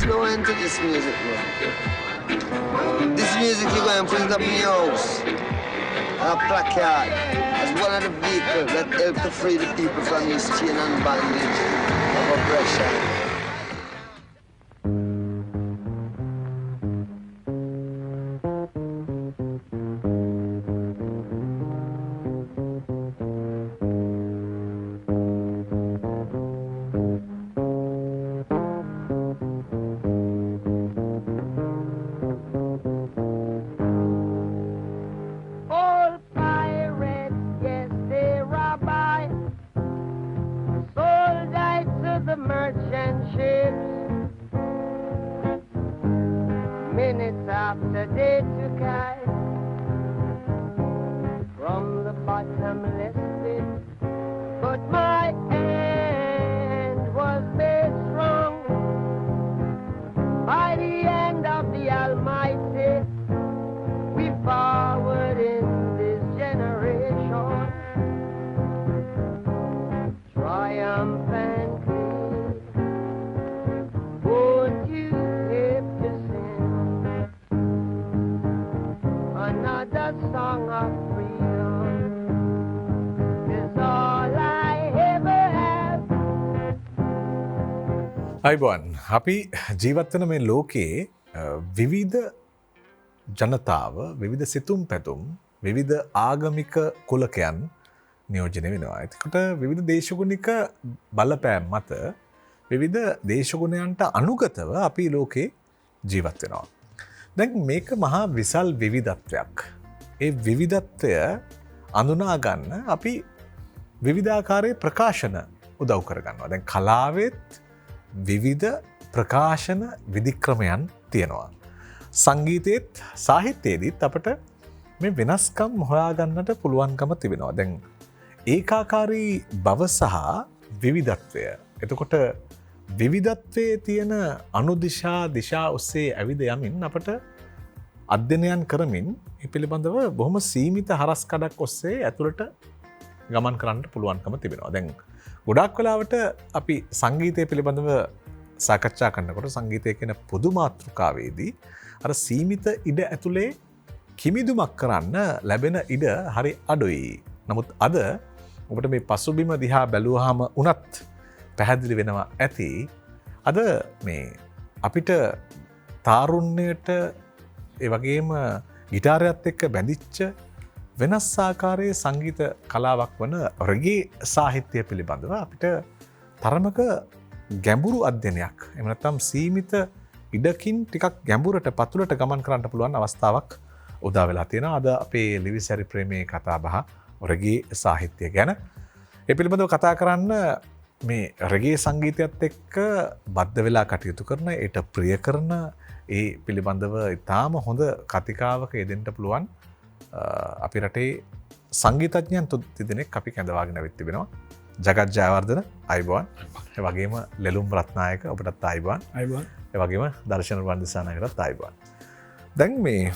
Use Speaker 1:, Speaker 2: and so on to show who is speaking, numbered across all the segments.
Speaker 1: no end to this music, man. This music you go and put it up in your house. A placard as one of the vehicles that help to free the people from this chain and bondage of oppression.
Speaker 2: අයිබෝන් අපි ජීවත්වන මේ ලෝකයේ විවිධ ජනතාව විවිධ සිතුම් පැතුම් විවිධ ආගමික කුලකයන් නියෝජනය වෙනවා. එතකොට විවිධ දේශගුණික බලපෑම් මත විවිධ දේශගුණයන්ට අනුගතව අපි ලෝකේ ජීවත් වෙනවා. දැන් මේක මහා විශාල විවිධත්වයක්. ඒ විවිධත්වය අඳුනා ගන්න අපි විවිධාකාරයේ ප්‍රකාශන උදව් කරගන්නවා. දැන් කලාවෙත් විවිධ ප්‍රකාශන විධික්‍රමයන් තියෙනවා. සංගීතයේත් සාහිත්‍යයේදීත් අපට මේ වෙනස්කම් හොයාගන්නට පුළුවන්කම තිබෙනවා. දැන් ඒකාකාරී බව සහ විවිධත්වය. එතකොට විවිධත්වයේ තියෙන අනුදිශා දිශා ඔස්සේ ඇවිද යමින් අපට අධ්‍යයනයන් කරමින් ඒ පිළිබඳව බොහොම සීමිත හරස්කඩක් ඔස්සේ ඇතුළට ගමන් කරන්න පුළුවන්කම තිබෙනවා. දැන් ගොඩක් වෙලාවට අපි සංගීතය පිළිබඳව සාකච්ඡා කරනකොට සංගීතය කියන පොදු මාතෘකාවේදී අර සීමිත ඉඩ ඇතුලේ කිමිදුමක් කරන්න ලැබෙන ඉඩ හරි අඩුයි. නමුත් අද ඔබට මේ පසුබිම දිහා බැලුවාම උනත් පැහැදිලි වෙනවා ඇති. අද මේ අපිට තාරුණ්‍යයට ඒ වගේම ගිටාරයත් එක්ක බැඳිච්ච වෙනස් ආකාරයේ සංගීත කලාවක් වන රෙගේ සාහිත්‍යය පිළිබඳව අපිට තරමක ගැඹුරු අධ්‍යයනයක් එහෙම නැත්නම් සීමිත ඉඩකින් ටිකක් ගැඹුරට පතුලට ගමන් කරන්න පුළුවන් අවස්ථාවක් උදා වෙලා තියෙනවා. අද අපේ ලිවිසැරි ප්‍රේමයේ කතා බහ රෙගේ සාහිත්‍යය ගැන. ඒ පිළිබඳව කතා කරන්න මේ රෙගේ සංගීතයත් එක්ක බද්ධ වෙලා කටයුතු කරන ඒට ප්‍රිය කරන ඒ පිළිබඳව ඉතාම හොඳ කතිකාවක යෙදෙන්න පුළුවන් අපි රටේ සංගීතඥයන් දෙදෙනෙක් අපි කැඳවාගෙන ඇවිත් තිබෙනවා. ජගත් ජයවර්ධන අයිබෝන්. ඒ වගේම ලෙලුම් රත්නායක ඔබටත් අයිබෝන්.
Speaker 3: අයිබෝන්.
Speaker 2: ඒ වගේම දර්ශන වන්දිසානායකටත් අයිබෝන්. දැන් මේ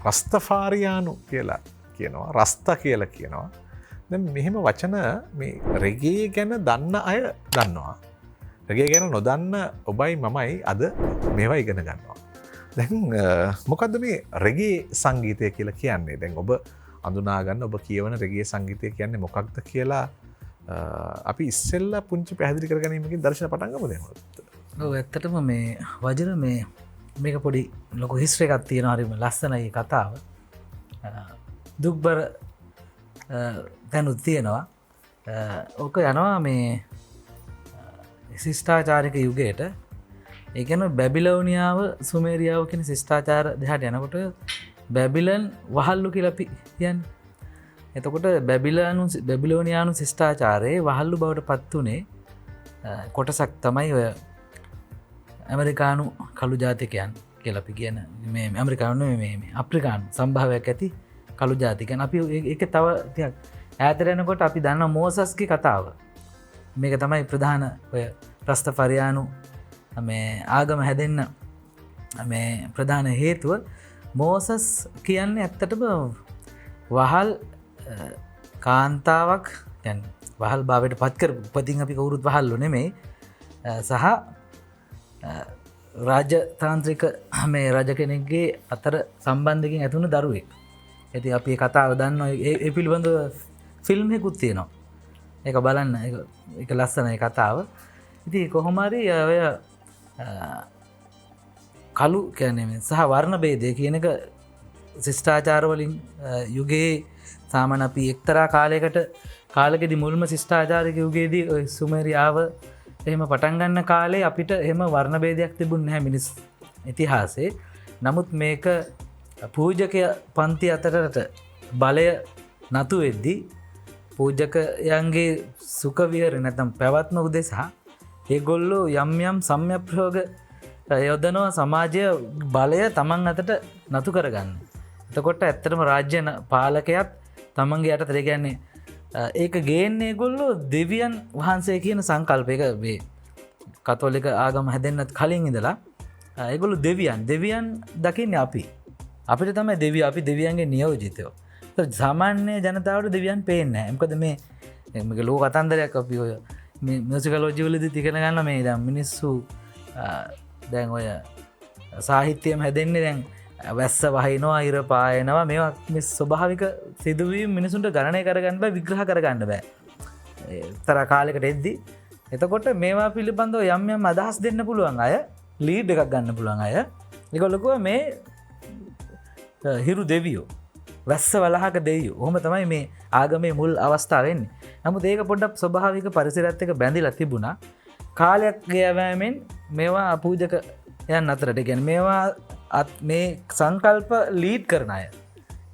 Speaker 2: රස්තෆාරියානු කියලා කියනවා. රස්තා කියලා කියනවා. දැන් මෙහෙම වචන මේ රෙගේ ගැන දන්න අය දන්නවා. රෙගේ ගැන නොදන්න ඔබයි මමයි අද මේවා ඉගෙන ගන්නවා. දැන් මොකක්ද මේ රෙගේ සංගීතය කියලා කියන්නේ? දැන් ඔබ අඳුනාගන්න ඔබ කියවන රෙගේ සංගීතය කියන්නේ මොකක්ද කියලා අපි ඉස්සෙල්ලා පුංචි පැහැදිලි කර ගැනීමකින් දර්ශන පටන් ගමුද එහෙනම්?
Speaker 3: ඔව් ඇත්තටම මේ වජිර මේක පොඩි ලොකු හිස්ටරි එකක් තියෙනවා. හරිම ලස්සනයි කතාව. දුක්බර දැනුත් තියෙනවා. ඕක යනවා මේ ශිෂ්ටාචාරික යුගයට. ඒ කියන්නේ බැබිලෝනියාව සුමේරියාව කියන ශිෂ්ටාචාර දෙහාට යනකොට බැබිලන් වහල්ලු කියලා අපි කියන්නේ. එතකොට බැබිලෝනියානු ශිෂ්ටාචාරයේ වහල්ලු බවට පත් වුණේ කොටසක් තමයි ඔය ඇමරිකානු කළු ජාතිකයන් කියලා අපි කියන මේ ඇමරිකානු මේ අප්‍රිකානු සම්භාවයක් ඇති කළු ජාතිකයන්. අපි ඒක තව ටිකක් ඈතට යනකොට අපි දන්න මෝසස්ගේ කතාව. මේක තමයි ප්‍රධාන ඔය රස්තෆාරියානු මේ ආගම හැදෙන්න මේ ප්‍රධාන හේතුව. මෝසස් කියන්නේ ඇත්තටම වහල් කාන්තාවක් වහල් භාවයට පත් කරපු උපතින් අපි කවුරුත් වහල්ලු නෙමෙයි. සහ රාජතාන්ත්‍රික මේ රජ කෙනෙක්ගේ අතර සම්බන්ධකින් ඇතුුණු දරුවෙක්. ඇති අපි කතාව දන්න ඒ පිළිබඳ ෆිල්ම්හෙකුත් තියෙනවා. ඒක බලන්න එක ලස්සනයි කතාව. ඉති කොහොමරි ඔය කලු කැනෙම සහ වර්ණ බේදය කියනක ශිෂ්ඨාචාරවලින් යුගයේ සාමන අපි එක්තරා කාලයකට කාලෙදි මුල්ම ශිෂ්ඨාචාරක යුගයේදී සුමේරියාව එහෙම පටන්ගන්න කාලේ අපිට එහෙම වර්ණ බේදයක් තිබුණ නැහැ මිනිස් ඉතිහාසේ. නමුත් මේක පූජකය පන්ති අතරට බලය නතු වෙද්දී පූජකයන්ගේ සුඛවිහර නැතම් පැවැත්ම උදෙසා ඒගොල්ලෝ යම් යම් සම්‍යප්‍රයෝග යොදනවා සමාජය බලය තමන් අතට නතු කරගන්න. එතකොට ඇත්තටම රාජ්‍ය පාලකයත් තමන්ගේ යටතට කියන්නේ ඒක ගේන්නේ ගොල්ලෝ දෙවියන් වහන්සේ කියන සංකල්පයක වේ. කතෝලික ආගම හැදෙන්න්නත් කලින් ඉඳලා ඒගොල්ලු දෙවියන් දකින්න අපිට තමයි දෙවිය අපි දෙවියන්ගේ නියෝජිතයෝ. සාමාන්‍ය ජනතාවට දෙවියන් පේන්න එමකද මේ ලෝ කතන්දරයක් අපි ඔය මිසිකලෝජිවලද තිකෙන ගන්න මේ දම් මිනිස්සු දැන් ඔය සාහිත්‍යයම හැදෙන්නේ දැන් වැස්ස වහිනවා ඉර පායනවා මේවා මේ ස්වභාවික සිදුවී මිනිසුන්ට ගණනය කරගන්න බෑ විග්‍රහ කරගන්න බෑ තර කාලෙකට එද්දි. එතකොට මේවා පිළිබඳව යම් යම් අදහස් දෙන්න පුළුවන් අය ලීඩ් එකක් ගන්න පුළුවන් අය නිකොල්ලකුව මේ හිරු දෙවියෝ වැස්ස වලහක දෙයෝ හොම තමයි මේ ආගමේ මුල් අවස්ථාවෙන්නේ. නමුත් ඒක පොඩ්ඩක් ස්වභාවික පරිසරත් එක බැඳිලා තිබුණා. කාලයක් ගෑවෑමෙන් මේවා අපූජක යන් අතරට ගැන මේවා මේ සංකල්ප ලීඩ් කරන අය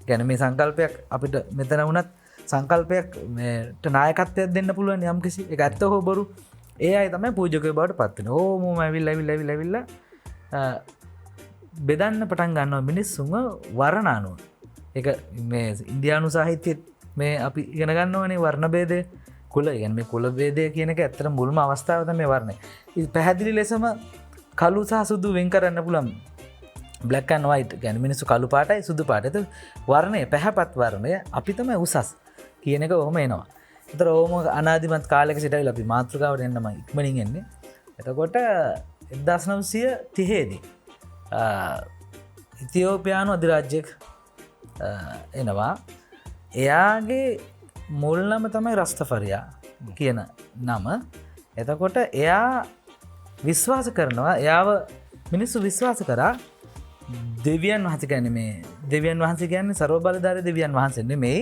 Speaker 3: ගැන මේ සංකල්පයක් අපිට මෙතන වුණත් සංකල්පයක්ට නායකත්වයක් දෙන්න පුළුවන් යම් කිසි එක ඇත්ත හෝ බොරු ඒ අයි තමයි පූජකය බවට පත්වෙන ඕමම ඇවිල්ල බෙදන්න පටන් ගන්නවා මිනිස්සුම වරණානුව එක මේ ඉන්දයානු සාහිත්‍යත් මේ අපි ඉගෙන ගන්නවනේ වර්ණ බේදය කුල ඉගන් මේ කුල බේදය කියනක ඇත්තර මුල්ම අවස්ථාවත මේ වරණය පැහැදිලි ලෙසම කලු සහ සුදු වෙන් කරන්න පුළන් බ්ලක්කන් වයිට ගැන මිනිසු කළු පාටයි සුදු පාටත වරණය පැහැපත් වරණය අපි තම උසස් කියන එක ඕම එනවා. එතර ඕම අනාධිමත් කාලෙක සිට ලබි මාතෘකාවට එන්නම ඉක්මනින් එන්නේ. එතකොට 1930දී ඉතියෝපියානු අධිරාජ්‍යයක් එනවා. එයාගේ මුල්නම තමයි රස්තෆරයා කියන නම. එතකොට එයා විශ්වාස කරනවා එයාව මිනිස්සු විශ්වාස කරා දෙවියන් වහස ගැන මේ දෙවියන් වහන්සේ ගැන්නේ සර්ව බලධාරී දෙවියන් වහන්සේන්නේ මේ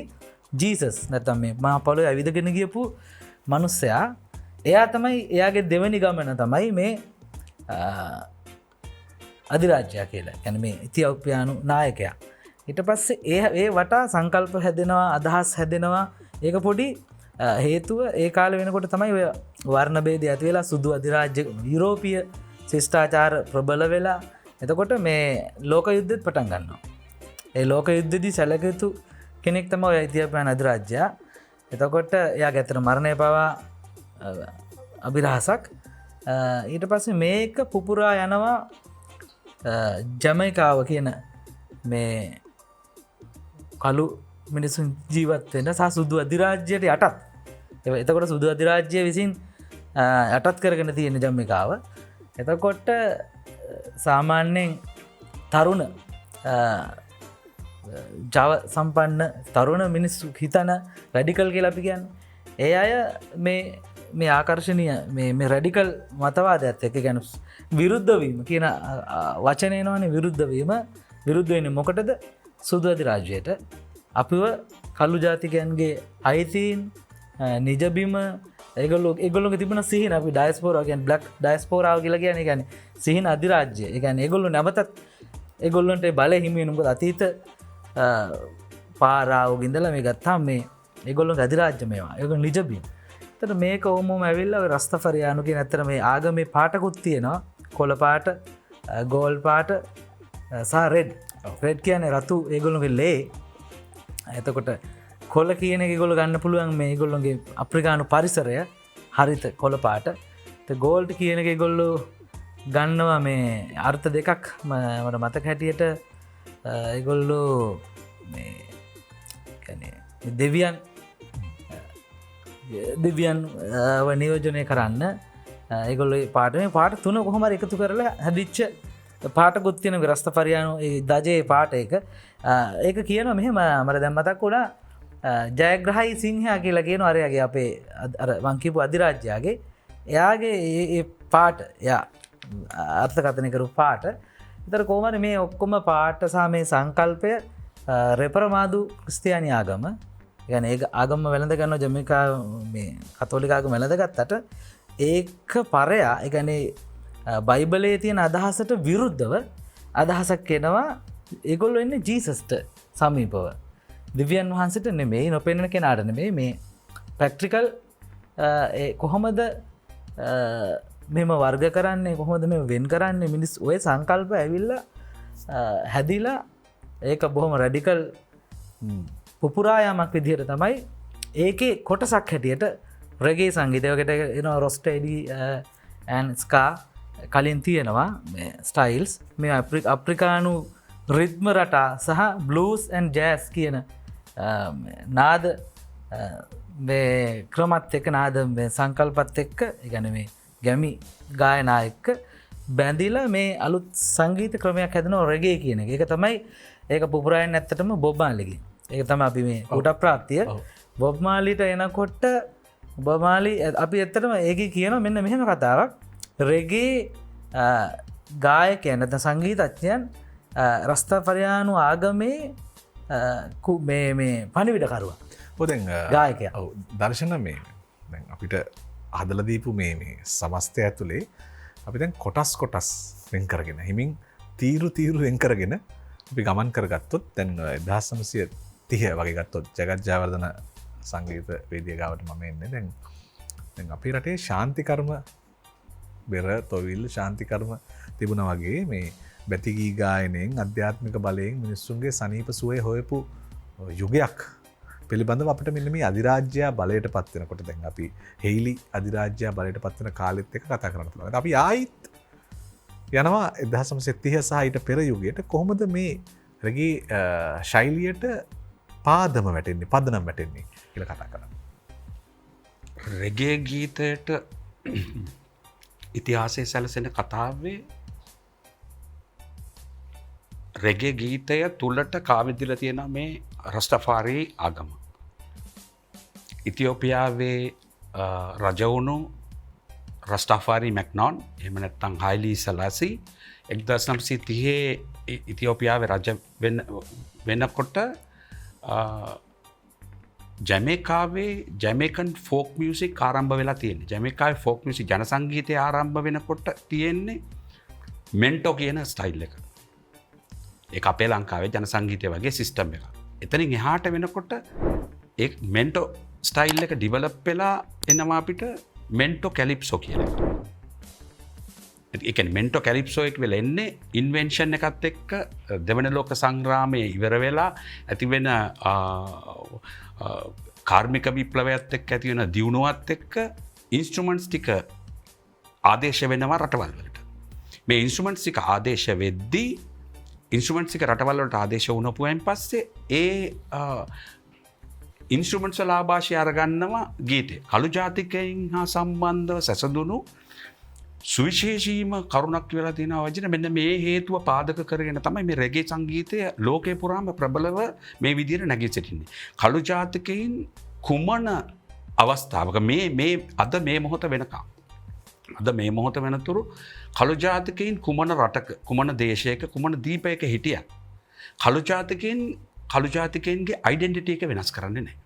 Speaker 3: ජීසස් නැත්නම් මේ මහා පොළොවේ ඇවිදගෙන ගියපු මිනිස්සයා එයා තමයි එයාගේ දෙවෙනි ගමන තමයි මේ අධිරාජ්‍යය කියලා. කියන්නේ මේ ඉතියෝපියානු නායකයා. ඊට පස්සේ ඒ වටා සංකල්ප හැදෙනවා අදහස් හැදෙනවා. ඒක පොඩි හේතුව ඒ කාලේ වෙනකොට තමයි ඔය වර්ණ භේදය ඇති වෙලා සුදු අධිරාජ්‍ය යුරෝපීය ශිෂ්ටාචාර ප්‍රබල වෙලා එතකොට මේ ලෝක යුද්ධෙත් පටන් ගන්නවා. ඒ ලෝක යුද්ධෙදී සැලකිය යුතු කෙනෙක් තමයි ඔය ඉතියෝපියානු අධිරාජ්‍යයා. එතකොට එයාගේ අතර මරණය පවා අභිරහසක්. ඊට පස්සේ මේක පුපුරා යනවා ජමයිකාව කියන මේ කළු මිනිසුන් ජීවත් වෙන සහ සුදු අධිරාජ්‍යයට යටත්. එතකොට සුදු අධිරාජ්‍යය විසින් යටත් කරගෙන තියෙන ජමයිකාව. එතකොට සාමාන්‍යයෙන් තරුණ ජව සම්පන්න තරුණ මිනිස්සු හිතන රැඩිකල් කියලා අපි කියන්නේ. ඒ අය මේ ආකර්ශණීය මේ රැඩිකල් මතවාදයත් එක්ක ගැන විරුද්ධවීම කියන වචනය එනවනේ විරුද්ධවීම විරුද්ධ වෙන්නේ මොකටද? සුදු අධිරාජ්‍යයට අපිව කළු ජාතිකයන්ගේ අයිතීන් නිජබිම ඒගොල්ලොන්ගේ තිබුණ සිහින අපි ඩයස්පෝරා කියන්නේ බ්ලැක් ඩයස්පෝරාව කියලා කියන්නේ සිහින අධිරාජ්‍ය. ඒ කියන්නේ ඒගොල්ලෝ නැවතත් ඒගොල්ලන්ට බලය හිමි වෙන මොකද අතීත පාරාවක ඉඳලා මේ ගත්තාම මේ ඒගොල්ලෝගේ අධිරාජ්‍ය මේවා. ඒගොල්ලෝ නිජබිම. එතන මේක ඕමම ඇවිල්ලා ඔය රස්තෆරියානු කියන අතර මේ ආගමේ පාටකුත් තියෙනවා. කොළ පාට, ගෝල් පාට සහ රෙඩ්. රෙඩ් කියන්නේ රතු ඒගොල්ලෝගේ ලේ. එතකොට කොළ කියන එක ඒගොල්ලෝ ගන්න පුළුවන් මේ ඒගොල්ලෝගේ අප්‍රිකානු පරිසරය හරිත කොළ පාට. ගෝල්ඩ් කියන එක ඒගොල්ලෝ ගන්නවා මේ අර්ථ දෙකක් මට මතක හැටියට ඒගොල්ලෝ මේ දෙවියන් නියෝජනය කරන්න ඒගොල්ල පාට මේ පාට තුන කොහොමර එකතු කරලා හැදිච්ච පාටකුත් තියෙන රස්තෆරියානු දජයේ පාට එක ඒක කියන මෙහෙම මට දැම්මතක් වුණා ජයග්‍රහයි සිංහයා කියලා කියන අරයාගේ අපේ වංකිපු අධිරාජ්‍යයාගේ එයාගේ ඒ පාට එයා අර්ථකථනය කරු පාට ඉතර කෝමර මේ ඔක්කොම පාට සහ මේ සංකල්පය රෙපරමාදු ක්‍රිස්තියානි ආගම ගැන ඒ ආගම වෙළඳ ගන්න ජමිකා මේ කතෝලිකාගම වෙළඳ ගත්තට ඒක පරයා එකනේ බයිබලේ තියෙන අදහසට විරුද්ධව අදහසක් එනවා ඒගොල්ලො එන්නේ ජීසස්ට සමීපව දිව්‍යන් වහන්සට නෙමෙයි නොපෙනෙන කෙනාට නෙමෙයි මේ පැක්ට්‍රිකල් කොහොමද මෙම වර්ග කරන්නේ කොහොමද මේ වෙන් කරන්නේ මිනිස් ඔය සංකල්ප ඇවිල්ල හැදිලා ඒක බොහොම රැඩිකල් පුපුරායාමක් විදිහට තමයි ඒකේ කොටසක් හැටියට රගේ සංගීතයකට එන රොස්ටඩි ඇන් ස්කා කලින් තියෙනවා ස්ටයිල්ස් මේ අප්‍රිකානු රිද්ම රටා සහ බ්ලූස් ඇන් ජෑස් කියන නාද ක්‍රමත් එක්ක නාද සංකල්පත් එක්ක ඉගැන මේ ගැමි ගායනා එක්ක බැඳිල මේ අලුත් සංගීත ක්‍රමයක් හැදනෝ රගේ කියන එක තමයි ඒක පුපුරායන් ඇත්තටම බොබ්මාලිගි ඒක තම අපි මේ කුට ප්‍රාප්තිය බොබ්මාලිට එනකොට්ට බමාලි අපි එත්තටම ඒක කියන මෙන්න මෙහෙම කතාවක් රෙගේ ගායකයන් නැත්නම් සංගීතඥයන් රස්තෆරියානු ආගමේ මේ පණිවිඩකරුවා
Speaker 2: ඔතෙන්
Speaker 3: ගායකයා
Speaker 2: දර්ශන මේ දැන් අපිට හදලා දීපු මේ සමස්තය ඇතුලේ අපි දැන් කොටස් වෙන් කරගෙන හිමින් තීරු වෙන් කරගෙන අපි ගමන් කරගත්තොත් දැන් 1930 වගේ ගත්තොත් ජගත් ජයවර්ධන සංගීත වේදිය ගාවට මම එන්නේ දැන් අපේ රටේ ශාන්තිකර්ම බෙර තොවිල් ශාන්තිකර්ම තිබුණ වගේ මේ බැතිගී ගායනයෙන් අධ්‍යාත්මික බලයෙන් මිනිස්සුන්ගේ සනීප සුවය හොයපු යුගයක් පිළිබඳව අපිට මෙන්න මේ අධිරාජ්‍යයා බලයට පත් වෙනකොට දැන් අපි හෙයිලි අධිරාජ්‍යයා බලයට පත් වෙන කාලෙත් එක්ක කතා කරන්න පුළුවන්. අපි ආයිත් යනවා 1930 සහ ඊට පෙර යුගයට කොහොමද මේ රෙගී ශෛලියට පාදම වැටෙන්නේ පදනම් වැටෙන්නේ කියලා කතා කරන්න.
Speaker 4: රෙගේ ගීතයට ඉතිහාසයේ සැලසෙන කතාවේ රෙගේ ගීතය තුලට කාවිදිලා තියෙන මේ රස්ටෆාරි ආගම. ඉතියෝපියාවේ රජවුණු රස්ටෆාරි මැක්නොන් එහෙම නැත්නම් හයිලි සලාසි 1930 ඉතියෝපියාවේ රජ වෙනකොට ජැමේකාවේ ජැමේකන් ෆෝක් මියුසික් ආරම්භ වෙලා තියෙන්නේ. ජැමේකාවේ ෆෝක් මියුසික් ජන සංගීතය ආරම්භ වෙනකොට තියෙන්නේ මෙන්ටෝ කියන ස්ටයිල් එක. ඒක අපේ ලංකාවේ ජන සංගීතය වගේ සිස්ටම් එකක්. එතනින් එහාට වෙනකොට ඒ මෙන්ටෝ ස්ටයිල් එක ඩිවලොප් වෙලා එනවා අපිට මෙන්ටෝ කැලිප්සෝ කියන එක. ඒ කියන්නේ මෙන්ටෝ කැලිප්සෝ එක වෙලා එන්නේ ඉන්වෙන්ෂන් එකත් එක්ක දෙවන ලෝක සංග්‍රාමයේ ඉවර වෙලා ඇති වෙන කාර්මික විප්ලවයත් එක්ක ඇති වෙන දියුණුවත් එක්ක ඉන්ස්ට්‍රුමන්ට්ස් ටික ආදේශ වෙනවා රටවල් වලට. මේ ඉන්ස්ට්‍රුමන්ට්ස් ටික ආදේශ වෙද්දී ඉන්ස්ට්‍රුමන්ට්ස් ටික රටවල් වලට ආදේශ වුණපුවෙන් පස්සේ ඒ ඉන්ස්ට්‍රුමන්ට්ස් වල ආభాෂය අරගන්නවා ගීතේ. කළු ජාතිකයන් හා සම්බන්ධව සැසඳුණු සුවිශේෂීම කරුණක් වෙලා තියෙනවා වජින මෙන්න මේ හේතුව පාදක කරගෙන තමයි මේ රෙගේ සංගීතය ලෝකේ පුරාම ප්‍රබලව මේ විදිහට නැගී සිටින්නේ. කළු ජාතිකයන් කුමන අවස්ථාවක මේ අද මේ මොහොත වෙනකම් අද මේ මොහොත වෙනතුරු කළු ජාතිකයන් කුමන රටක කුමන දේශයක කුමන දීපයක හිටියත් කළු ජාතිකයන්ගේ ඩෙන්ටිටි එක වෙනස් කරන්නේ නැහැ.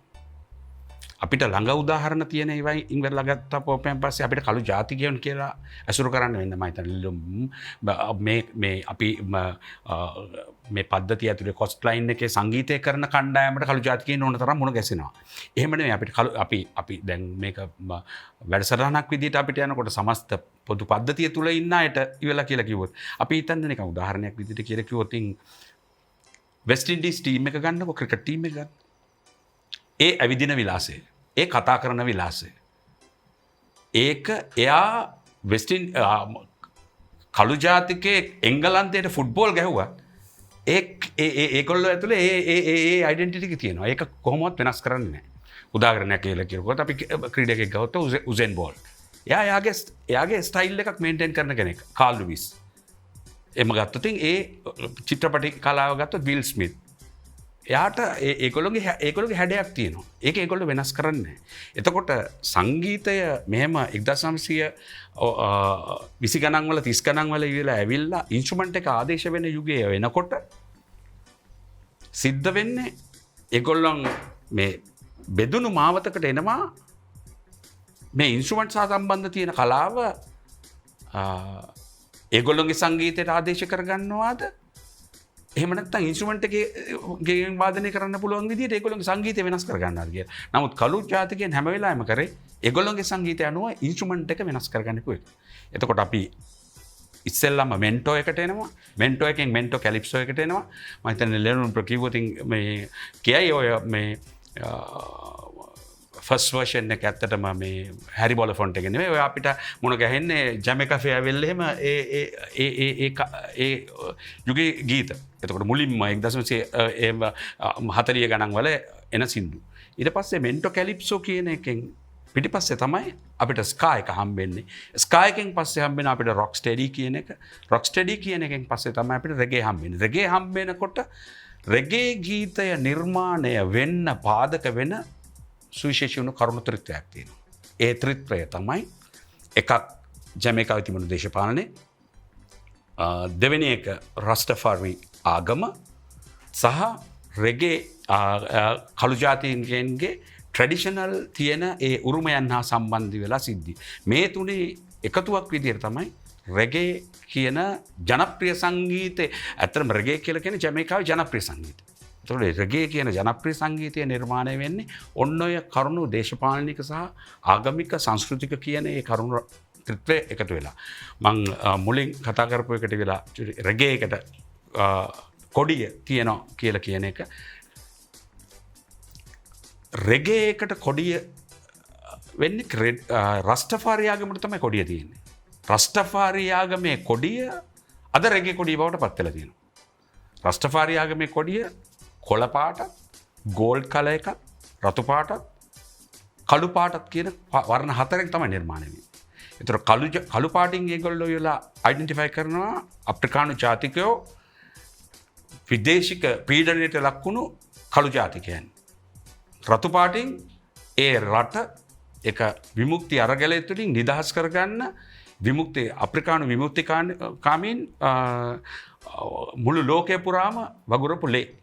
Speaker 4: අපිට ළඟ උදාහරණ තියෙන ඒවා ඉංග්‍රීසි ගත්තා පොපෙන් පස්සේ අපිට කළු ජාතිකයන් කියලා අසුරු කරන්න වෙන මම හිතන්නේ මේ අපි මේ පද්ධතිය ඇතුලේ කොස්ට් ලයින් එකේ සංගීතය කරන කණ්ඩායමට කළු ජාතිකයන් ඕන තරම් මුණ ගැසෙනවා. එහෙම නෙමෙයි අපිට අපි දැන් මේක වැඩසටහනක් විදිහට අපිට යනකොට සමස්ත පොදු පද්ධතිය තුල ඉන්න අයට ඉවලා කියලා කිව්වොත් අපි හිතන්නේ නිකන් උදාහරණයක් විදිහට කියලා කිව්වොත් වෙස්ට් ඉන්ඩීස් ටීම් එක ගන්නකො ක්‍රිකට් ටීම් එක ගන්න. ඒ ඇවිදින විලාසය ඒ කතා කරන විලාසය ඒක එයා වෙස්ටින් කළු ජාතිකයේ එංගලන්තයට ෆුට්බෝල් ගැහුවා ඒගොල්ලෝ ඇතුලේ ඒ ඩෙන්ටිටි එක තියෙනවා. ඒක කොහොමවත් වෙනස් කරන්නේ නැහැ. උදාහරණයක් කියලා කියනකොට අපි ක්‍රීඩකයෙක් ගත්තොත් උසේන් බෝල්ට් එයාගේ ස්ටයිල් එකක් මේන්ටෙන් කරන කෙනෙක් කාල් ලුයිස්. එම ගත්තතින් ඒ චිත්‍රපටි කලාව ගත්තොත් විල් ස්මිත්. එයාට ඒකොළොගේ හැඩයක් තියෙනවා. ඒක ඒකොල්ල වෙනස් කරන්න. එතකොට සංගීතය මෙහෙම 1920 ගණන්වල 30 ගණන්වල ඉවිලා ඇවිල්ලා ඉන්ස්ට්‍රුමන්ට් එක ආදේශ වෙන යුගයේ වෙනකොට සිද්ධ වෙන්නේ ඒගොල්ලන් මේ බෙදුණු මාවතකට එනවා මේ ඉන්ස්ට්‍රුමන්ට් සහ සම්බන්ධ තියෙන කලාව ඒගොල්ලොන්ගේ සංගීතයට ආදේශ කරගන්නවාද එහෙම නැත්නම් ඉන්ස්ට්‍රුමන්ට් එකේ වාදනය කරන්න පුළුවන් විදිහට ඒගොල්ලොන්ගේ සංගීතය වෙනස් කරගන්නවා කියලා. නමුත් කළු ජාතිකයන් හැම වෙලාවෙම කරේ ඒගොල්ලොන්ගේ සංගීතය අනුව ඉන්ස්ට්‍රුමන්ට් එක වෙනස් කරගන්න පුළුවන්. එතකොට අපි ඉස්සෙල්ලම මෙන්ටෝ එකට එනවා. මෙන්ටෝ එකෙන් මෙන්ටෝ කැලිප්සෝ එකට එනවා. මම හිතන්නේ ලෙනොන් ප්‍රකිවෝටින් මේ කියයි ඔය මේ ෆස්ට් වර්ෂන් එක ඇත්තටම මේ හැරි බොලෆොන්ට් එක නෙමෙයි. ඔය අපිට මුණ ගැහෙන්නේ ජමයිකා ෆෙයාවෙල් එහෙම ඒ යුගයේ ගීත. එතකොට මුලින්ම 1940 ගණන් වල එන සින්දු. ඊට පස්සේ මෙන්ටෝ කැලිප්සෝ කියන එකෙන් පිටිපස්සේ තමයි අපිට ස්කා එක හම්බෙන්නේ. ස්කා එකෙන් පස්සේ හම්බෙන අපිට රොක් ස්ටෙඩි කියන එක. රොක් ස්ටෙඩි කියන එකෙන් පස්සේ තමයි අපිට රෙගේ හම්බෙන්නේ. රෙගේ හම්බෙනකොට රෙගේ ගීතය නිර්මාණය වෙන්න පාදක වෙන සුවිශේෂී වුණු කරුණු ත්‍රිත්වයක් තියෙනවා. ඒ ත්‍රිත්වය තමයි එකක් ජමයිකාවේ තිබුණු දේශපාලනය, දෙවෙනි එක රස්ටෆාරි ආගම සහ රෙගේ කළු ජාතීන්ගේ ට්‍රැඩිෂනල් තියෙන ඒ උරුමයන් හා සම්බන්ධ වෙලා සිද්ධි. මේ තුනේ එකතුවක් විදිහට තමයි රෙගේ කියන ජනප්‍රිය සංගීතය. ඇත්තටම රෙගේ කියලා කියන්නේ ජමයිකාවේ ජනප්‍රිය සංගීතය. එතකොට රෙගේ කියන ජනප්‍රිය සංගීතය නිර්මාණය වෙන්නේ ඔන්න ඔය කරුණු දේශපාලනික සහ ආගමික සංස්කෘතික කියන ඒ කරුණු ත්‍රිත්වය එකතු වෙලා. මං මුලින් කතා කරපු එකට වෙලා රෙගේ එකට කොඩිය තියනවා කියලා කියන එක. රෙගේ එකට කොඩිය වෙන්නේ රස්ටෆාරි ආගමට තමයි කොඩිය තියෙන්නේ. රස්ටෆාරි ආගමේ කොඩිය අද රෙගේ කොඩිය බවට පත් වෙලා තියෙනවා. රස්ටෆාරි ආගමේ කොඩිය කොළ පාටත්, ගෝල්ඩ් කලර් එකත්, රතු පාටත්, කළු පාටත් කියන වර්ණ හතරෙන් තමයි නිර්මාණය වෙන්නේ. ඒතර කළු පාටින් ඒගොල්ලෝ යලා අයිඩෙන්ටිෆයි කරනවා අප්‍රිකානු ජාතිකයෝ විදේශික පීඩනයට ලක්වුණු කළු ජාතිකයන්. රතු පාටින් ඒ රට එක විමුක්ති අරගලය තුළින් නිදහස් කරගන්න විමුක්ති අප්‍රිකානු විමුක්තිකාමීන් මුළු ලෝකය පුරාම වගුරපු ලේ.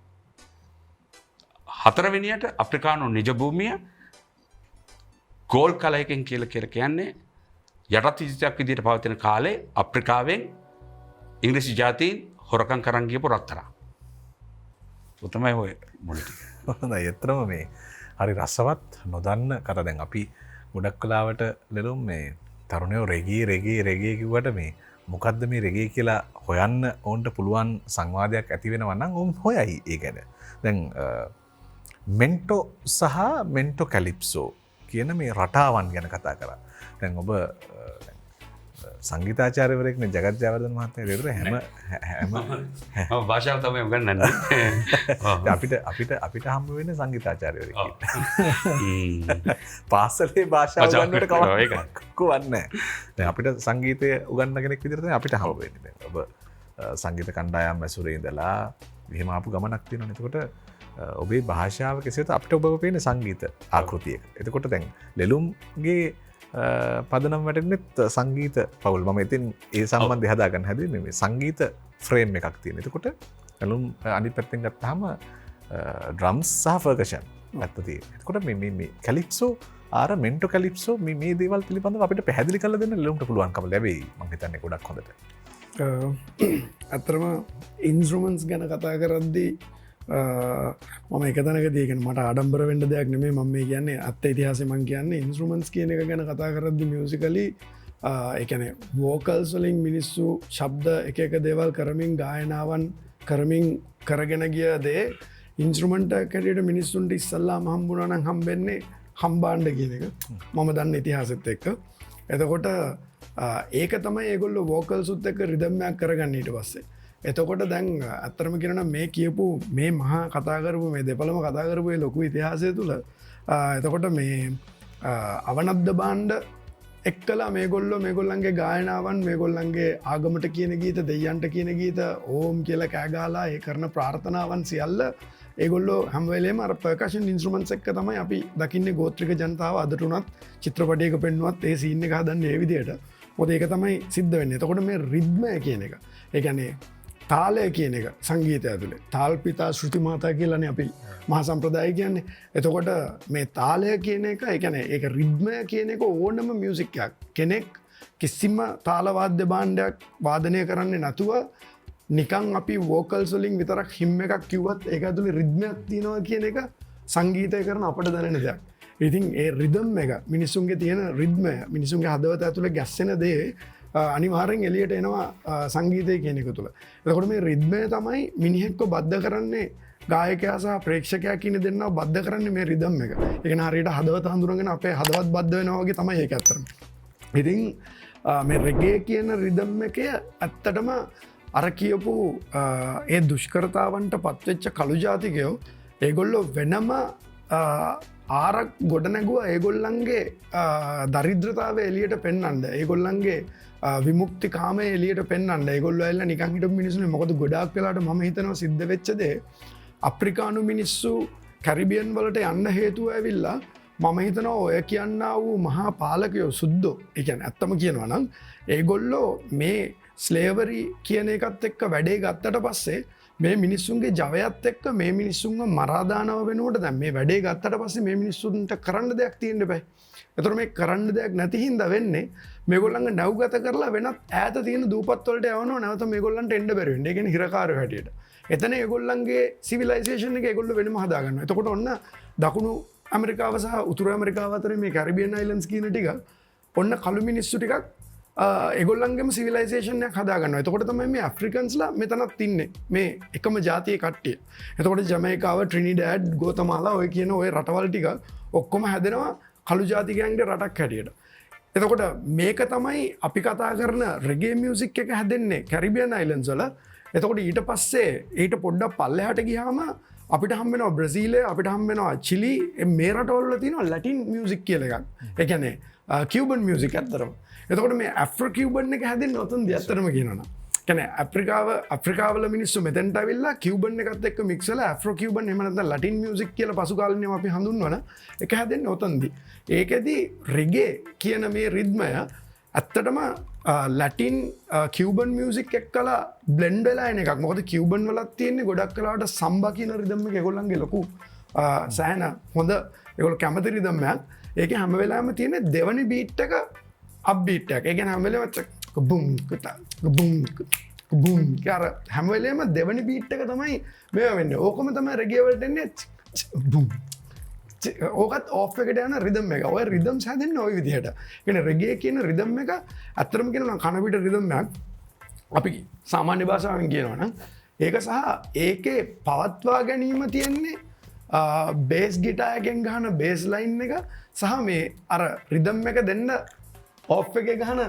Speaker 4: හතරවෙනියට අප්‍රිකානු නිජ භූමිය ගෝල් කලයකින් කියලා කියන්නේ යටත් විජිතයක් විදිහට පවතින කාලේ අප්‍රිකාවෙන් ඉංග්‍රීසි ජාතීන් හොරකම් කරන් ගියපු රත්තරන්. උතමයි ඔය මුලට.
Speaker 2: හොඳයි. එතරම් මේ හරි රසවත් නොදන්න කතා. දැන් අපි ගොඩක් කලාවට ලෙලුම් මේ තරුණයෝ රෙගේ කිව්වට මේ මොකද්ද මේ රෙගේ කියලා හොයන්න ඕන්ට පුළුවන් සංවාදයක් ඇති වෙනවා නම් උන් හොයයි ඒ ගැන. දැන් මෙන්ටෝ සහ මෙන්ටෝ කැලිප්සෝ කියන මේ රටාවන් ගැන කතා කරා. දැන් ඔබ සංගීතාචාර්යවරයෙක්නේ ජගත් ජයවර්ධන මහත්මයා. ඒතර හැම
Speaker 4: භාෂාව තමයි උගන්වන්නේ.
Speaker 2: අපිට හම්බ වෙන්නේ සංගීතාචාර්යවරයෙක්. පාසලේ භාෂාව උගන්වන්නට කවන්නෑ. දැන් අපිට සංගීතය උගන්වන කෙනෙක් විදිහට තමයි අපිට හම්බ වෙන්නේ. දැන් ඔබ සංගීත කණ්ඩායම් ඇසුරේ ඉඳලා මෙහෙම ආපු ගමනක් තියෙනවනේ. එතකොට ඔබේ භාෂාව කෙසේත් අපිට ඔබ පේන සංගීත ආකෘතියක. එතකොට දැන් ලෙලුම්ගේ පදනම් වැටෙන්නෙත් සංගීත පවුල්. මම ඉතින් ඒ සම්බන්ධය හදාගන්න හැදුවේ මේ සංගීත ෆ්‍රේම් එකක් තියෙන. එතකොට ලෙලුම් අනිත් පැත්තෙන් ගත්තාම ඩ්‍රම්ස් සහ පර්කෂන් පැත්ත තියෙන. එතකොට මේ කැලිප්සෝ ආර මෙන්ටෝ කැලිප්සෝ මේ දේවල් පිළිබඳව අපිට පැහැදිලි කරලා දෙන්න ලෙලුම්ට පුළුවන්කම ලැබෙයි. මම හිතන්නේ ගොඩක් හොඳට.
Speaker 5: අතරම ඉන්ස්ට්‍රුමන්ට්ස් ගැන කතා කරද්දී මම එකතනක දයගෙන මට අඩම්බර වෙන්ඩ දෙයක් නෙමේ මම මේ කියන්නේ අත්ත ඉතිහාස මං කියන්නේ ඉන්ස්ට්‍රුමන්ට්ස් කියන එක ගැන කතා කරද්දි මියසිකලි එකන වෝකල්ස් වලින් මිනිස්සු ශබ්ද එක දේවල් කරමින් ගායනාවන් කරමින් කරගෙන ගිය දේ ඉන්ස්ට්‍රුමන්ට කැටට මිනිස්සුන්ට ඉස්සල්ලා හම්බුනනම් හම්බෙන්නේ හම්බාන්ඩ කියන එක මම දන්න ඉතිහාසත් එක්ක. එතකොට ඒක තමයි ඒගොල්ල වෝකල් සුත් එක්ක රිදම්මයක් කරගන්න ඊට පස්සේ. එතකොට දැන් අත්තරම කියෙන මේ කියපු මේ මහා කතාකරපු මේ දෙපළම කතාකරපුේ ලොකු ඉතිහාසය තුළ එතකොට මේ අවනබ්ද බාණ්ඩ එක්කලා මේගොල්ලන්ගේ ගායනාවන් මේගොල්ලන්ගේ ආගමට කියන ගීත දෙයන්ට කියන ගීත ඕම් කියලා කෑගාලා ඒ කරන ප්‍රාර්ථනාවන් සියල්ල ඒගොල්ලෝ හැමවෙලේම පර්කෂන් ඉන්ස්ට්‍රුමන්ට්ස් එක්ක තමයි අපි දකින්නේ ගෝත්‍රික ජනතාව අදටුනත් චිත්‍රපටයක පෙන්නුවත් ඒ සීන් එක හදන්නේ ඒ විදියට. මොකද ඒක තමයි සිද්ධ වෙන්නේ. එතකොට මේ රිද්මය කියන එක, ඒ කියන්නේ තාලය කියන එක සංගීතය ඇතුලේ තාල්පිතා ශ්‍රුති මාතා කියලානේ අපි මහා සම්ප්‍රදාය කියන්නේ. එතකොට මේ තාලය කියන එක, ඒ කියන්නේ ඒක රිද්මය කියන එක ඕනම මියුසික් එකක් කෙනෙක් කිසිම තාලවාද්‍ය භාණ්ඩයක් වාදනය කරන්නේ නැතුව නිකන් අපි වෝකල්ස් වලින් විතරක් හිම් එකක් කිව්වත් ඒක ඇතුලේ රිද්මයක් තියෙනවා කියන එක සංගීතය කරන අපට දැනෙන දෙයක්. ඉතින් ඒ රිද්ම් එක මිනිසුන්ගේ තියෙන රිද්මය මිනිසුන්ගේ හදවත ඇතුලේ ගැස්සෙන දේ අනිවාර්යෙන් එළියට එනවා සංගීතය කියන එක තුළ. එතකොට මේ රිද්මය තමයි මිනිහෙක්ව බද්ධ කරන්නේ ගායකයා සහ ප්‍රේක්ෂකයා කියන දෙන්නා බද්ධ කරන්නේ මේ රිද්ම් එක. ඒ කියන්නේ හරියට හදවත හඳුනගෙන අපේ හදවත් බද්ධ වෙනවා වගේ තමයි ඒක ඇත්තටම. ඉතින් මේ රෙගේ කියන රිද්ම් එකේ ඇත්තටම අර කියපු ඒ දුෂ්කරතාවන්ට පත්වෙච්ච කළු ජාතිකයෝ ඒගොල්ලෝ වෙනම ආරක් ගොඩනැගුව ඒගොල්ලන්ගේ දරිද්‍රතාව එලියට පෙන්වන්න, ඒගොල්ලන්ගේ විමුක්ති කාමය එලියට පෙන්වන්න. ඒගොල්ලෝ ඇවිල්ලා නිකන් හිටපු මිනිස්සුනේ. මොකද ගොඩාක් වෙලාවට මම හිතනවා සිද්ධ වෙච්ච දේ අප්‍රිකානු මිනිස්සු කැරිබියන් වලට යන්න හේතුව ඇවිල්ලා මම හිතනවා ඔය කියන්නා වූ මහා පාලකයෝ සුද්දෝ, ඒ කියන්නේ ඇත්තම කියනවා නම් ඒගොල්ලෝ මේ ස්ලේවරි කියන එකත් එක්ක වැඩේ ගත්තට පස්සේ මේ මිනිස්සුන්ගේ ජවයත් එක්ක මේ මිනිස්සුන්ව මරාදානව වෙනුවට දැන් මේ වැඩේ ගත්තට පස්සේ මේ මිනිස්සුන්ට කරන්න දෙයක් තියෙන්න බෑ. ඒතර මේ කරන්න දෙයක් නැති හින්දා වෙන්නේ මේගොල්ලන්ගේ නැව්ගත කරලා වෙනත් ඈත තියෙන දූපත් වලට යවනවා. නැවත මේගොල්ලන්ට එන්න බැරි වෙන්නේ. ඒ කියන්නේ හිරකාරයෝ හැටියට. එතන ඒගොල්ලන්ගේ සිවිලයිසේෂන් එක ඒගොල්ලෝ වෙනම හදා ගන්නවා. එතකොට ඔන්න දකුණු ඇමරිකාව සහ උතුරු ඇමරිකාව අතරේ මේ කැරිබියන් අයිලන්ඩ්ස් කියන ටික ඔන්න කළු මිනිස්සු ටිකක් ඒගොල්ලන්ගේම සිවිලයිසේෂන් එකක් හදා ගන්නවා. එතකොට තමයි මේ ඇෆ්‍රිකන්ස්ලා මෙතනත් ඉන්නේ. මේ එකම ජාතියේ කට්ටිය. එතකොට ජමයිකාව, ට්‍රිනිඩෑඩ්, ගෝතමාලා ඔය කියන ඔය රටවල් ටික ඔක්කොම හැදෙනවා කළු ජාතිකයන්ගේ රටක් හැටියට. එතකොට මේක තමයි අපි කතා කරන රෙගේ මියුසික් එක හැදෙන්නේ කැරිබියන් අයිලන්ඩ්ස් වල. එතකොට ඊට පස්සේ ඊට පොඩ්ඩක් පල්ලෙහාට ගියාම අපිට හම්බෙනවා බ්‍රසීලය, අපිට හම්බෙනවා චිලි, මේ රටවල තියෙනවා ලැටින් මියුසික් කියලා එකක්. ඒ කියන්නේ කියුබන් මියුසික් ඇත්තරම. එතකොට මේ ඇෆ්‍රෝ කියුබන් එක හැදෙන්නේ ඔතනදී ඇත්තටම කියනවා. කියන්නේ අප්‍රිකාවල මිනිස්සු මෙතෙන්ට ඇවිල්ලා කියුබන් එකත් එක්ක මික්ස් වෙලා ඇෆ්‍රෝ කියුබන් එහෙම නැත්නම් ලැටින් මියුසික් කියලා පසු කාලිනව අපි හඳුන්වන එක හැදෙන්නේ ඔතනදී. ඒකෙදි රෙගේ කියන මේ රිද්මය ඇත්තටම ලැටින් කියුබන් මියුසික් එක්කලා බ්ලෙන්ඩ් වෙලා එන එකක්. මොකද කියුබන් වලත් තියෙන්නේ ගොඩක් වෙලාවට සම්බා කියන රිද්ම් එක ඒගොල්ලන්ගේ ලොකු සෑහෙන හොඳ ඒගොල්ලෝ කැමති රිද්ම් එකක්. ඒකේ හැම වෙලාවෙම තියෙන්නේ දෙවනි බීට් එක අප් බීට් එකක්. ඒ කියන්නේ හැම වෙලාවෙම බුම් කුටා බුම් බුම් කාර හැම වෙලාවෙම දෙවනි බීට් එක තමයි මේව වෙන්නේ. ඕකම තමයි රෙගේ වලට එන්නේ බුම්. ඕකත් ඔෆ් එකට යන රිද්ම් එක. ඔය රිද්ම්ස් හැදෙන්නේ ওই විදිහට. කියන්නේ රෙගේ කියන රිද්ම් එක අත්‍තරම කියනවා කන පිට රිද්ම් එකක්. අපි සාමාන්‍ය භාෂාවෙන් කියනවා නම් ඒක සහ ඒකේ පවත්වා ගැනීම තියෙන්නේ බේස් ගිටාර් එකෙන් ගහන බේස් ලයින් එක සහ මේ අර රිද්ම් එක දෙන්න ඔෆ් එකේ ගහන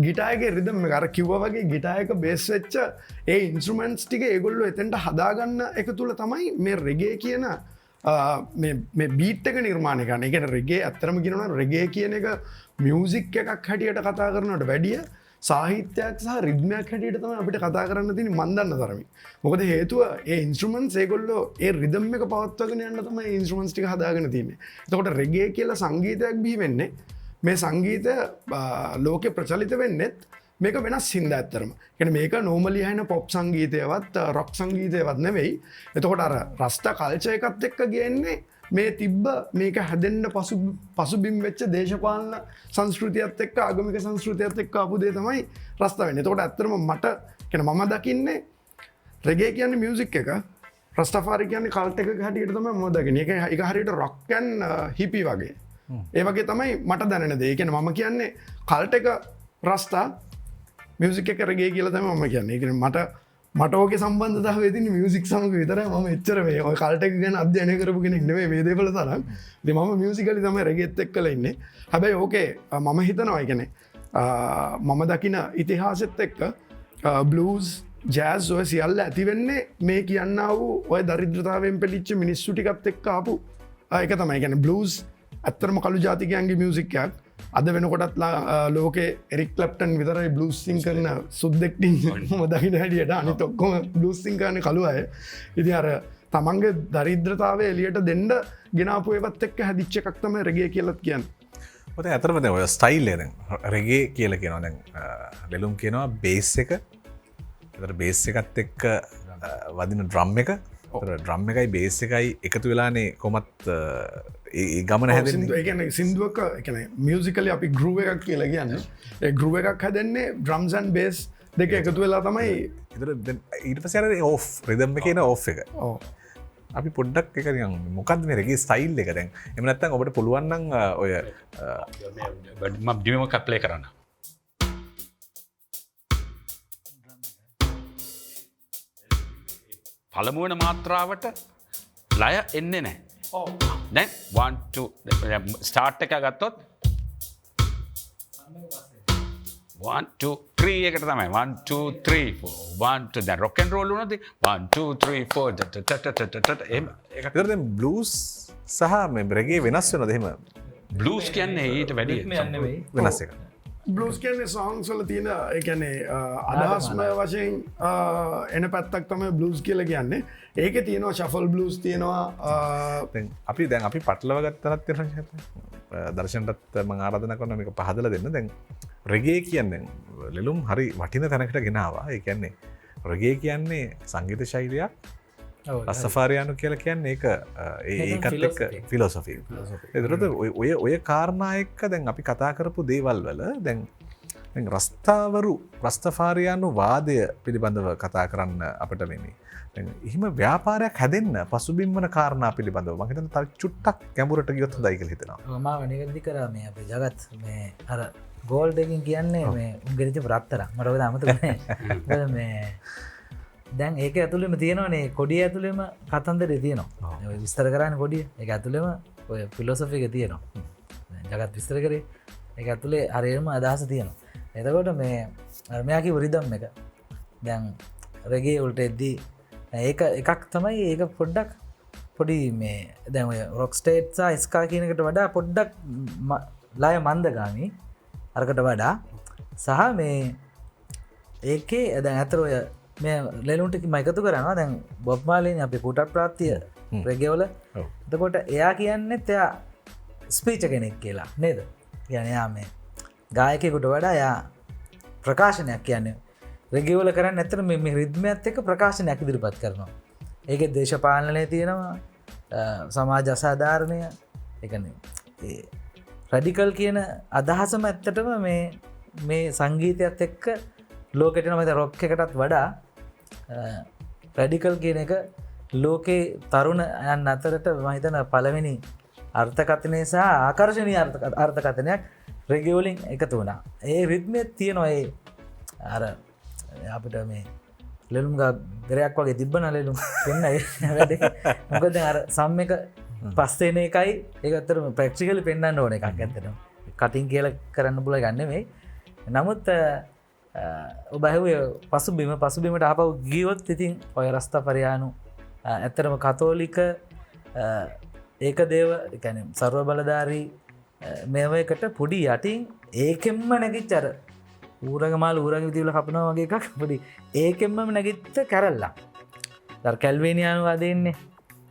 Speaker 5: ගිටාර් එකේ රිද්ම් එක. අර කිව්වා වගේ ගිටාර් එක බේස් වෙච්ච ඒ ඉන්ස්ට්‍රුමන්ට්ස් ටික ඒගොල්ලෝ එතෙන්ට හදාගන්න එක තුල තමයි මේ රෙගේ කියන මේ බීට් එක නිර්මාණය කරන්නේ. ඒ කියන්නේ රෙගේ ඇත්තටම කියනවා නම් රෙගේ කියන එක මියුසික් එකක් හැටියට කතා කරනවට වැඩිය සාහිත්‍යයක් සහ රිද්මයක් හැටියට තමයි අපිට කතා කරන්න තියෙන්නේ මන් දන්න තරමින්. මොකද හේතුව ඒ ඉන්ස්ට්‍රුමන්ට්ස් ඒගොල්ලෝ ඒ රිද්ම් එක පවත්වාගෙන යන්න තමයි ඒ ඉන්ස්ට්‍රුමන්ට්ස් ටික හදාගෙන තියෙන්නේ. එතකොට රෙගේ කියලා සංගීතයක් බිහි වෙන්නේ මේ සංගීතය ලෝකෙ ප්‍රචලිත වෙන්නෙත් මේක වෙනස් හින්දා ඇත්තරම. කියන්නේ මේක නෝමලි ඇහෙන පොප් සංගීතයවත් රොක් සංගීතයවත් නෙවෙයි. එතකොට අර රස්තා කල්චර් එකත් එක්ක ගේන්නේ මේ තිබ්බ මේක හැදෙන්න පසුබිම් වෙච්ච දේශපාලන සංස්කෘතියත් එක්ක ආගමික සංස්කෘතියත් එක්ක ආපු දේ තමයි රස්තා වෙන්නේ. එතකොට ඇත්තටම මට කියන්නේ මම දකින්නේ රෙගේ කියන්නේ මියුසික් එක, රස්තාෆාරි කියන්නේ කල්ට් එකක හැටියට තමයි මම දකින්නේ. ඒක හරියට රොක් ඇන් හිපි වගේ. ඒ වගේ තමයි මට දැනෙන දේ. ඒ කියන්නේ මම කියන්නේ කල්ට් එක රස්තා මියුසික් එක රෙගේ කියලා තමයි මම කියන්නේ. ඒ කියන්නේ මට ඕකේ සම්බන්ධතාවය තියෙන්නේ මියුසික් සමග විතරයි. මම එච්චර මේ ඔය කල්ට් එක ගැන අධ්‍යයනය කරපු කෙනෙක් නෙමෙයි මේ දේවල් තරම්. ඉතින් මම මියුසිකලි තමයි රෙගේත් එක්කලා ඉන්නේ. හැබැයි ඕකේ මම හිතනවා ඒ කියන්නේ මම දකින ඉතිහාසෙත් එක්ක බ්ලූස් ජෑස් ඔය සියල්ල ඇති වෙන්නේ මේ කියන්නා වූ ඔය දරිද්‍රතාවයෙන් පෙළීච්ච මිනිස්සු ටිකත් එක්ක ආපු එක තමයි. කියන්නේ බ්ලූස් ඇත්තටම කළු ජාතිකයන්ගේ මියුසික් එකක්. අද වෙනකොටත් ලෝකේ එරික් ලප්ටන් විතරයි බ්ලූසිං කරන සුද්දෙක්ටින් දකින හැටියට අනිත් ඔක්කොම බ්ලූසිං කරන කළු අය. ඉතින් අර තමන්ගේ දරිද්‍රතාවය එලියට දෙන්න ගෙනාපු ඒවත් එක්ක හැදිච්ච එකක් තමයි රෙගේ කියලත් කියන්න.
Speaker 2: ඔත ඇතරමද ඔය ස්ටයිල් එන රෙගේ කියල කියනවා දැන් ලෙලුම් කියනවා බේස් එක එතට බේස් එකත් එක්ක වදින ඩ්‍රම් එක ඩ්‍රම් එකයි බේස් එකයි එකතු වෙලානේ කොමත් ඒ ගමන
Speaker 5: හැදන සිින්දුවක එකන මියසිකල අපි ගරුව එකක් කියලා කියන්න ඒ ගරුව එකක් හැදන්නේ ඩ්‍රම්සන් බේස් දෙක එකතු වෙලා තමයි
Speaker 2: ඊට පසර ඕ් ප්‍රදම්ම කියන ඕ් එක අපි පොඩ්ඩක් එක මොකක්ද මේ රගේ ස්ටයිල් එක දැන් එමනත්තන් ඔබට පුළුවන්න්න ඔය
Speaker 4: ඩිම කප්ලේ කරන්න පළමුුවන මාත්‍රාවට ලය එන්නේ නෑ දැන් 1 ස්ටාර්ට් එක ගත්තොත් 1 2 3 එකට තමයි 1 2 3 4 1 2 දැන් රොක් ඇන්ඩ් රෝල් වුණාද 1 2 3 4 එහෙම
Speaker 2: ඒකට දැන් බ්ලූස් සහ මේ රෙගේ වෙනස් වෙනවද එහෙම
Speaker 4: බ්ලූස් කියන්නේ ඊට වැඩි
Speaker 2: වෙනස් එක
Speaker 5: බ්ලස් කියන්නේ සෝංස්වල තියෙන එකනේ අදහස්ම වශයෙන් එන පැත්තක් තම බ්ලස් කියල කියන්නේ ඒක තියෙනවා ශෆල් බ්ලස් තියෙනවා
Speaker 2: අපි දැන් අපි පටලව ගත්තනත් දර්ශනටත් මං ආරධන කරන එක පහදල දෙන්න දැන් රෙගේ කියන්නේ ලෙලුම් හරි වටින තැනකට ගෙනවා ඒ කියන්නේ රෙගේ කියන්නේ සංගීත ශෛලියක් රස්සෆාරයානු කියල කියන්නේ ඒකත් එක් ෆිලෝසොෆී එදරද ඔය කාරණයක්ක දැන් අපි කතා කරපු දේවල් වල දැන් රස්ථාවරු ප්‍රස්ථාෆාරයානු වාදය පිළිබඳව කතා කරන්න අපට මෙමි එහෙම ව්‍යාපාරයක් හැදෙන්න්න පසුබිම්වන කාරණා පිළිබඳව මහිතන ත චුට්ටක් කැමුරට ගියොත් දයිකල හිතෙනවා
Speaker 3: මා වනිගදි කර මේ අප ජගත් මේ අර ගෝල්ඩකින් කියන්නේ මේ උගරිති ප්‍රත්තර මරවද අමත මේ දැන් ඒක ඇතුළෙම තියෙනවනේ කොඩිය ඇතුළෙම කතන්දර තියෙනවා විස්තර කරන්න කොඩිය එක ඇතුළෙම ඔය ෆිලොසොෆික තියෙනවා ජගත් විස්තර කරේ එක ඇතුළේ අරයම අදහස තියෙනවා එතකොට මේ අර්මයාකි වරිදම් එක දැන් රෙගේ උල්ට එද්දී ඒක එකක් තමයි ඒක පොඩ්ඩක් පොඩි මේ දැන් ඔය රොක්ස්ටේට්සා ස්කා කියනකට වඩා පොඩ්ඩක් ලය මන්දගාමි අරකට වඩා සහ මේ ඒකේ දැන් ඇතර ඔය මේ ලෙලුන්ට මයිකතු කරනවා දැන් බොබ්මාලින් අපි කුටත් ප්‍රාත්තිය රෙගෙවල එතකොට එයා කියන්නෙත් එයා ස්පීච කෙනෙක් කියලා නේද යනයා මේ ගායකෙකුට වඩා යා ප්‍රකාශනයක් කියන්නේ රෙගෙවල කරන්න ඇතර මේ රිද්මයත් එක ප්‍රකාශනයක් ඉදිරිපත් කරනවා ඒක දේශපාලනය තියෙනවා සමාජ අසාධාරණය එකන රැඩිකල් කියන අදහසම ඇත්තටම මේ සංගීතයත් එක්ක ලෝකෙටන මත රොක් එකටත් වඩා ප්‍රඩිකල් කියන එක ලෝකේ තරුණ යන් අතරට මහිතන පළවෙනි අර්ථකථනය සහ ආකර්ශණී අර්ථකථනයක් රෙගියෝලින් එකතු වුණා ඒ රිද්මය තියෙනවා ඒ අර අපිට මේ ලෙළුම් ගරයක් වගේ තිබ්බන ලෙළුම් වෙන්න වැඩ මොකද අර සම් එක පස්සේන එකයි ඒකත්තරම ප්‍රක්ෂිකල පෙන්න්න ඕන එකක් ඇත්තන කටින් කියල කරන්න පුල ගන්න වෙයි නමුත් ඔබැහුව පසුබිමට අපව ගියොත් ඉතින් ඔය රස්ථාපරයානු ඇත්තරම කතෝලික ඒක දේව එකැන සර්ව බලධාරී මේවයකට පොඩි යටින් ඒකෙම්ම නැගිච්චර ඌරගමාල් ඌරග විතිවල කපන වගේ එකක් පොඩි ඒකෙම්ම නැගිත්ත කැරල්ලා දර් කැල්වේනියානු වාදන්නේ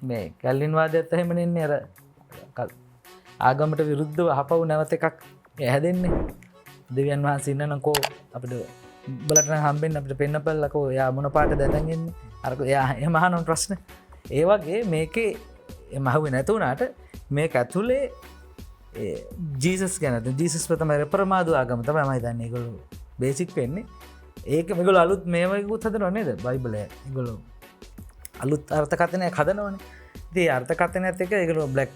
Speaker 3: මේ කැල්ලින් වාදයක්ත් එහෙමනෙන්නේ අර ආගමට විරුද්ධව හපවු නැවත එකක් ඇහැදෙන්නේ දෙවියන් වහන්සින්නනකෝ අපට බලට හම්බෙන් අපට පෙන්න්න පල්ලකෝ යා මොන පාට දැතගෙන්නේ අරක යා එමහනම් ප්‍රශ්න ඒවගේ මේකේ මහුව නැතුවනාට මේ ඇතුලේ ජීසස් ගැනත ජීසස් පතම රපරමාදු ආගම තම මයි දන්නේ ගොලු බේසික් වෙන්නේ ඒක මෙගොල අලුත් මේවයකුත් හද නොන්නේද බයිබලය ගොලු අලුත් අර්ථකතනය කදනවන දී අර්ථකතන ඇත එක එකලු බ්ලක්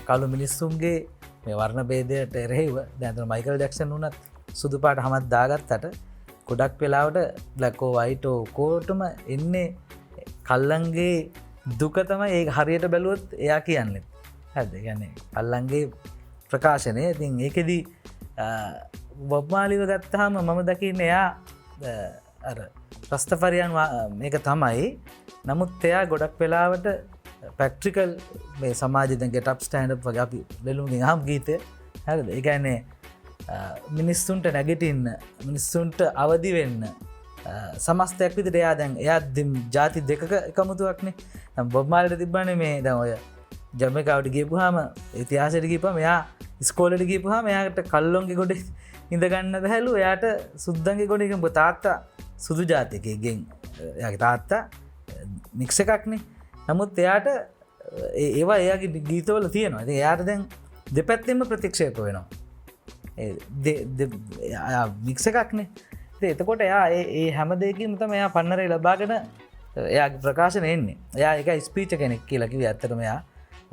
Speaker 3: කලු මිනිස්සුන්ගේ මේ වර්ණ බේදයට එරෙහිව දැන්තර මයිකල් ඩක්ෂන් වනත් සුදු පාට හමත් දාගත්තට ගොඩක් වෙලාවට බ්ලක්කෝ වයිටෝ කෝටම එන්නේ කල්ලන්ගේ දුක තම ඒ හරියට බැලුවොත් එයා කියන්නේ හැද ගන්නේ අල්ලන්ගේ ප්‍රකාශනය ඉතින් ඒකෙදී බොබ්මාලිව ගත්තහම මම දකින්න එයා ප්‍රස්ථපරයන් මේක තමයි නමුත් එයා ගොඩක් වෙලාවට පැක්ට්‍රිකල් මේ සමාජත ගෙටප් ස්ටන්ඩ් වගේ අපි ලෙලුගේ හම් ගීතය හරිද? ඒ කියන්නේ මිනිස්සුන්ට නැගිටින්න, මිනිස්සුන්ට අවදි වෙන්න සමස්තයක් විදිහට එයා දැන් එයා ජාති දෙකක එකමුතුවක්නේ. බොබ් මාර්ලිට තිබ්බනේ මේ දැන් ඔය ජමයිකාවට ගියපුවාම ඉතිහාසයට ගියපුවාම එයා ඉස්කෝලේට ගියපුවාම එයාට කල්ලොන්ගේ ගොඩේ ඉඳ ගන්න බැහැලු. එයාට සුද්දන්ගේ ගොඩේ ගිහම තාත්තා සුදු ජාතිකයෙක්ගෙන් එයාගේ තාත්තා මික්ස් එකක්නේ. නමුත් එයාට ඒවා එයාගේ ගීතවල තියෙනවා. ඉතින් එයාට දැන් දෙපැත්තෙන්ම ප්‍රතික්ෂේප වෙනවා. මික්ස එකක්නේ. එතකොට එයා ඒ හැම දෙයකින්ම තමයි එයා පන්නරේ ලබාගෙන එයාගේ ප්‍රකාශන එන්නේ. එයා ඒක ස්පීච් කෙනෙක් කියලා කිව්වේ ඇත්තටම එයා.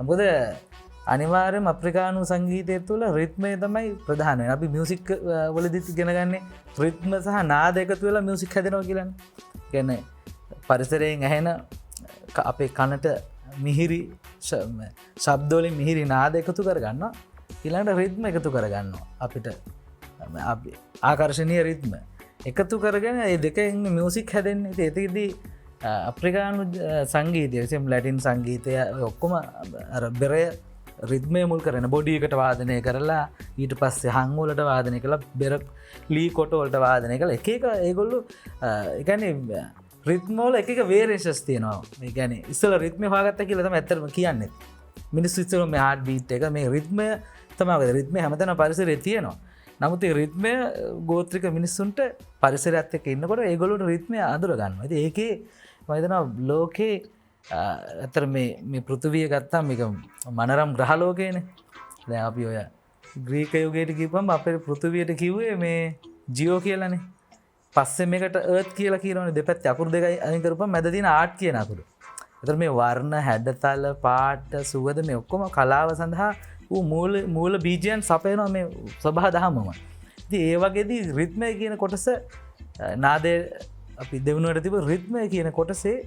Speaker 3: මොකද අනිවාර්යයෙන්ම අප්‍රිකානු සංගීතය තුළ රිද්මය තමයි ප්‍රධාන වෙන්නේ. අපි මියුසික් වලදීත් ඉගෙන ගන්නේ රිද්ම සහ නාද එකතු වෙලා මියුසික් හැදෙනවා කියලානේ. කියන්නේ පරිසරයෙන් ඇහෙන අපේ කනට මිහිරි ශබ්ද වලින් මිහිරි නාද එකතු කරගන්නවා. ඊළඟට රිද්ම එකතු කරගන්නවා. අපිට ආකර්ශනීය රිද්ම එකතු කරගෙන ඒ දෙකෙන් මියුසික් හැදෙන්නේ. ඉතින් ඒකෙදී අප්‍රිකානු සංගීතය විශේෂයෙන් ලැටින් සංගීතය ඔක්කොම අර බෙරය රිද්මය මුල් කරගෙන බොඩි එකට වාදනය කරලා ඊට පස්සේ හං වලට වාදනය කළා බෙර ලී කොට වලට වාදනය කළා. එක එක ඒගොල්ලෝ ඒ කියන්නේ රිද්ම වල එක එක වේරියේෂන්ස් තියෙනවා. ඒ කියන්නේ ඉස්සෙල්ලා රිද්මය හොයාගත්තා කියලා තමයි ඇත්තටම කියන්නේ. මිනිස්සු ඉස්සෙල්ලා මේ හાર્ට් බීට් එක මේ රිද්මය තමයි රිද්මය හැමතැනම පරිසරයේ තියෙනවා. නමුත් ඒ රිද්මය ගෝත්‍රික මිනිස්සුන්ට පරිසරයත් එක්ක ඉන්නකොට ඒගොල්ලෝට රිද්මය අඳුර ගන්නවා. ඉතින් ඒකේ මම හිතනවා ලෝකේ අතර මේ පෘථිවිය ගත්තාම මේක මනරම් ග්‍රහ ලෝකේනේ. දැන් අපි ඔය ග්‍රීක යුගයට ගිහපුවම අපේ පෘථිවියට කිව්වේ මේ ජියෝ කියලානේ. පස්සේ මේකට අර්ත් කියලා කියනවනේ. දෙපැත්තේ අකුරු දෙකයි අයින් කරපුවම මැද තියෙන ආර්ට් කියන අකුරු. ඒතර මේ වර්ණ, හැඩතල, පාට, සුවඳ මේ ඔක්කොම කලාව සඳහා මූල බීජයන් සපයනවා මේ සබහා දහමම. ඉතින් ඒ වගේදී රිද්මය කියන කොටස නාදය අපි දෙවනුවට තිබු රිද්මය කියන කොටසේ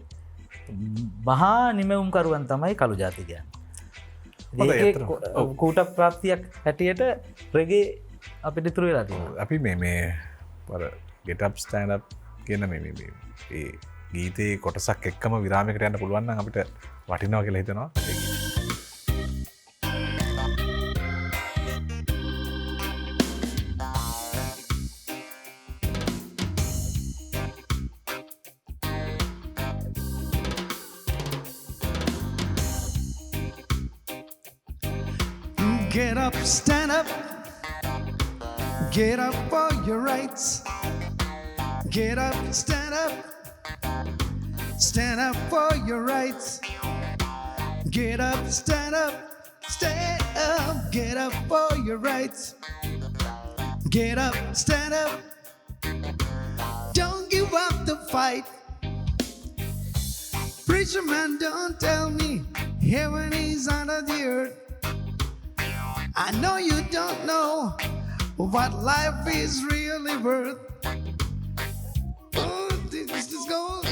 Speaker 3: මහා නිමැවුම් කරුවන් තමයි කළු ජාතිකයන්. කූට ප්‍රාප්තියක් හැටියට රෙගේ අපිට ඉතුරු වෙලා තියෙනවා.
Speaker 2: අපි මේ ගෙටප් ස්ටෑන්ඩ් අප් කියන මේ ගීතේ කොටසක් එක්කම විරාමයකට යන්න පුළුවන් නම් අපිට වටිනවා කියලා හිතනවා.
Speaker 6: Get up, stand up. Get up for your rights. Get up, stand up. Stand up for your rights. Get up, stand up. Stand up. Get up for your rights. Get up, stand up. Don't give up the fight. Preacher man, don't tell me heaven is under the earth. I know you don't know what life is really worth. Oh, this goes.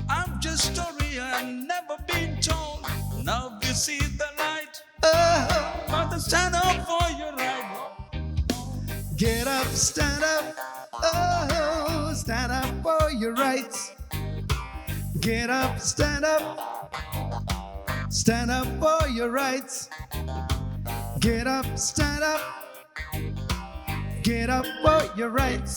Speaker 7: I'm just story I've never been told. Now you see the light. But stand up for your right.
Speaker 6: Get up, stand up. Oh, stand up for your rights. Get up, stand up. Stand up for your rights. Get up, stand up. Get up for your rights.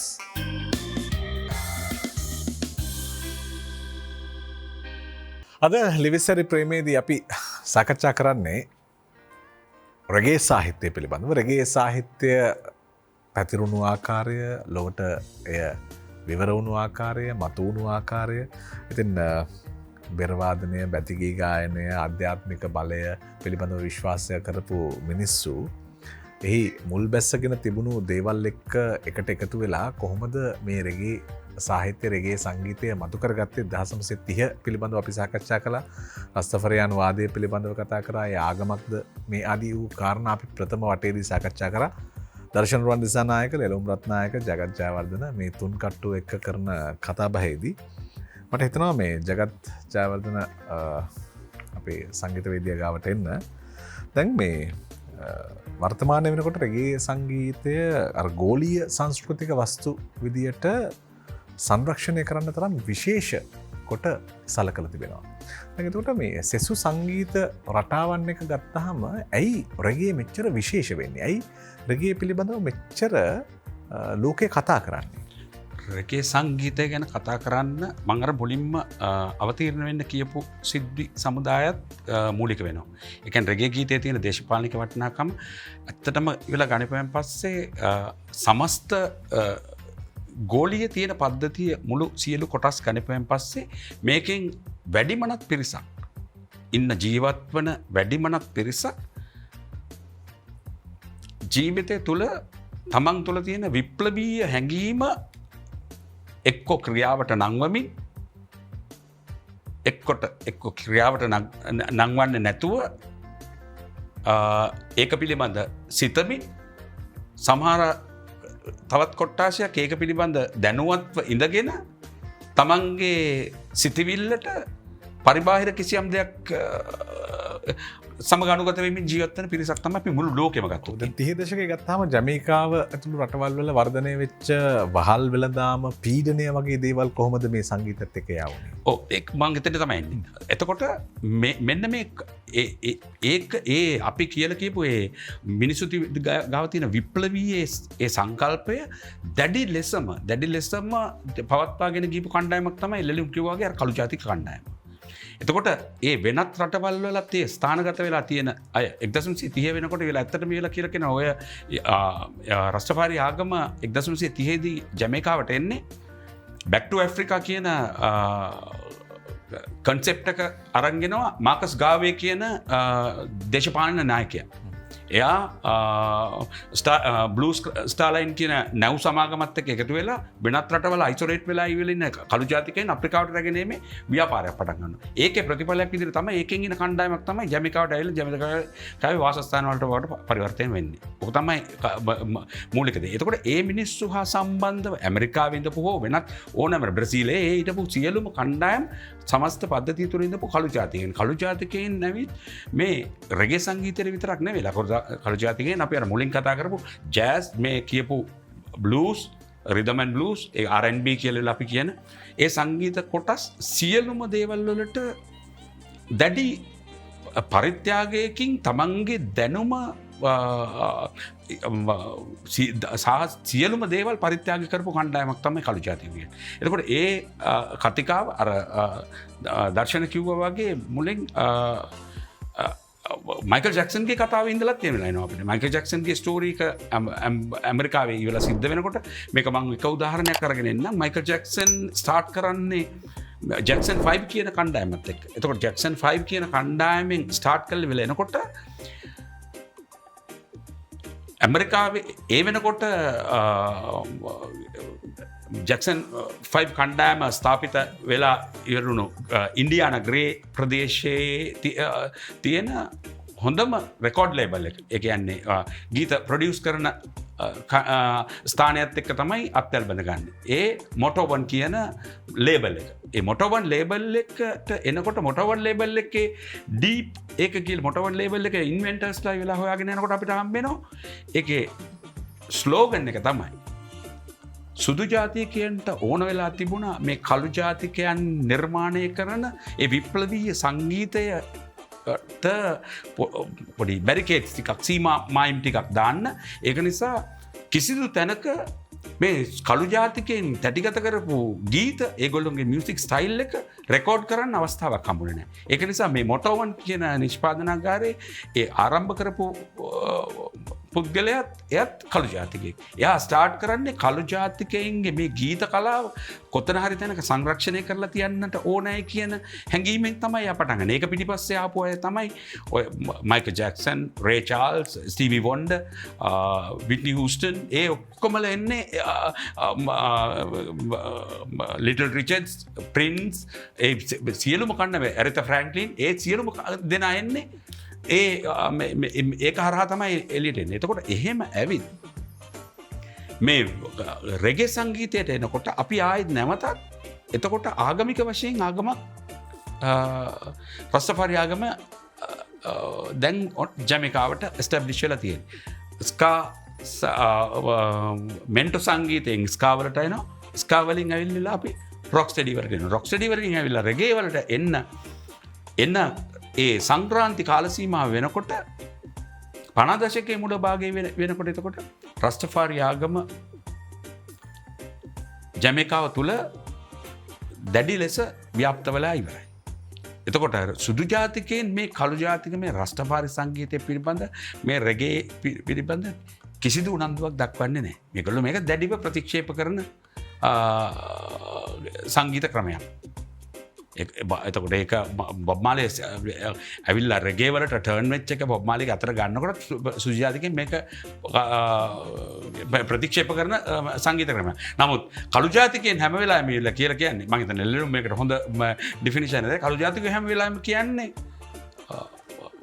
Speaker 2: අද ලිවිස්සරි ප්‍රේමේදී අපි සාකච්ඡා කරන්නේ රෙගේ සාහිත්‍යය පිළිබඳව. රෙගේ සාහිත්‍ය පැතිරුණු ආකාරය, ලොවට එය විවර වුණු ආකාරය, මතු වුණු ආකාරය. ඉතින් බෙරවාදනය, බැතිගී ගායනය, අධ්‍යාත්මික බලය පිළිබඳව විශ්වාසය කරපු මිනිස්සු එහි මුල් බැස්සගෙන තිබුණු දේවල් එක්ක එකට එකතු වෙලා කොහොමද මේ රෙගේ සාහිත්‍ය රෙගේ සංගීතය මතු කරගත්තේ 1930 පිළිබඳව අපි සාකච්ඡා කළා. රස්තෆරියානු වාදය පිළිබඳව කතා කරා. ඒ ආගමක්ද මේ ආදී වූ කාරණා අපි ප්‍රථම වටේදී සාකච්ඡා කරා. දර්ශන රුවන් දිසානායක, ලෙලුම් රත්නායක, ජගත් ජයවර්ධන මේ තුන් කට්ටු එක්ක කරන කතාබහේදී මට හිතනවා මේ ජගත් ජයවර්ධන අපේ සංගීතවේදියා ගාවට එන්න. දැන් මේ වර්තමානය වෙනකොට රෙගේ සංගීතය ගෝලීය සංස්කෘතික වස්තු විදියට සංරක්ෂණය කරන්න තරම් විශේෂ කොට සලකලා තිබෙනවා. එතකොට මේ සෙසු සංගීත රටාවන් එක ගත්තහම ඇයි රෙගේ මෙච්චර විශේෂ වෙන්නේ? ඇයි රෙගේ පිළිබඳව මෙච්චර ලෝකේ කතා කරන්නේ?
Speaker 4: රෙගේ සංගීතය ගැන කතා කරන්න මං අර මුලින්ම අවතීර්ණ වෙන්න කියපු සිද්ධි සමුදායත් මූලික වෙනවා. ඒ කියන්නේ රෙගේ ගීතයේ තියෙන දේශපාලනික වටිනාකම ඇත්තටම ඉවලා ගණිපයෙන් පස්සේ සමස්ත ගෝලීය තියෙන පද්ධතිය මුළු සියලු කොටස් ගණිපයෙන් පස්සේ මේකෙන් වැඩිමනත් පිරිසක් ඉන්න ජීවත් වන වැඩිමනත් පිරිසක් ජීවිතය තුළ තමන් තුළ තියෙන විප්ලවීය හැඟීම එක්කො ක්‍රියාවට නංවමින් එක්කො ක්‍රියාවට නංවන්න නැතුව ඒක පිළිබඳ සිතමින් සමහර තවත් කොට්ටාශයක් ඒක පිළිබඳ දැනුවත්ව ඉඳගෙන තමන්ගේ සිතිවිල්ලට පරිබාහිර කිසියම් දෙයක් සමගනුගත වෙමින් ජීවත්වන පිරිසක් තමයි අපි මුළු ලෝකෙම ගත්තොත්.
Speaker 2: 30 දශකයේ ගත්තාම ජමයිකාව ඇතුළු රටවල් වල වර්ධනය වෙච්ච වහල් වෙළඳාම පීඩනය වගේ දේවල් කොහොමද මේ සංගීතත් එක්ක යවන්නේ?
Speaker 4: ඔව් ඒක මං එතන තමයි එන්නේ. එතකොට මෙන්න මේ ඒ අපි කියලා කියපු ඒ මිනිසු ගාව තියෙන විප්ලවීය ඒ සංකල්පය දැඩි ලෙසම පවත්වාගෙන ගිහපු කණ්ඩායමක් තමයි ලෙලිම් කිව්වා වගේ අර කළු ජාතික කණ්ඩායම. එතකොට ඒ වෙනත් රටවල් වලත් ඒ ස්ථානගත වෙලා තියෙන අය 1930 වෙනකොට වෙලා ඇත්තටම වෙලා කියලා කියන ඔය රස්ටෆාරි ආගම 1930 දී ජමයිකාවට එන්නේ බැක් ටු ඇෆ්‍රිකා කියන කන්සෙප්ට් එක අරන් ගෙනවා මාකස් ගාවේ කියන දේශපාලන නායකයා. එයා බ්ලූ ස්ටාර්ලයින් කියන නැව් සමාගමත් එක්ක එකතු වෙලා වෙනත් රටවල අයිසොලේට් වෙලා ඉන්න කළු ජාතිකයන් අප්‍රිකාවට රැගෙන එීමේ ව්‍යාපාරයක් පටන් ගන්නවා. ඒකේ ප්‍රතිඵලයක් විදිහට තමයි ඒකෙන් ඉන කණ්ඩායමක් තමයි ජමයිකාවට ඇවිල්ලා ජමයිකාවේ වාසස්ථාන වලට පරිවර්තනය වෙන්නේ. ඔක තමයි මූලික දේ. එතකොට ඒ මිනිස්සු හා සම්බන්ධව ඇමරිකාවේ ඉඳපු හෝ වෙනත් ඕනෑම බ්‍රසීලයේ ඒ හිටපු සියලුම කණ්ඩායම් සමස්ත පද්ධතිය තුළ ඉඳපු කළු ජාතිකයන්. කළු ජාතිකයන් නැවිත් මේ රෙගේ සංගීතය විතරක් නෙවෙයි කළු ජාතිකයන් අපි අර මුලින් කතා කරපු ජෑස් මේ කියපු blues රිදම් and blues A R&B කියලා අපි කියන ඒ සංගීත කොටස් සියලුම දේවල් වලට දැඩි පරිත්‍යාගයකින් තමන්ගේ දැනුම සියලුම දේවල් පරිත්‍යාග කරපු කණ්ඩායමක් තමයි කළු ජාතිකයන්. එතකොට ඒ කතිකාව අර දර්ශන කිව්වා වගේ මුලින් මයිකල් ජැක්සන්ගේ කතාව ඉඳලත් තියෙනවා එනවා අපිට. මයිකල් ජැක්සන්ගේ ස්ටෝරි එක ඇමරිකාවේ ඉවලා සිද්ධ වෙනකොට මේක මම එක උදාහරණයක් අරගෙන එන්නම්. මයිකල් ජැක්සන් ස්ටාර්ට් කරන්නේ ජැක්සන් 5 කියන කණ්ඩායමත් එක්ක. එතකොට ජැක්සන් 5 කියන කණ්ඩායමෙන් ස්ටාර්ට් කරලා වෙලා එනකොට ඇමරිකාවේ ඒ වෙනකොට ජැක්සන් 5 කණ්ඩායම ස්ථාපිත වෙලා ඉවරුණු ඉන්ඩියාන ග්‍රේ ප්‍රදේශයේ තියෙන හොඳම රෙකෝඩ් ලේබල් එක. ඒ කියන්නේ ගීත ප්‍රොඩියුස් කරන ස්ථානයත් එක්ක තමයි අත්වැල් බඳගන්නේ. ඒ මොටෝවන් කියන ලේබල් එක. ඒ මොටෝවන් ලේබල් එකට එනකොට මොටෝවන් ලේබල් එකේ ඩීප් ඒක කියලා මොටෝවන් ලේබල් එකේ ඉන්වෙන්ටර්ස්ලා වෙලා හොයාගෙන යනකොට අපිට හම්බ වෙනවා. ඒකේ ස්ලෝගන් එක තමයි සුදු ජාතිකයන්ට ඕන වෙලා තිබුණා මේ කළු ජාතිකයන් නිර්මාණය කරන ඒ විප්ලවීය සංගීතය පොඩි බැරිකේඩ්ස් ටිකක් සීමා මායිම් ටිකක් දාන්න. ඒක නිසා කිසිදු තැනක මේ කළු ජාතිකයන් තැටිගත කරපු ගීත ඒගොල්ලොන්ගේ මියුසික් ස්ටයිල් එක රෙකෝඩ් කරන්න අවස්ථාවක් හම්බුනේ නැහැ. ඒක නිසා මේ මොටෝවන් කියන නිෂ්පාදනාගාරයේ ඒ ආරම්භ කරපු පුද්ගලයාත් එයත් කළු ජාතිකයෙක්. එයා ස්ටාර්ට් කරන්නේ කළු ජාතිකයින්ගේ මේ ගීත කලාව කොතන හරි තැනක සංරක්ෂණය කරලා තියන්නට ඕනෑ කියන හැඟීමෙන් තමයි එයා පටන් ගන්නේ. ඒක පිටිපස්සේ ආපු අය තමයි ඔය මයිකල් ජැක්සන්, රේ චාල්ස්, ස්ටීවි වොන්ඩර්, විට්නි හූස්ටන් ඒ ඔක්කොමල එන්නේ ලිටල් රිචඩ්ස්, ප්‍රින්ස් ඒ සියලුම කණ්ඩායම ඇරිතා ෆ්‍රැන්ක්ලින් ඒ සියලුම දෙනා එන්නේ ඒක හරහා තමයි එලියට එන්නේ. එතකොට එහෙම ඇවිත් මේ රෙගේ සංගීතයට එනකොට අපි ආයෙත් නැවතත් එතකොට ආගමික වශයෙන් ආගමක් රස්ටෆාරි ආගම දැන් ජමයිකාවට එස්ටැබ්ලිෂ් වෙලා තියෙනවා. ස්කා මෙන්ටෝ සංගීතයෙන් ස්කා වලට එනවා. ස්කා වලින් ඇවිල්ලා අපි රොක්ස්ටඩිවර්ගෙන රොක්ස්ටඩිවරින් ඇවිල්ලා රෙගේවලට එන්න ඒ සංක්‍රාන්ති කාලසීමාව වෙනකොට 50 දශකයේ මුල භාගයේ වෙනකොට එතකොට රස්ටෆාරි ආගම ජමේකාව තුල දැඩි ලෙස ව්‍යාප්ත වෙලා ඉවරයි. එතකොට සුදු ජාතිකයන් මේ කළු ජාතික මේ රස්ටෆාරි සංගීතය පිළිබඳ මේ රෙගේ පිළිබඳ කිසිදු උනන්දුවක් දක්වන්නේ නැහැ. මේගොල්ලෝ මේක දැඩිව ප්‍රතික්ෂේප කරන සංගීත ක්‍රමයක්. එතකොට ඒක බොබ් මාලි ඇවිල්ලා රෙගේ වලට ටර්න් වෙච්ච එක බොබ් මාලිගේ අතර ගන්නකොට සුදු ජාතිකයන් මේක ප්‍රතික්ෂේප කරන සංගීත ක්‍රමයක්. නමුත් කළු ජාතිකයන් හැම වෙලාවෙම ඉල්ල කියලා කියන්නේ මම හිතන්නේ එල්ලෙරු මේකට හොඳ ඩිෆිනිෂන් එකක්. කළු ජාතිකයෝ හැම වෙලාවෙම කියන්නේ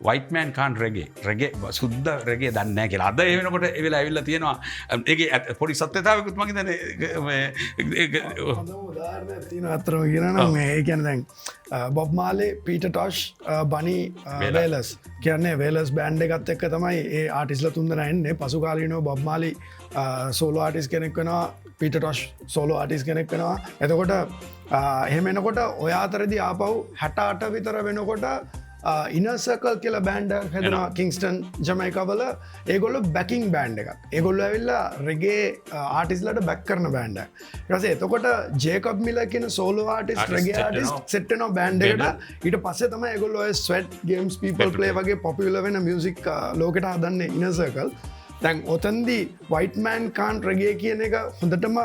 Speaker 4: white man can't reggae සුද්ද රෙගේ දන්නේ නැහැ කියලා. අද ඒ වෙනකොට ඒ වෙලාව ඇවිල්ලා තියෙනවා. ඒකේ පොඩි සත්‍යතාවයකුත් මම හිතන්නේ
Speaker 5: හොඳම උදාහරණයක් තියෙනවා අතරම කියනනම් මේ ඒ කියන්නේ දැන් බොබ් මාලි පීටර් ටොෂ් බනි වේලස් කියන්නේ වේලස් බෑන්ඩ් එකත් එක්ක තමයි ඒ ආටිස්ලා තුන්දෙනා එන්නේ. පසු කාලීනව බොබ් මාලි සෝලෝ ආටිස්ට් කෙනෙක් වෙනවා. පීටර් ටොෂ් සෝලෝ ආටිස්ට් කෙනෙක් වෙනවා. එතකොට එහෙම එනකොට ඔය අතරදී ආපහු 68 විතර වෙනකොට ඉනසකල් කියල බෑන්ඩ හැදෙනවා කිංස්ටන් ජමයිකවල ඒගොල්ල බැකින් බෑන්ඩ් එකක්. ඒගොල්ල ඇවිල්ලා රෙගේ ආටිස්ලට බැක් කරන බෑන්ඩ රස එතකොට ජේකබ් මිල කියන සෝලෝ ආටිස් රගේ ආටිස් සෙට්ටන බෑන්ඩ් එකට ඊට පස්සේ තම ඒගොල්ල ස්වට් ගේම්ස් පීපල් ප්ලේ වගේ පොපිල වෙන මියසික් ලෝකට හදන්න ඉනසකල් තැන් ඔතන්දී වයිටමෑන් කාන් රගේ කියන එක හොඳටම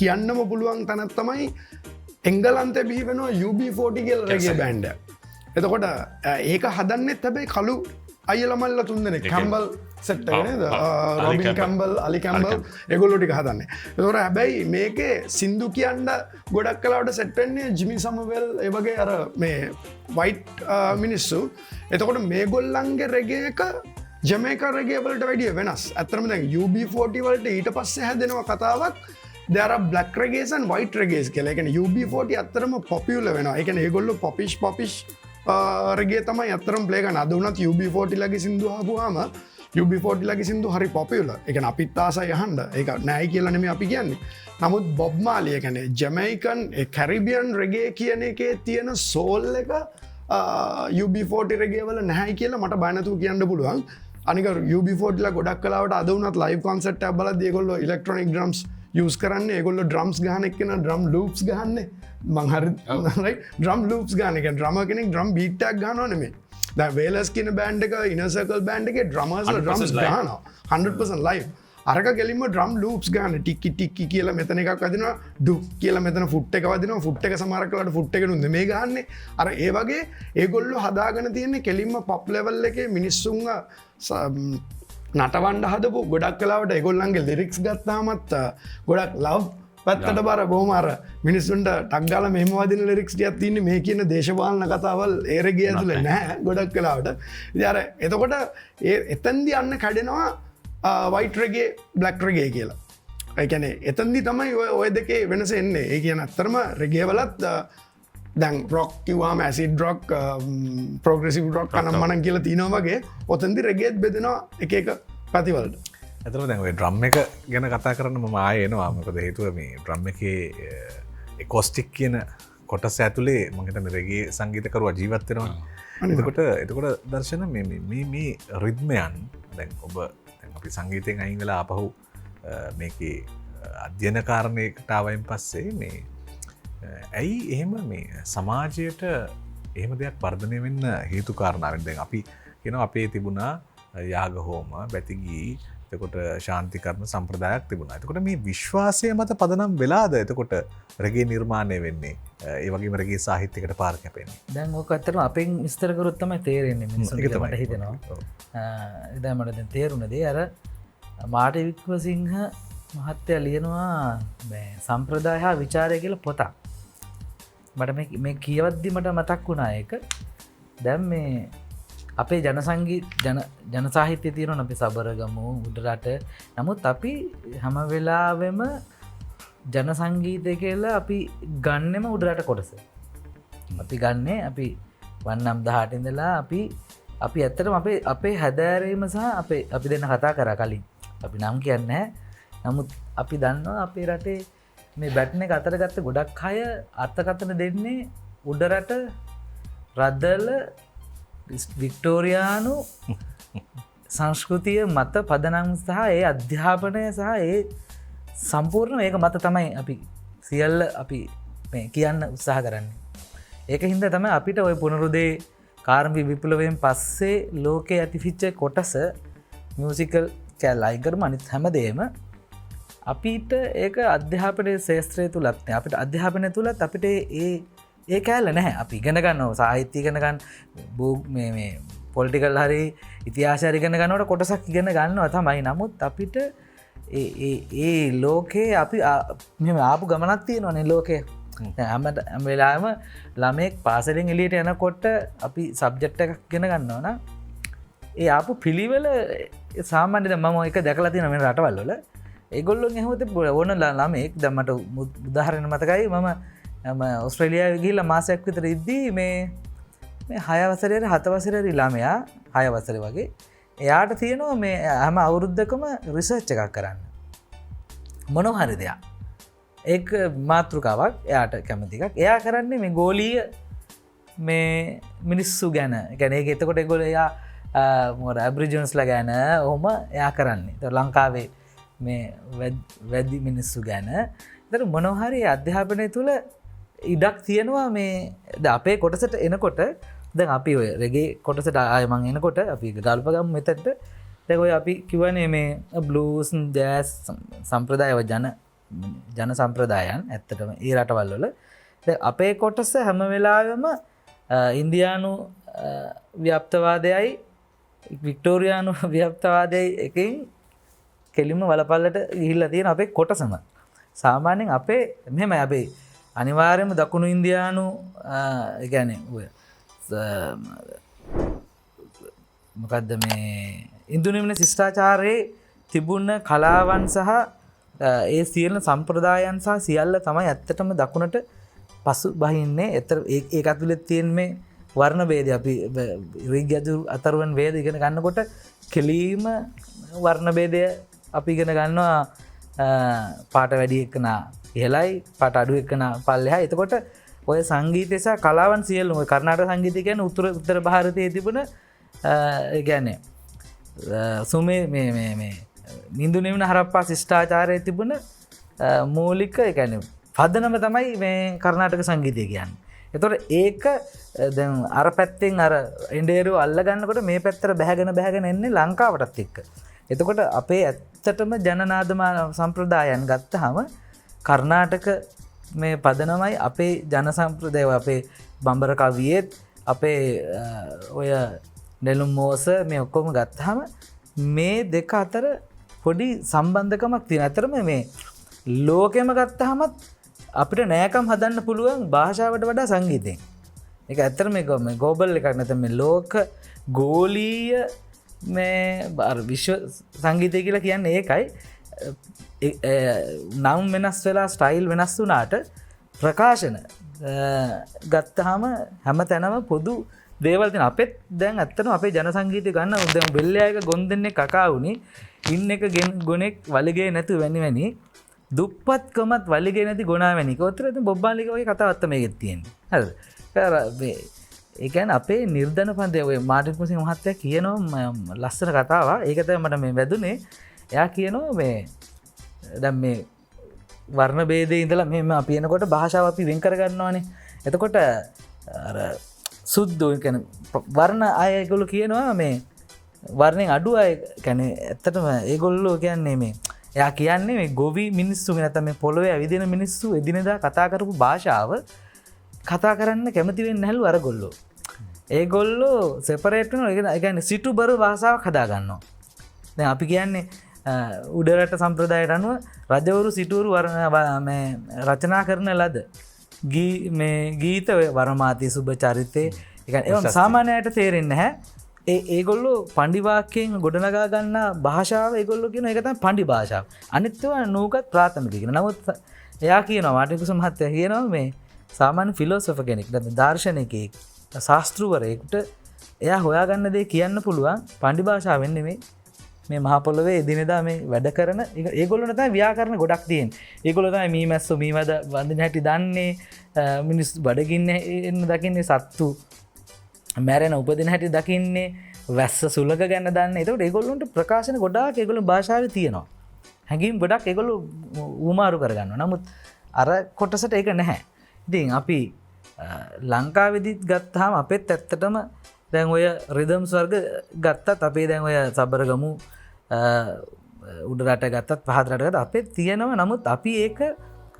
Speaker 5: කියන්නම පුළුවන් තැනත් තමයි එංගලන්ත බිහි වෙනවා UB40 කියල රගේ බෑන්ඩ. එතකොට ඒක හදන්නෙත් හැබැයි කළු අයලමල්ල තුන්දෙන කැම්බල් සෙට්ටගෙන රොබින් කැම්බල් අලි කැම්බල් එගොල්ලො ටික හදන්නේ. එතකොට හැබැයි මේකේ සින්දු කියන්න ගොඩක් කලාවට සෙට්ටෙන්නේ ජිමි සමවෙල් ඒවගේ අර මේ වයිට් මිනිස්සු. එතකොට මේ ගොල්ලන්ගේ රෙගේක ජමේක රෙගේවලට වැඩිය වෙනස්. ඇත්තරම දැන් UB40 වලට ඊට පස්සේ හැදෙනවා කතාවක් දර බ්ලක් රගේසන් වයිට රගේස් කියලා. එකන UB40 අත්තරම පොපියුල වෙනවා. එකන ඒගොල්ලො පොපිෂ් රගේ තමයි අතරම් ප්ලේගන අදවනත් UB40 ලගේ සිින්දු හපුවාම UB40 ලගේ සිින්දු හරි පොපියුල එක අපිත් ආසයි යහන්ඩ එක නෑ කියලනෙම අපි කියන්නේ. නමුත් බොබ් මාලිය කැනෙ ජමයිකන් කැරිබියන් රගේ කියන එකේ තියෙන සෝල් එක UB40 රගේවල නැහැ කියලා මට බයනතු කියන්න පුළුවන්. අනික UB40 ගොඩක් කලාවට අදවනත් ලයි් කොන්සට් බල දෙගොල්ල ඉලෙක්ට්‍රොනික් ඩ්‍රම්ස් යස් කරන්න ඒගොල්ල ඩ්‍රම්ස් ගානෙක් කෙන ඩ්‍රම් ලූප්ස් ගන්න මංහර ඩ්‍රම් ලූප්ස් ගානක ඩ්‍රම කෙනෙක් ඩ්‍රම් බීට්ටක් ගන්නනේ ද වේලස් කියන බෑන්ඩ් එක ඉනසකල් බෑන්ඩ් එක ඩ්‍රමස්ල ඩ්‍රම්ස් ගාන 100% ලයි් අරක කෙලින්ම ඩ්‍රම් ලූප්ස් ගාන ටික්කි ටික්කි කියලා මෙතන එකක් අදින ඩු කියලා මෙතන ෆුට් එක වදින ෆුට් එක සමරකලට ෆුට් එක නුද මේ ගන්නේ අර ඒ වගේ ඒගොල්ලු හදාගෙන තියෙන්නේ කෙලින්ම පොප් ලෙවල් එකේ මිනිස්සුන්ව නටවන්ඩ හදපු ගොඩක් කලාවට එගොල්ලන්ගේ ලිරික්ස් ගත්තාමත් ගොඩක් ලව් පත්තට බර බෝමර මිනිස්සුන්ට ටක්ගල මෙමවාදින ලිරික්ස් ටියක් තින්නේ මේ කියන දේශපාලන කතාවල් ඒරගේ ඇතුළ නෑ ගොඩක් කලාවට ඉතින් එතකොට එතන්දි අන්න කැඩෙනවා වයිට් රගේ බ්ලැක් රගේ කියලා. ඒ කියන්නේ එතන්දි තමයි ඔය දෙකේ වෙනස එන්නේ. ඒ කියන අත්තරම රගේවලත් දැන් රොක් කිව්වාම ඇසිඩ් රොක් ප්‍රෝග්‍රෙසිව් රොක් කනම් මනම් කියලා තියෙනවා වගේ ඔතෙන්දි රෙගේත් බෙදෙනවා එක එක පැතිවලට.
Speaker 2: ඇතර දැන් ඔය ඩ්‍රම් එක ගැන කතා කරන්න මම ආයේ එනවා. මොකද හේතුව මේ ඩ්‍රම් එකේ කොස්ටික් කියන කොටස ඇතුලේ මම හිතන්නේ රෙගේ සංගීතකරුවා ජීවත් වෙනවා. එතකොට දර්ශන මේ රිද්මයන් දැන් ඔබ දැන් අපි සංගීතයෙන් අයින් වෙලා ආපහු මේකේ අධ්‍යයන කාරණයකට ආවයින් පස්සේ මේ ඇයි එහෙම මේ සමාජයට එහෙම දෙයක් වර්ධනය වෙන්න හේතු කාරණාවෙන් දැන් අපි කියනවා අපේ තිබුණා යාගහෝම බැතිගී එතකොට ශාන්තිකර්ම සම්ප්‍රදායක් තිබුණා. එතකොට මේ විශ්වාසය මත පදනම් වෙලාද එතකොට රෙගේ නිර්මාණය වෙන්නේ ඒ වගේම රෙගේ සාහිත්‍යයකට පාර කැපෙන්නේ.
Speaker 3: දැන් ඕක ඇත්තටම අපෙන් විස්තර කරොත් තමයි තේරෙන්නේ මිනිස්සුන්ට මට හිතෙනවා. ඉතින් මට දැන් තේරුණ දේ අර මාර්ටින් වික්‍රමසිංහ මහත්තයා ලියනවා මේ සම්ප්‍රදාය හා විචාරය කියලා පොතක්. මට මේ කියවද්දි මට මතක් වුණා ඒක. දැන් මේ අපේ ජන සාහිත්‍ය තියෙනවා අපි සබරගමු උඩරට. නමුත් අපි හැම වෙලාවෙම ජන සංගීතය කියලා අපි ගන්නෙම උඩරට කොටස. අපි ගන්නේ අපි 1/18 ඉඳලා අපි ඇත්තටම අපේ හැදෑරීම සහ අපි දෙන්න කතා කරා කලින්. අපි නම් කියන්නේ නැහැ. නමුත් අපි දන්නවා අපේ රටේ මේ බැට්න එක අතර ගත්ත ගොඩක් අය අර්ථකථන දෙන්නේ උඩරට රදල වික්ටෝරයානු සංස්කෘතිය මත පදනම් සහ ඒ අධ්‍යාපනය සහ ඒ සම්පූර්ණ ඒක මත තමයි අපි සියල්ල අපි කියන්න උත්සාහ කරන්නේ. ඒක හින්ද තමයි අපිට ඔය පුනරුදේ කාර්මික විප්ලවයෙන් පස්සේ ලෝකයේ ඇතිවිච්ච කොටස මියුසිකල් කැල් අයිකරම අනිත් හැමදේම අපිට ඒක අධ්‍යාපනයේ ශාස්ත්‍රය තුලත් අපිට අධ්‍යාපනය තුලත් අපිට ඒ කැල්ල නැහැ. අපි ඉගෙන ගන්නවා සාහිත්‍ය ඉගෙන ගන්න මේ පොලිටිකල් හරි ඉතිහාසය හරි ඉගෙන ගන්නකොට කොටසක් ඉගෙන ගන්නවා තමයි. නමුත් අපිට ඒ ලෝකේ අපි මෙහෙම ආපු ගමනක් තියෙනවානේ ලෝකේ. හැම වෙලාවෙම ළමෙක් පාසලෙන් එළියට යනකොට අපි සබ්ජෙක්ට් එකක් ඉගෙන ගන්නවා නම් ඒ ආපු පිළිවෙල සාමාන්‍යයෙන් මම එක දැකලා තියෙනවා මේ රටවල් වල. ඒගොල්ලෝන් එහෙමද ඕන ළමෙක් දැන් මට උදාහරණ මතකයි මම ඕස්ට්‍රේලියාවේ ගිහිල්ලා මාසයක් විතර ඉද්දී මේ 6 වසරේ 7 වසරේ ළමයා 6 වසරේ වගේ එයාට තියෙනවා මේ හැම අවුරුද්දකම රිසර්ච් එකක් කරන්න. මොනවා හරි දෙයක්. ඒක මාතෘකාවක් එයාට කැමති එකක්. එයා කරන්නේ මේ ගෝලීය මේ මිනිස්සු ගැන. ඒ කියන්නේ ඒක එතකොට ඒගොල්ලෝ එයා මොකද ඇබ්‍රිජිනස්ලා ගැන ඔහොම එයා කරන්නේ. ඒතර ලංකාවේ මේ වැඩි මිනිස්සු ගැන. ඒතර මොනවා හරි අධ්‍යාපනය තුල ඉඩක් තියෙනවා මේ අපේ කොටසට එනකොට දැන් අපි ඔය රෙගේ කොටසට ආය මං එනකොට අපි ගල්ප ගමු මෙතනට. දැන් ඔය අපි කියවනේ මේ බ්ලූස් ජෑස් සම්ප්‍රදායව ජන සම්ප්‍රදායන් ඇත්තටම ඒ රටවල් වල දැන් අපේ කොටස හැම වෙලාවෙම ඉන්දියානු ව්‍යාප්තවාදයයි වික්ටෝරියානු ව්‍යාප්තවාදයයි එකකින් කෙලින්ම වලපල්ලට ගිහිල්ලා තියෙන අපේ කොටසම. සාමාන්‍යයෙන් අපේ මෙහෙමයි අපේ අනිවාර්යයෙන්ම දකුණු ඉන්දියානු ඒ කියන්නේ ඔය මොකද්ද මේ ඉන්දුනියම් ශිෂ්ටාචාරයේ තිබුණ කලාවන් සහ ඒ සියලු සම්ප්‍රදායන් සහ සියල්ල තමයි ඇත්තටම දකුණට පසු බහින්නේ. ඒක ඇතුලේ තියෙන මේ වර්ණ ભેදය අපි ඍග්යජුර් අතරුවන් ભેද ඉගෙන ගන්නකොට කෙලීම වර්ණ ભેදය අපි ඉගෙන ගන්නවා පාට වැඩි එකනා ඉහළයි පාට අඩු එකනා පල්ලෙහා. එතකොට ඔය සංගීතය සහ කලාවන් සියල්ලම ඔය කර්ණාටක සංගීතය කියන්නේ උත්තර ಭಾರತයේ තිබුණ ඒ කියන්නේ සුමේ මේ නින්දු නිවන හරප්පා ශිෂ්ටාචාරයේ තිබුණ මූලික ඒ කියන්නේ පදනම තමයි මේ කර්ණාටක සංගීතය කියන්නේ. ඒතකොට ඒක දැන් අර පැත්තෙන් අර ඉන්ඩියාව අල්ල ගන්නකොට මේ පැත්තට බැහැගෙන එන්නේ ලංකාවටත් එක්ක. එතකොට අපේ ඇත්තටම ජනනාදම සම්ප්‍රදායන් ගත්තාම කර්ණාටක මේ පදනමයි අපේ ජන සම්ප්‍රදාය අපේ බඹර කවියෙත් අපේ ඔය නෙළුම් මෝස මේ ඔක්කොම ගත්තාම මේ දෙක අතර පොඩි සම්බන්ධකමක් තියෙනවා. අතරම මේ ලෝකෙම ගත්තාමත් අපිට නෑකම් හදන්න පුළුවන් භාෂාවට වඩා සංගීතයෙන්. ඒක ඇත්තටම මේ ග්ලෝබල් එකක් නැත්නම් මේ ලෝක ගෝලීය මේ විශ්ව සංගීතය කියලා කියන්නේ ඒකයි. නම් වෙනස් වෙලා ස්ටයිල් වෙනස් වුණාට ප්‍රකාශන ගත්තාම හැම තැනම පොදු දේවල් තියෙනවා. අපෙත් දැන් ඇත්තටම අපේ ජන සංගීතය ගන්න දැන් බෙල්ලෑයක ගොන් දෙන්නේ කකා වුණේ ඉන්න එක ගොනෙක් වලිගේ නැතු වැනි දුප්පත්කමත් වලිගේ නැති ගොනා වැනි. කොතර ඉතින් බොබ්බාලික වගේ කතාවක් තමයි මේකෙත් තියෙන්නේ. හරිද? ඒ කියන්නේ අපේ නිර්ධන පන්දේ ඔය මාටින් කුසින් මහත්තයා කියනවා ලස්සන කතාවක්. ඒක තමයි මට මේ වැදුනේ. එයා කියනවා මේ දැන් මේ වර්ණ ભેදේ ඉඳලා මෙහෙම අපි එනකොට භාෂාව අපි වෙන් කර ගන්නවානේ. එතකොට අර සුද්ධෝ කියන්නේ වර්ණ අය ඒගොල්ලෝ කියනවා මේ වර්ණෙන් අඩු අය කියන්නේ ඇත්තටම ඒගොල්ලෝ කියන්නේ මේ එයා කියන්නේ මේ ගොවි මිනිස්සු නැත්නම් මේ පොළොවේ ඇවිදින මිනිස්සු එදිනෙදා කතා කරපු භාෂාව කතා කරන්න කැමති වෙන්නේ නැහැලු අරගොල්ලෝ. ඒගොල්ලෝ සෙපරේට් වෙනවා. ඒ කියන්නේ සිටුබරු භාෂාවක් හදා ගන්නවා. දැන් අපි කියන්නේ උඩරට සම්ප්‍රදායට අනුව රජවරු සිටුවරු මේ රචනා කරන ලද ගීත වරමාති සුබ චරිතේ ඒ සාමාන්‍යයට තේරෙන්නේ නැහැ. ඒගොල්ලෝ පණ්ඩි වාක්‍යයෙන් ගොඩනගා ගන්න භාෂාව ඒගොල්ලෝ කියන එක තමයි පණ්ඩි භාෂාව. අනිත් ඒවා නූගත් ප්‍රාථමික කියන. නමුත් එයා කියනවා මාටින් කුසුම් මහත්තයා කියනවා මේ සාමාන්‍ය ෆිලොසොෆර් කෙනෙක් දාර්ශනිකයෙක් ශාස්ත්‍රවරයෙකුට එයා හොයාගන්න දේ කියන්න පුළුවන් පණ්ඩි භාෂාවෙන් නෙමෙයි මේ මහපොළොවේ එදිනෙදා මේ වැඩ කරන ඒගොල්ලොන්ට තමයි ව්‍යාකරණ ගොඩක් තියෙන්නේ. ඒගොල්ලෝ තමයි මීමැස්සෝ මීවැද වඳින හැටි දන්නේ, මිනිස් බඩගින්න එන්න දකින්නේ, සත්තු මැරෙන උපදින හැටි දකින්නේ, වැස්ස සුලක ගැන දන්නේ. ඒකට ඒගොල්ලොන්ට ප්‍රකාශන ගොඩාක් ඒගොල්ලෝ භාෂාවේ තියෙනවා. හැඟීම් ගොඩක් ඒගොල්ලෝ උමාරු කරගන්නවා. නමුත් අර කොටසට ඒක නැහැ. ඉතින් අපි ලංකාවේදීත් ගත්තාම අපෙත් ඇත්තටම දැන් ඔය රිදම්ස් වර්ග ගත්තත් අපේ දැන් ඔය සබරගමු උඩරට ගත්තත් පහත් රට ගත්තත් අපේ තියෙනවා. නමුත් අපි ඒක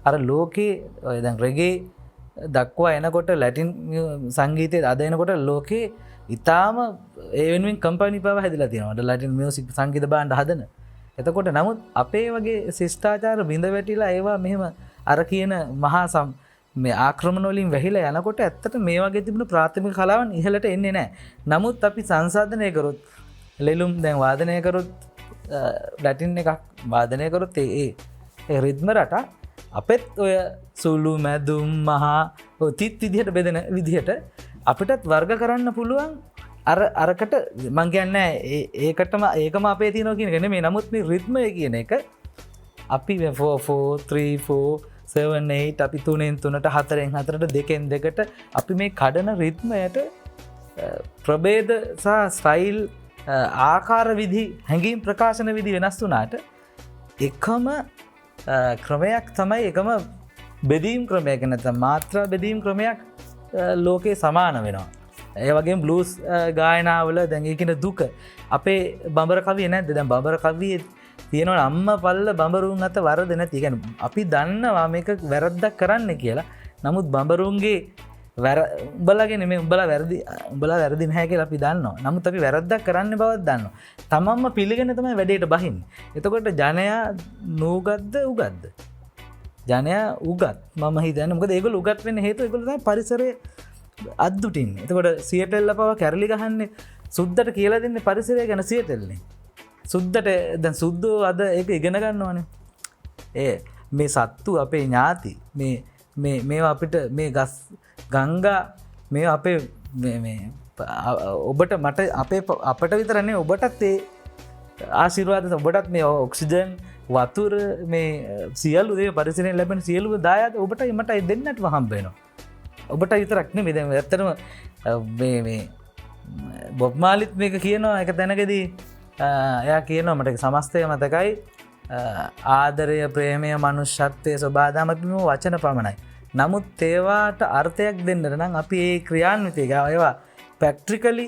Speaker 3: අර ලෝකේ ඔය දැන් රෙගේ දක්වා එනකොට ලැටින් සංගීතයේ අද එනකොට ලෝකේ ඉතාම ඒ වෙනුවෙන් කම්පැනි පව හැදිලා තියෙනවා. ලැටින් මියුසික් සංගීත බාණ්ඩ හදන. එතකොට නමුත් අපේ වගේ ශිෂ්ටාචාර බිඳ වැටිලා ඒවා මෙහෙම අර කියන මහා මේ ආක්‍රමණ වලින් වැහිලා යනකොට ඇත්තට මේ වගේ තිබුණු ප්‍රාථමික කලාවන් ඉහළට එන්නේ නැහැ. නමුත් අපි සංසාධනය කරොත් ලෙලුම් දැන් වාදනය කරොත් ලැටින් එකක් වාදනය කරොත් ඒ රිද්ම රට අපෙත් ඔය සුළු මැදුම් මහා තිත් විදිහට බෙදෙන විදිහට අපිටත් වර්ග කරන්න පුළුවන්. අරකට මං කියන්නේ ඒකටම ඒකම අපේ තියෙනවා කියන එක නෙමෙයි. නමුත් මේ රිද්මය කියන එක අපි 4-4-3-4-7-8 අපි 3-3ට 4-4ට 2-2ට අපි මේ කඩන රිද්මයට ප්‍රභේද සහ ස්ටයිල් ආකාර විදි හැඟීම් ප්‍රකාශන විදි වෙනස් වුණාට එකම ක්‍රමයක් තමයි, එකම බෙදීම් ක්‍රමයක් නැත්නම් මාත්‍රා බෙදීම් ක්‍රමයක් ලෝකේ සමාන වෙනවා. ඒ වගේම බ්ලූස් ගායනාවල දැන් ඒ කියන දුක අපේ බඹර කවිය නැද්ද? දැන් බඹර කවියේ තියෙනවා අම්මා පල්ල බඹරුන් අත වරද නැති. ඒ කියන්නේ අපි දන්නවා මේක වැරද්දක් කරන්න කියලා. නමුත් බඹරුන්ගේ උඹලාගේ නෙමෙයි, උඹලා වැරදි නැහැ කියලා අපි දන්නවා. නමුත් අපි වැරද්දක් කරන්න බවක් දන්නවා. තමන්ම පිළිගෙන තමයි වැඩේට බහින්නේ. එතකොට ජනයා නූගත්ද උගත්ද? ජනයා උගත් මම හිතන්නේ. මොකද ඒගොල්ලෝ උගත් වෙන්න හේතුව ඒගොල්ලෝ තමයි පරිසරයේ අද්දුටින්නේ. එතකොට සියටෙල්ල පව කැරලි ගහන්නේ සුද්දට කියලා දෙන්නේ පරිසරය ගැන සියටෙල්නේ. සුද්දට දැන් සුද්දෝ අද ඒක ඉගෙන ගන්නවනේ. මේ සත්තු අපේ ඥාති මේවා අපිට මේ ගස් ගංගා මේ අපේ ඔබට මට අපට විතරනේ ඔබටත් ඒ ආශිර්වාද, ඔබටත් මේ ඔක්සිජන් වතුර මේ සියලු දේ පරිසරයෙන් ලැබෙන සියලු දායාද ඔබටයි මටයි දෙන්නටම හම්බ වෙනවා. ඔබට විතරක් නෙමෙයි. දැන් ඇත්තටම මේ බොබ් මාලිත් මේක කියනවා එක තැනකදී. එයා කියනවා මට සමස්තය මතකයි, ආදරය, ප්‍රේමය, මනුෂ්‍යත්වය, සබාදාමත්ම වචන පමණයි. නමුත් ඒවාට අර්ථයක් දෙන්නට නම් අපි ඒ ක්‍රියාන්විතය ඒවා පැක්ට්‍රිකලි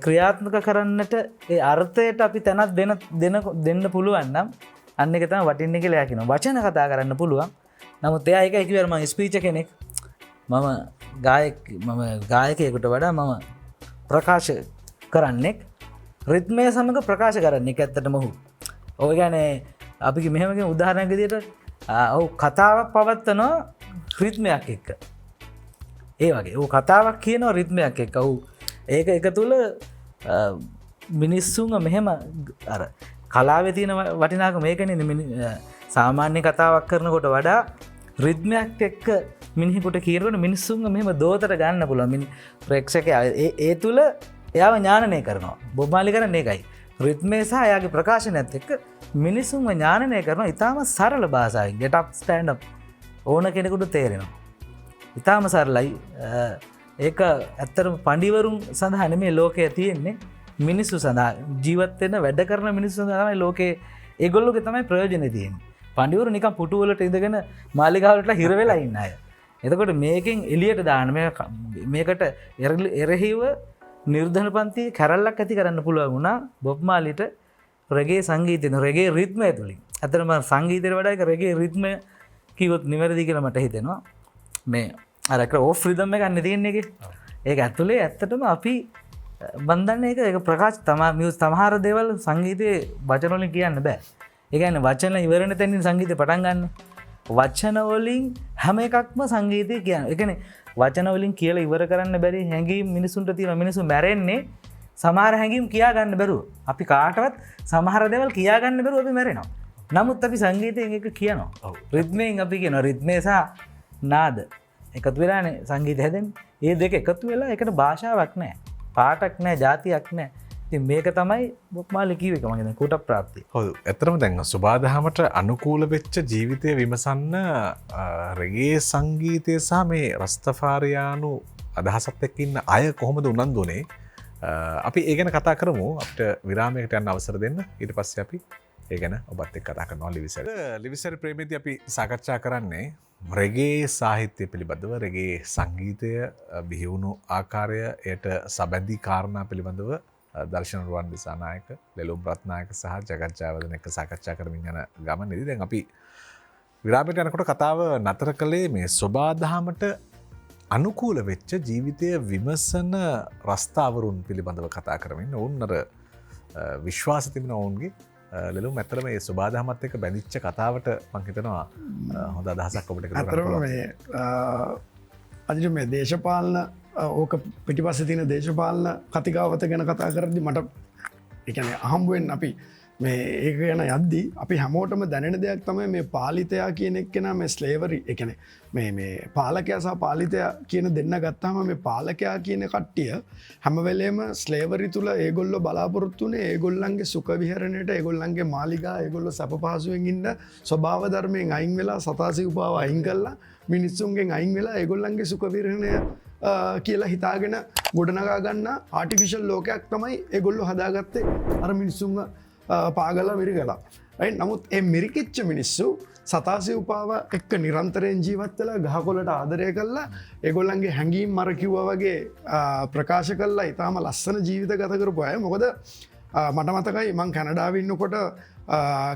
Speaker 3: ක්‍රියාත්මක කරන්නට ඒ අර්ථයට අපි තැනක් දෙන්න පුළුවන් නම් අන්න එක තමයි වටින්නේ කියලා එයා කියනවා. වචන කතා කරන්න පුළුවන්. නමුත් එයා ඒක කිව්වම මම ස්පීච් කෙනෙක්, මම ගායකයෙකුට වඩා මම ප්‍රකාශ කරන්නෙක්, රිද්මය සමග ප්‍රකාශ කරන්නෙක් ඇත්තටම ඔහු. ඔය කියන්නේ අපි මෙහෙම කියන උදාහරණයක් විදිහට ඔව් කතාවක් පවත්වනවා රිද්මයක් එක්ක. ඒ වගේ ඔව් කතාවක් කියනවා රිද්මයක් එක්ක. ඔව් ඒක එක තුල මිනිස්සුන්ව මෙහෙම අර කලාවේ තියෙන වටිනාකම මේකනේ. සාමාන්‍ය කතාවක් කරනකොට වඩා රිද්මයක් එක්ක මිනිහෙකුට කියනකොට මිනිස්සුන්ව මෙහෙම දෝතට ගන්න පුළුවන්. ප්‍රේක්ෂකයා ඒ තුල එයාව ඥානනය කරනවා. බොබ් මාලි කරන්නේ ඒකයි. රිද්මේ සහ එයාගේ ප්‍රකාශනයත් එක්ක මිනිස්සුන්ව ඥානනය කරනවා. ඊටාම සරල භාෂාවෙන් get up stand up ඕන කෙනෙකුට තේරෙනවා. ඊටාම සරලයි. ඒක ඇත්තටම පඬිවරුන් සඳහා නෙමෙයි ලෝකයේ තියෙන්නේ, මිනිස්සු සඳහා ජීවත් වෙන වැඩ කරන මිනිස්සු සඳහා තමයි ලෝකේ ඒගොල්ලෝගේ තමයි ප්‍රයෝජනෙ තියෙන්නේ. පඬිවරු නිකන් පුටු වලට ඉඳගෙන මාලිගාවලට හිර වෙලා ඉන්න අය. එතකොට මේකෙන් එළියට දාන්න මේකට එරෙහිව නිර්ධන පන්තියේ කැරල්ලක් ඇති කරන්න පුළුවන් වුණා බොබ් මාලිට රෙගේ සංගීතයෙන්, රෙගේ රිද්මය තුලින්. අතරම සංගීතයට වඩා ඒක රෙගේ රිද්මය කිව්වොත් නිවැරදි කියලා මට හිතෙනවා. මේ අර ඕෆ් රිද්ම් එකක් නේ තියෙන්නේ ඒකේ. ඒක ඇතුලේ ඇත්තටම අපි බන්දන්නේ ඒක ප්‍රකාශ සමහර දේවල් සංගීතයේ වචන වලින් කියන්න බෑ. ඒ කියන්නේ වචන ඉවර වෙන තැනින් සංගීතය පටන් ගන්න. වචන වලින් හැම එකක්ම සංගීතය කියන්නේ. ඒ කියන්නේ වචන වලින් කියලා ඉවර කරන්න බැරි හැඟීම් මිනිසුන්ට තියෙනවා. මිනිස්සු මැරෙන්නේ සමහර හැඟීම් කියා ගන්න බැරුව. අපි කාටවත් සමහර දේවල් කියා ගන්න බැරුව අපි මැරෙනවා. නමුත් අපි සංගීතයෙන් එක කියනවා. රිද්මයෙන් අපි කියනවා. රිද්මේ සහ නාද එකතු වෙලානේ සංගීතය හැදෙන්නේ. මේ දෙක එකතු වෙලා ඒකට භාෂාවක් නැහැ. පාටක් නැහැ, ජාතියක් නැහැ. ති මේක තමයි බොක්මාලිකීවක මගෙන කුට ප්‍රාප්ති
Speaker 2: හොද ඇතරම දැන් සුබාදහමට අනුකූල වෙච්ච ජීවිතය විමසන්න රගේ සංගීතය සහ මේ රස්තෆාරයානු අදහසත් එක්කන්න අය කොහොමද උනන්දුනේ අපි ඒගැන කතා කරමු අපට විරාමයකට යන්න අවසර දෙන්න ඊට පස්ස අපි ඒගැන ඔබත් එක් කතා කරනවා ලිවිසර ප්‍රේමති අපි සාකච්ඡා කරන්නේ රගේ සාහිත්‍යය පිළිබඳව රගේ සංගීතය බිහිවුණු ආකාරය එයට සබැඳී කාරණා පිළිබඳව දර්ශන රුවන් දිසානායක ලෙලුම් රත්නායක සහ ජගත්ජාවදන එක සාකච්ඡා කරමින් යන ගම නිදි දැන් අපි විරාමයට යනකොට කතාව නතර කළේ මේ ස්වබාදහමට අනුකූල වෙච්ච ජීවිතය විමසන රස්ථාවරුන් පිළිබඳව කතා කරමින් ඔවුන්නර විශ්වාස තිබෙන ඔවුන්ගේ ලෙලු ඇතර මේ ස්වබාදහමත් එක බැඳිච්ච කතාවට මංහිතනවා හොඳ අදහසක් ඔබට
Speaker 5: අතරම අජ මේ දේශපාලන ඕක පිටිපස්ස තින දේශපාලන කතිකාවත ගැන කතා කරදි මට එකන අහම්බුවෙන් අපි මේ ඒක ගැන යද්දී අපි හැමෝටම දැනෙන දෙයක් තමයි මේ පාලිතයා කියන එක්කෙන මේ ස්ලේවරි එකන මේ පාලකයා සහ පාලිතයා කියන දෙන්න ගත්තාම මේ පාලකයා කියන කට්ටිය හැමවෙලේම ස්ලේවරි තුළ ඒගොල්ල බලාපොරොත්තුනේ ඒගොල්ලන්ගේ සුකවිහරණයට ඒගොල්ලන්ගේ මාලිගා ඒගොල්ල සැප පහසුවෙන් ඉන්න ස්වභාව ධර්මයෙන් අයින් වෙලා සතාසි උපාව අයින් කල්ලා මිනිස්සුන්ගෙන් අයින් වෙලා ඒගොල්ලන්ගේ සුකවිරණය කියලා හිතාගෙන ගොඩනගා ගන්න ආටිෆිෂල් ලෝකයක් තමයි ඒගොල්ලො හදාගත්තේ අර මිනිස්සුන්ග පාගල මිරි කලා නමුත් ඒ මිරිකිච්ච මිනිස්සු සතාසය උපාව එක්ක නිරන්තරයෙන් ජීවත්තලා ගහකොලට ආදරය කල්ලා ඒගොල්ලන්ගේ හැඟීම් මරකිව්ව වගේ ප්‍රකාශ කල්ලා ඉතාම ලස්සන ජීවිත ගත කරපු අය මොකද මට මතකයි මං කැනඩාවන්නකොට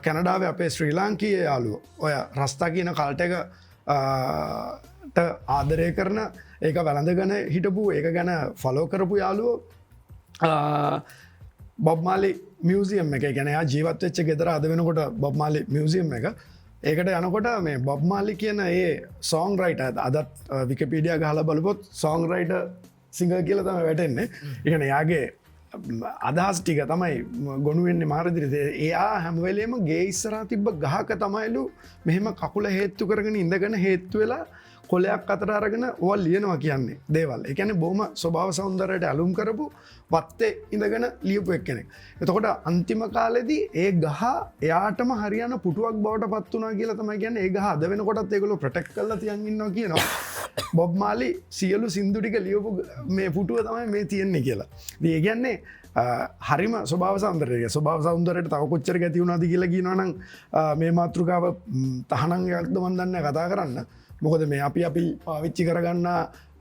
Speaker 5: කැනඩාව අපේ ශ්‍රී ලාංකීය යාලුව ඔය රස්ථා කියන කල්ට එක ආදරය කරන ඒක වැළඳගන හිටපු ඒක ගැන ෆලෝ කරපු යාලුව බොබ්මාලි මියසියම් එක ගැනයා ජීවත්වෙච්ච ගෙදර අද වෙනකොට බොබ්මාලි මියසියම් එක ඒකට යනකොට මේ බොබ්මාලි කියන ඒ සෝන් රයිට අදත් විකපීඩිය ගහල බලපොත් සෝන් රයිට සිංහ කියල තම වැටෙන්නේ එකන යාගේ අදහස් ටික තමයි ගොුවෙන්නේ මාරදිරිත එයා හැමවෙලේම ගේ ඉස්සරා තිබ්බ ගහක තමයිලු මෙහෙම කකුල හේත්තු කරගෙන ඉඳගෙන හේත්තු වෙලා කොලයක් අතර අරගෙන ඕල් ලියනවා කියන්නේ දේවල් එකන බොහම ස්වභාව සෞන්දරයට ඇලුම් කරපු වත්තේ ඉඳගෙන ලියපු එක් කෙනෙක්. එතකොට අන්තිම කාලෙදී ඒ ගහ එයාටම හරියන පුටුවක් බවට පත් වනා කියලා තමයි කියන්න ඒ ගහ අද වෙනකොටත් ඒගොලු ප්‍රටෙක් කල්ල තියන්ගන්නවා කියනවා බොබ් මාලි සියලු සිින්දුටික ලියපු මේ පුටුව තමයි මේ තියෙන්නේ කියලා. දී ගැන්නේ හරිම ස්වභාව සෞන්දරය ස්වභාව සෞන්දරයට තව කොච්චර ඇති වුණාද කියලා කියනවනම් මේ මාතෘකාව තහනංයක්ද වන්දන්න කතා කරන්න. මොකද මේ අපි පාවිච්චි කරගන්න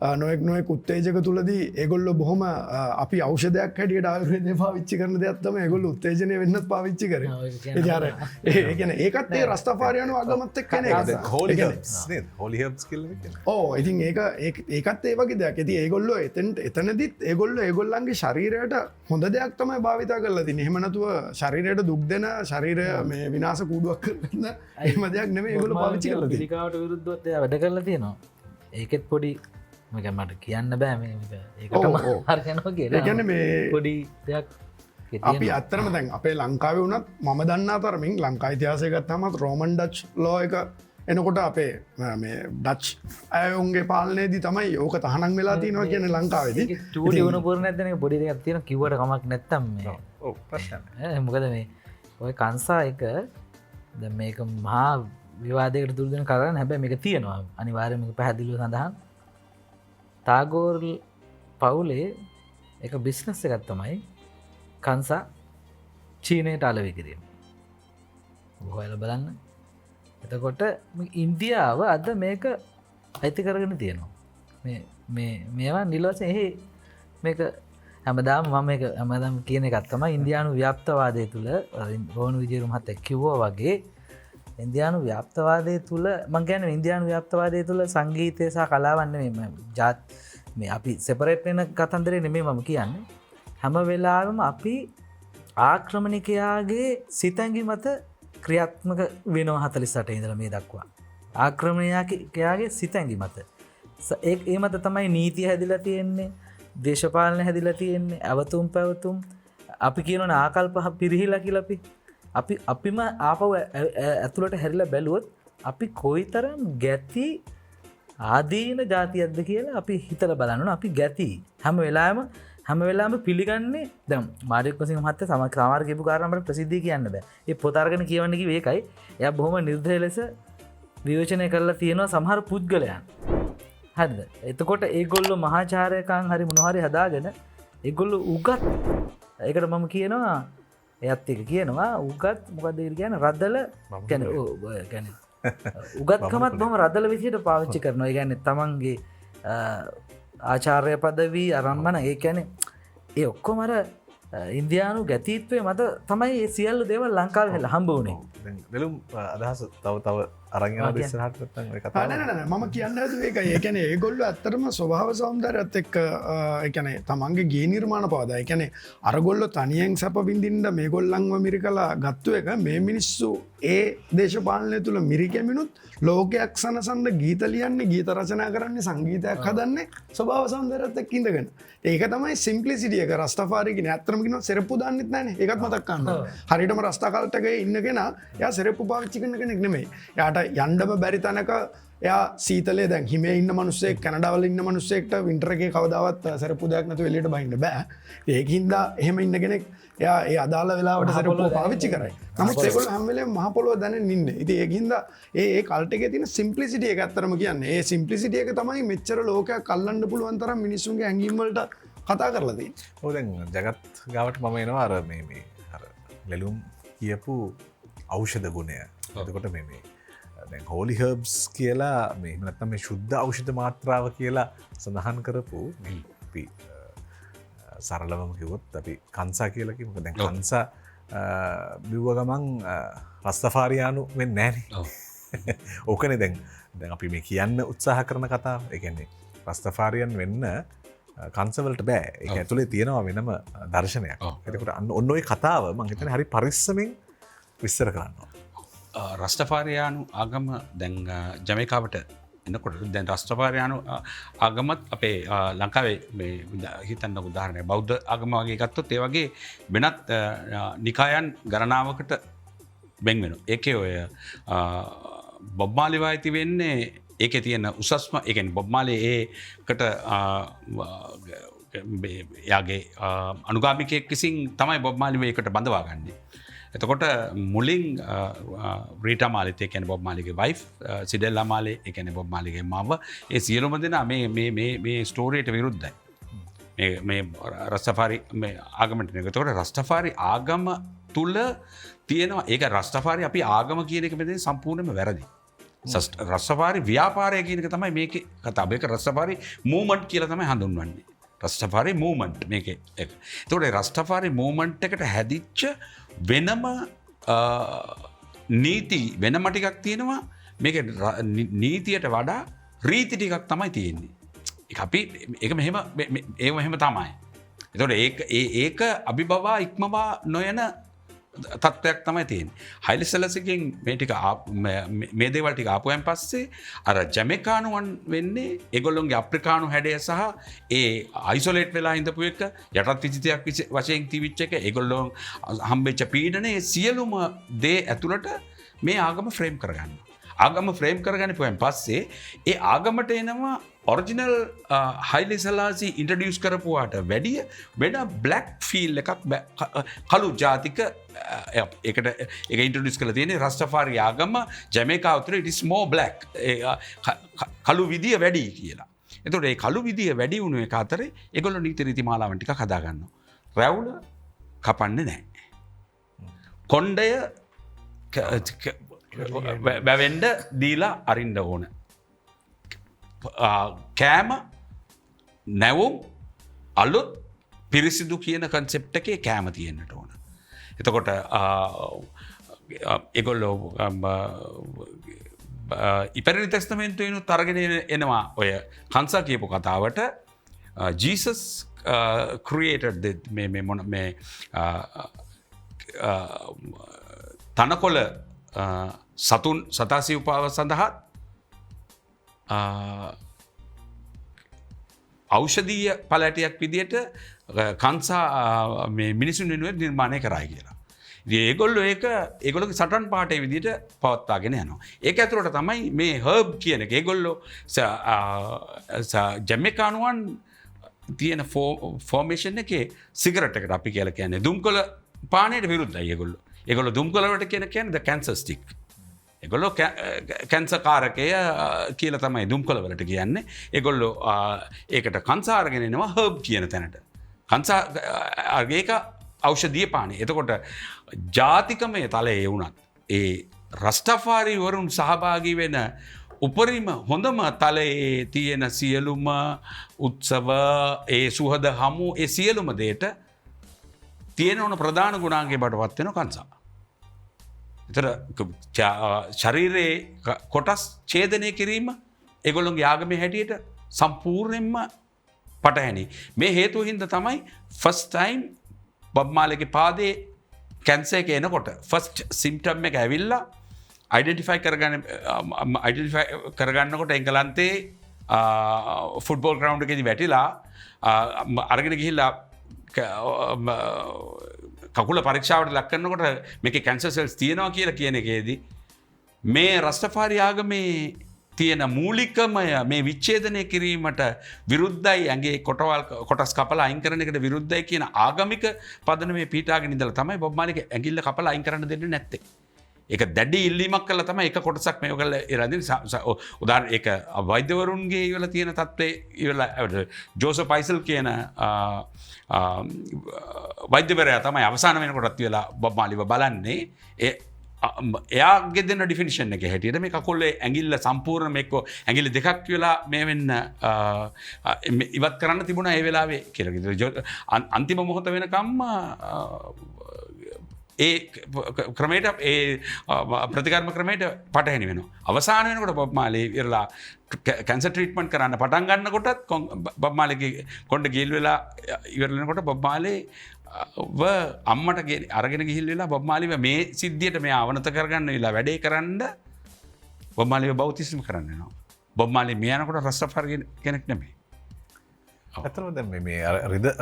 Speaker 5: නොෙක් නොෙක් උත්තේජක තුළදී ඒගොල්ල බොහොම අපි අවෂදයක් හැටියට ආයුර්වේදය පාවිච්චි කරන දෙයක්ත්තම ඒගොල්ල උත්තේජනය වෙන්නත් පාවිච්චි කර ජාර ඒගැන ඒකත් ඒ රස්ථපාරයන අගමත් එක් කන ඕ ඉතින් ඒකත් ඒවගේ දෙයක් ඇති ඒගොල්ල එතනදිත් ඒගොල්ල ඒගොල්ලන්ගේ ශරීරයට හොඳ දෙයක් තමයි භාවිතා කරලා ති හෙමනතුව ශරීරයට දුක් දෙන ශරීරය මේ විනාස කූඩුවක් කරන්න එහම දෙයක් නෙම ඒගොල පාවිච්චි කරල
Speaker 3: දිකාවට විරුද්ධත්ය වැඩ කරලා තියෙනවා ඒකෙත් පොඩි මට කියන්න බෑ ඒකටම හර්යනවා කියන මේ පොඩි දෙයක් අපි
Speaker 5: අත්තරම දැන් අපේ ලංකාව වුණත් මම දන්නා තරමින් ලංකා ඉතිහාසයගත්තමත් රෝමන් ඩච් ලෝ එක එනකොට අපේ ඩච් අයඋන්ගේ පාලනයේදී තමයි ඕක තහනක් වෙලා තියනවා කියන ලංකාවේදී
Speaker 3: චූටි වුණ පුරන ඇදන පොඩි දෙයක් තියෙන කිවට කමක් නැත්තම් මොකද මේ ඔය කන්සා එක මේක මහා විවාදයකට දුරදන කරන්න හැබැ මේක තියෙනවා අනිවාර්යම පැහැදිලිව සඳහන් තාගෝර් පවුලේ එක බිස්නස් එකත් තමයි කන්සා චීනයට අලවි කිරීම හොයල බලන්න එතකොට ඉන්දියාව අද මේක අයිති කරගෙන තියෙනවා මේවා නිලවස එහි මේක හැමදාම මම එක හැමදම් කියන එකත්තම ඉන්දයානු ව්‍යාප්තවාදය තුළ රෝණු විජරුමහත් එක්කිවෝ වගේ ඉන්දයානු ව්‍යාප්තවාදය තුළ මංගැන ඉන්දයානු ව්‍යාප්තවාදය තුළ සංගීතය සහ කලාවන්න ජාත් මේ අපි සෙපරේට් වෙන කතන්දරේ නෙමේ මම කියන්න හැම වෙලාවම අපි ආක්‍රමණිකයාගේ සිතැඟි මත ක්‍රියාත්මක වෙනවා 48 ඉඳලා මේ දක්වා ආක්‍රමණයකයාගේ සිතැඟි මත ඒ මත තමයි නීතිය හැදිලා තියෙන්නේ දේශපාලන හැදිලා තියෙන්නේ අවතුම් පැවතුම් අපි කියනවන ආකල්ප පිරිහිලා කියලා අපිම ආපව ඇතුළට හැරිලා බැලුවොත් අපි කොයිතරම් ගැති ආදීන ජාතියක්ද කියලා අපි හිතලා බලන්න අපි ගැති හැම වෙලාවෙම හැම වෙලාවෙම පිළිගන්නේ දැන් මාරික් වසිංහ මහත්තයා සමහර කියපු කාරණාවට ප්‍රසිද්ධිය කියන්න බෑ. ඒ පොත අරගෙන කියවන්න කිව්වේ ඒකයි. එයා බොහොම නිර්දය ලෙස විවේචනය කරලා තියෙනවා සමහර පුද්ගලයන්. හරිද? එතකොට ඒගොල්ලෝ මහාචාර්යකම් හරි මොනවා හරි හදාගෙන ඒගොල්ලෝ උගත් ඒකට මම කියනවා එයත් එක කියනවා උගත් මොකක්ද කියන්නේ රදල කියන්නේ උගත්කමත් බොහොම රදල විදිහට පාවිච්චි කරනවා. ඒ කියන්නේ තමන්ගේ ආචාර්ය පදවී අරම්මන ඒ කියන්නේ ඒ ඔක්කොම අර ඉන්දියානු ගැතිත්වය මත තමයි ඒ සියල්ල දේවල් ලංකාවේ වෙලා හම්බ වුණේ.
Speaker 2: වෙලුම් අදහස තව අරගෙන ඉස්සරහට නැත්නම් ඔය කතාව
Speaker 5: මම කියන්න හදුවේ ඒකයි. ඒ කියන්නේ ඒගොල්ලෝ ඇත්තටම ස්වභාව සෞන්දර්යයත් එක්ක ඒ කියන්නේ තමන්ගේ ගේ නිර්මාණ පවදා. ඒ කියන්නේ අරගොල්ලෝ තනියෙන් සැප විඳින්න මේගොල්ලන්ව මිරිකලා ගත්තු එක මේ මිනිස්සු ඒ දේශපාලනය තුල මිරිකැමිනුත් ලෝකයක් සනසන්න ගීත ලියන්නේ ගීත රචනා කරන්නේ සංගීතයක් හදන්නේ ස්වභාව සෞන්දර්යයත් එක්ක ඉඳගෙන. ඒක තමයි සිම්ප්ලිසිටි එක. රස්ටාෆාරි කියන්නේ ඇත්තටම කියනවා සෙරප්පු දාන්නෙත් නැහනේ. ඒකත් මතක් ගන්න. හරියටම රස්ටා කල්ට් එකේ ඉන්න කෙනා එයා සෙරප්පු පාවිච්චි කරන කෙනෙක් නෙමෙයි. එයාට යන්නම බැරි තැනක එයා සීතලේ දැන් හිමේ ඉන්න මිනිස්සෙක් කැනඩාවල ඉන්න මිනිස්සෙක්ට වින්ටර් එකේ කවදාවත් සෙරප්පු දෙයක් නැතුව එළියට බහින්න බෑ. ඒකින්ද එහෙම ඉන්න කෙනෙක් එයා ඒ අදාළ වෙලාවට සෙරප්පු පාවිච්චි කරයි. නමුත් ඒගොල්ලෝ හැම වෙලේම මහ පොළොව දැනෙන්න ඉන්නේ. ඉතින් ඒකින්ද ඒ කල්ට් එකේ තියෙන සිම්ප්ලිසිටි එක ඇත්තටම කියන්නේ ඒ සිම්ප්ලිසිටි එක තමයි මෙච්චර ලෝකයක් අල්ලන්න පුළුවන් තරම් මිනිස්සුන්ගේ හැඟීම් වලට කතා කරලා තියෙන්නේ.
Speaker 2: ඔව් දැන් జగත් ගාවට මම එනවා අර මේ අර ලෙලුම් කියපු ඖෂධ ගුණය. එතකොට මේ දැන් හෝලි හර්බ්ස් කියලා මේ නැත්නම් මේ ශුද්ධ ඖෂධ මාත්‍රාව කියලා සඳහන් කරපු අපි සරලවම කිව්වොත් අපි කංසා කියලා කිව්වොත් දැන් කංසා බිව්ව ගමන් රස්තෆාරියානු වෙන්නේ නැහනේ. ඕකනේ දැන් අපි මේ කියන්න උත්සාහ කරන කතාව. ඒ කියන්නේ රස්තෆාරියන් වෙන්න කන්සවලට බෑ. ඒක ඇතුලේ තියෙනවා වෙනම දර්ශනයක්. එතකොට අන්න ඔන්න ඔය කතාව මම හිතන්නේ හරි පරිස්සමෙන් විස්තර කරනවා.
Speaker 4: රස්ටෆාරියානු ආගම දැන් ජමේකාවට එනකොට දැන් රස්ටෆාරියානු ආගමත් අපේ ලංකාවේ මේ හිතන්න උදාහරණයක් බෞද්ධ ආගම වගේ ගත්තොත් ඒ වගේ වෙනත් නිකායන් ගණනාවකට බෙන් වෙනවා. ඒකේ ඔය බොබ් මාලි වායිති වෙන්නේ ඒකේ තියෙන උසස්ම ඒ කියන්නේ බොබ් මාලි ඒකට යාගේ අනුගාමිකයෙක් විසින් තමයි බොබ් මාලි මේකට බඳවා ගන්නේ. එතකොට මුලින් රීටා මාලිත් ඒ කියන්නේ බොබ් මාලිගේ වයිෆ් සිඩෙල්ලා මාලි ඒ කියන්නේ බොබ් මාලිගේ මව ඒ සියලුම දෙනා මේ ස්ටෝරියට විරුද්ධයි. මේ රස්ටෆාරි මේ ආගමට නේ. එතකොට රස්ටෆාරි ආගම තුල තියෙනවා ඒක රස්ටෆාරි අපි ආගම කියන එක මෙතන සම්පූර්ණයෙන්ම වැරදි. රස්ටෆාරි ව්‍යාපාරය කියන එක තමයි මේකේ කතාව. ඒක රස්ටෆාරි මූවමන්ට් කියලා තමයි හඳුන්වන්නේ. රස්ටෆාරි මූවමන්ට් මේකේ එක. එතකොට රස්ටෆාරි මූවමන්ට් එකට හැදිච්ච වෙනම නීති වෙනම ටිකක් තියෙනවා. මේක නීතියට වඩා රීති ටිකක් තමයි තියෙන්නේ. ඒක අපි ඒක මෙහෙම තමයි. එතකොට ඒක අභිබවා ඉක්මවා නොයන තත්ත්වයක් තමයි තියෙන්නේ. හයිලි සෙලසිගෙන් මේ දේවල් ටික ආපුවෙන් පස්සේ අර ජමේකානුවන් වෙන්නේ ඒගොල්ලොන්ගේ අප්‍රිකානු හැඩය සහ ඒ අයිසොලේට් වෙලා ඉඳපු එක යටත් විජිතයක් වශයෙන් තිබිච්ච එක ඒගොල්ලෝ හම්බෙච්ච පීඩනයේ සියලුම දේ ඇතුළට මේ ආගම ෆ්‍රේම් කරගන්නවා. ආගම ෆ්‍රේම් කරගන්නපුවෙන් පස්සේ ඒ ආගමට එනවා ඔරිජිනල් හයිලි සලාසි ඉන්ට්‍රොඩියුස් කරපුවාට වැඩිය වෙන බ්ලැක් ෆීල් එකක් කළු ජාතික ඒකට ඒක ඉන්ට්‍රොඩියුස් කරලා තියෙන්නේ රස්ටෆාරි ආගම ජමේකාව තුළ it is more black කළු විදිය වැඩි කියලා. එතකොට ඒ කළු විදිය වැඩි වුණු එක අතරේ ඒගොල්ලෝ නීති රීති මාලාවන් ටිකක් හදා ගන්නවා. රැවුල කපන්නේ නැහැ. කොණ්ඩය වැවෙන්ඩ දීලා අරින්ඩ ඕන. කෑම නැවුම් අලුත් පිරිසිදු කියන කන්සෙප්ට එකේ කෑම තියෙන්න්නට ඕන. එතකොට එගොල්ලෝ ඉපැරි තෙස්තමෙන්තුවනු තරගෙන එනවා ඔය කන්සා කියපු කතාවට ජීසස් ක්‍රියේටඩ් මොන මේ තනකොළ සතුන් සතාසි උපාව සඳහා ඖෂධීය පලටයක් විදියට කංසා මිනිසුන් වෙනුවෙන් නිර්මාණය කරයි කියලා. ඒගොල්ලෝ ඒගොල්ලෝගේ සටන් පාටේ විදියට පවත්වාගෙන යනවා. ඒක ඇතුළට තමයි මේ හර්බ් කියන එක. ඒගොල්ලෝ ජමේකානුවන් තියෙන ෆෝර්මේෂන් එකේ සිගරට් එකට අපි කියලා කියන්නේ දුම්කොළ පානයට විරුද්ධයි ඒගොල්ලෝ. ඒගොල්ලෝ දුම්කොළවට කියන්නේ the cancer stick. ඒගොල්ලෝ කැන්සර් කාරකය කියලා තමයි දුම්කොළ වලට කියන්නේ. ඒගොල්ලෝ ඒකට කංසා අරගෙන එනවා හර්බ් කියන තැනට. කංසා ඒක ඖෂධීය පානය. එතකොට ජාතිකමය තලයේ වුණත් ඒ රස්ටෆාරි වරුන් සහභාගී වෙන උපරිම හොඳම තලයේ තියෙන සියලුම උත්සව ඒ සුහද හමු ඒ සියලුම දේට තියෙන ඕන ප්‍රධාන ගුණාංගය බවට පත් වෙන කංසා. එතර ශරීරයේ කොටස් ඡේදනය කිරීම ඒගොල්ලොන්ගේ ආගමේ හැටියට සම්පූර්ණයෙන්ම පටහැනි. මේ හේතුව හින්දා තමයි ෆස්ට් ටයිම් බොබ් මාලිගේ පාදේ කැන්සර් එක එනකොට ෆස්ට් සිම්ප්ටම් එක ඇවිල්ලා අයිඩෙන්ටිෆයි කරගන්නකොට එංගලන්තේ ෆුට්බෝල් ග්‍රවුන්ඩ් එකේදී වැටිලා අරගෙන ගිහිල්ලා කකුල පරීක්ෂාවට ලක් කරනකොට මේකේ කැන්සර් සෙල්ස් තියෙනවා කියලා කියන එකේදී මේ රස්ටෆාරි ආගමේ තියෙන මූලිකමය මේ විච්ඡේදනය කිරීමට විරුද්ධයි ඇගේ කොටස් කපලා අයින් කරන එකට විරුද්ධයි කියන ආගමික පදනමේ පීඨාගෙන ඉඳලා තමයි බොබ් මාලිගේ ඇඟිල්ල කපලා අයින් කරන්න දෙන්නේ නැත්තේ. ඒක දැඩි ඉල්ලීමක් කළා තමයි එක කොටසක් මේක කරලා ඉරදින් උදාහරණ ඒක වෛද්‍යවරුන්ගේ ඉවල තියෙන තත්ත්වයේ ඉවල ජෝසප් අයිසල් කියන වෛද්‍යවරයා තමයි අවසාන වෙනකොටත් වෙලා බොබ් මාලිව බලන්නේ එයාගේ දෙන ඩිෆිනිෂන් එක හැටියට මේ කකුලේ ඇඟිල්ල සම්පූර්ණ මේක ඇඟිලි දෙකක් වෙලා මේ වෙන්න ඉවත් කරන්න තිබුණා ඒ වෙලාවේ කියලා. අන්තිම මොහොත වෙනකම්ම ඒ ක්‍රමයට ඒ ප්‍රතිකර්ම ක්‍රමයට පටහැනි වෙනවා. අවසාන වෙනකොට බොබ් මාලි ඉරලා කැන්සර් ට්‍රීට්මන්ට් කරන්න පටන් ගන්නකොටත් බොබ් මාලිගේ කොණ්ඩ ගිල් වෙලා ඉවර වෙනකොට බොබ් මාලි අම්මට අරගෙන ගිහිල්ලා බොබ් මාලිව මේ සිද්ධියට මේ අවනත කරගන්න වෙලා වැඩේ කරන්න බොබ් මාලිව බෞතිස්ම කරන්න වෙනවා. බොබ් මාලි මේ යනකොට රස්ටෆාරි කෙනෙක් නෙමෙයි.
Speaker 2: ඇත්තම දැන් මේ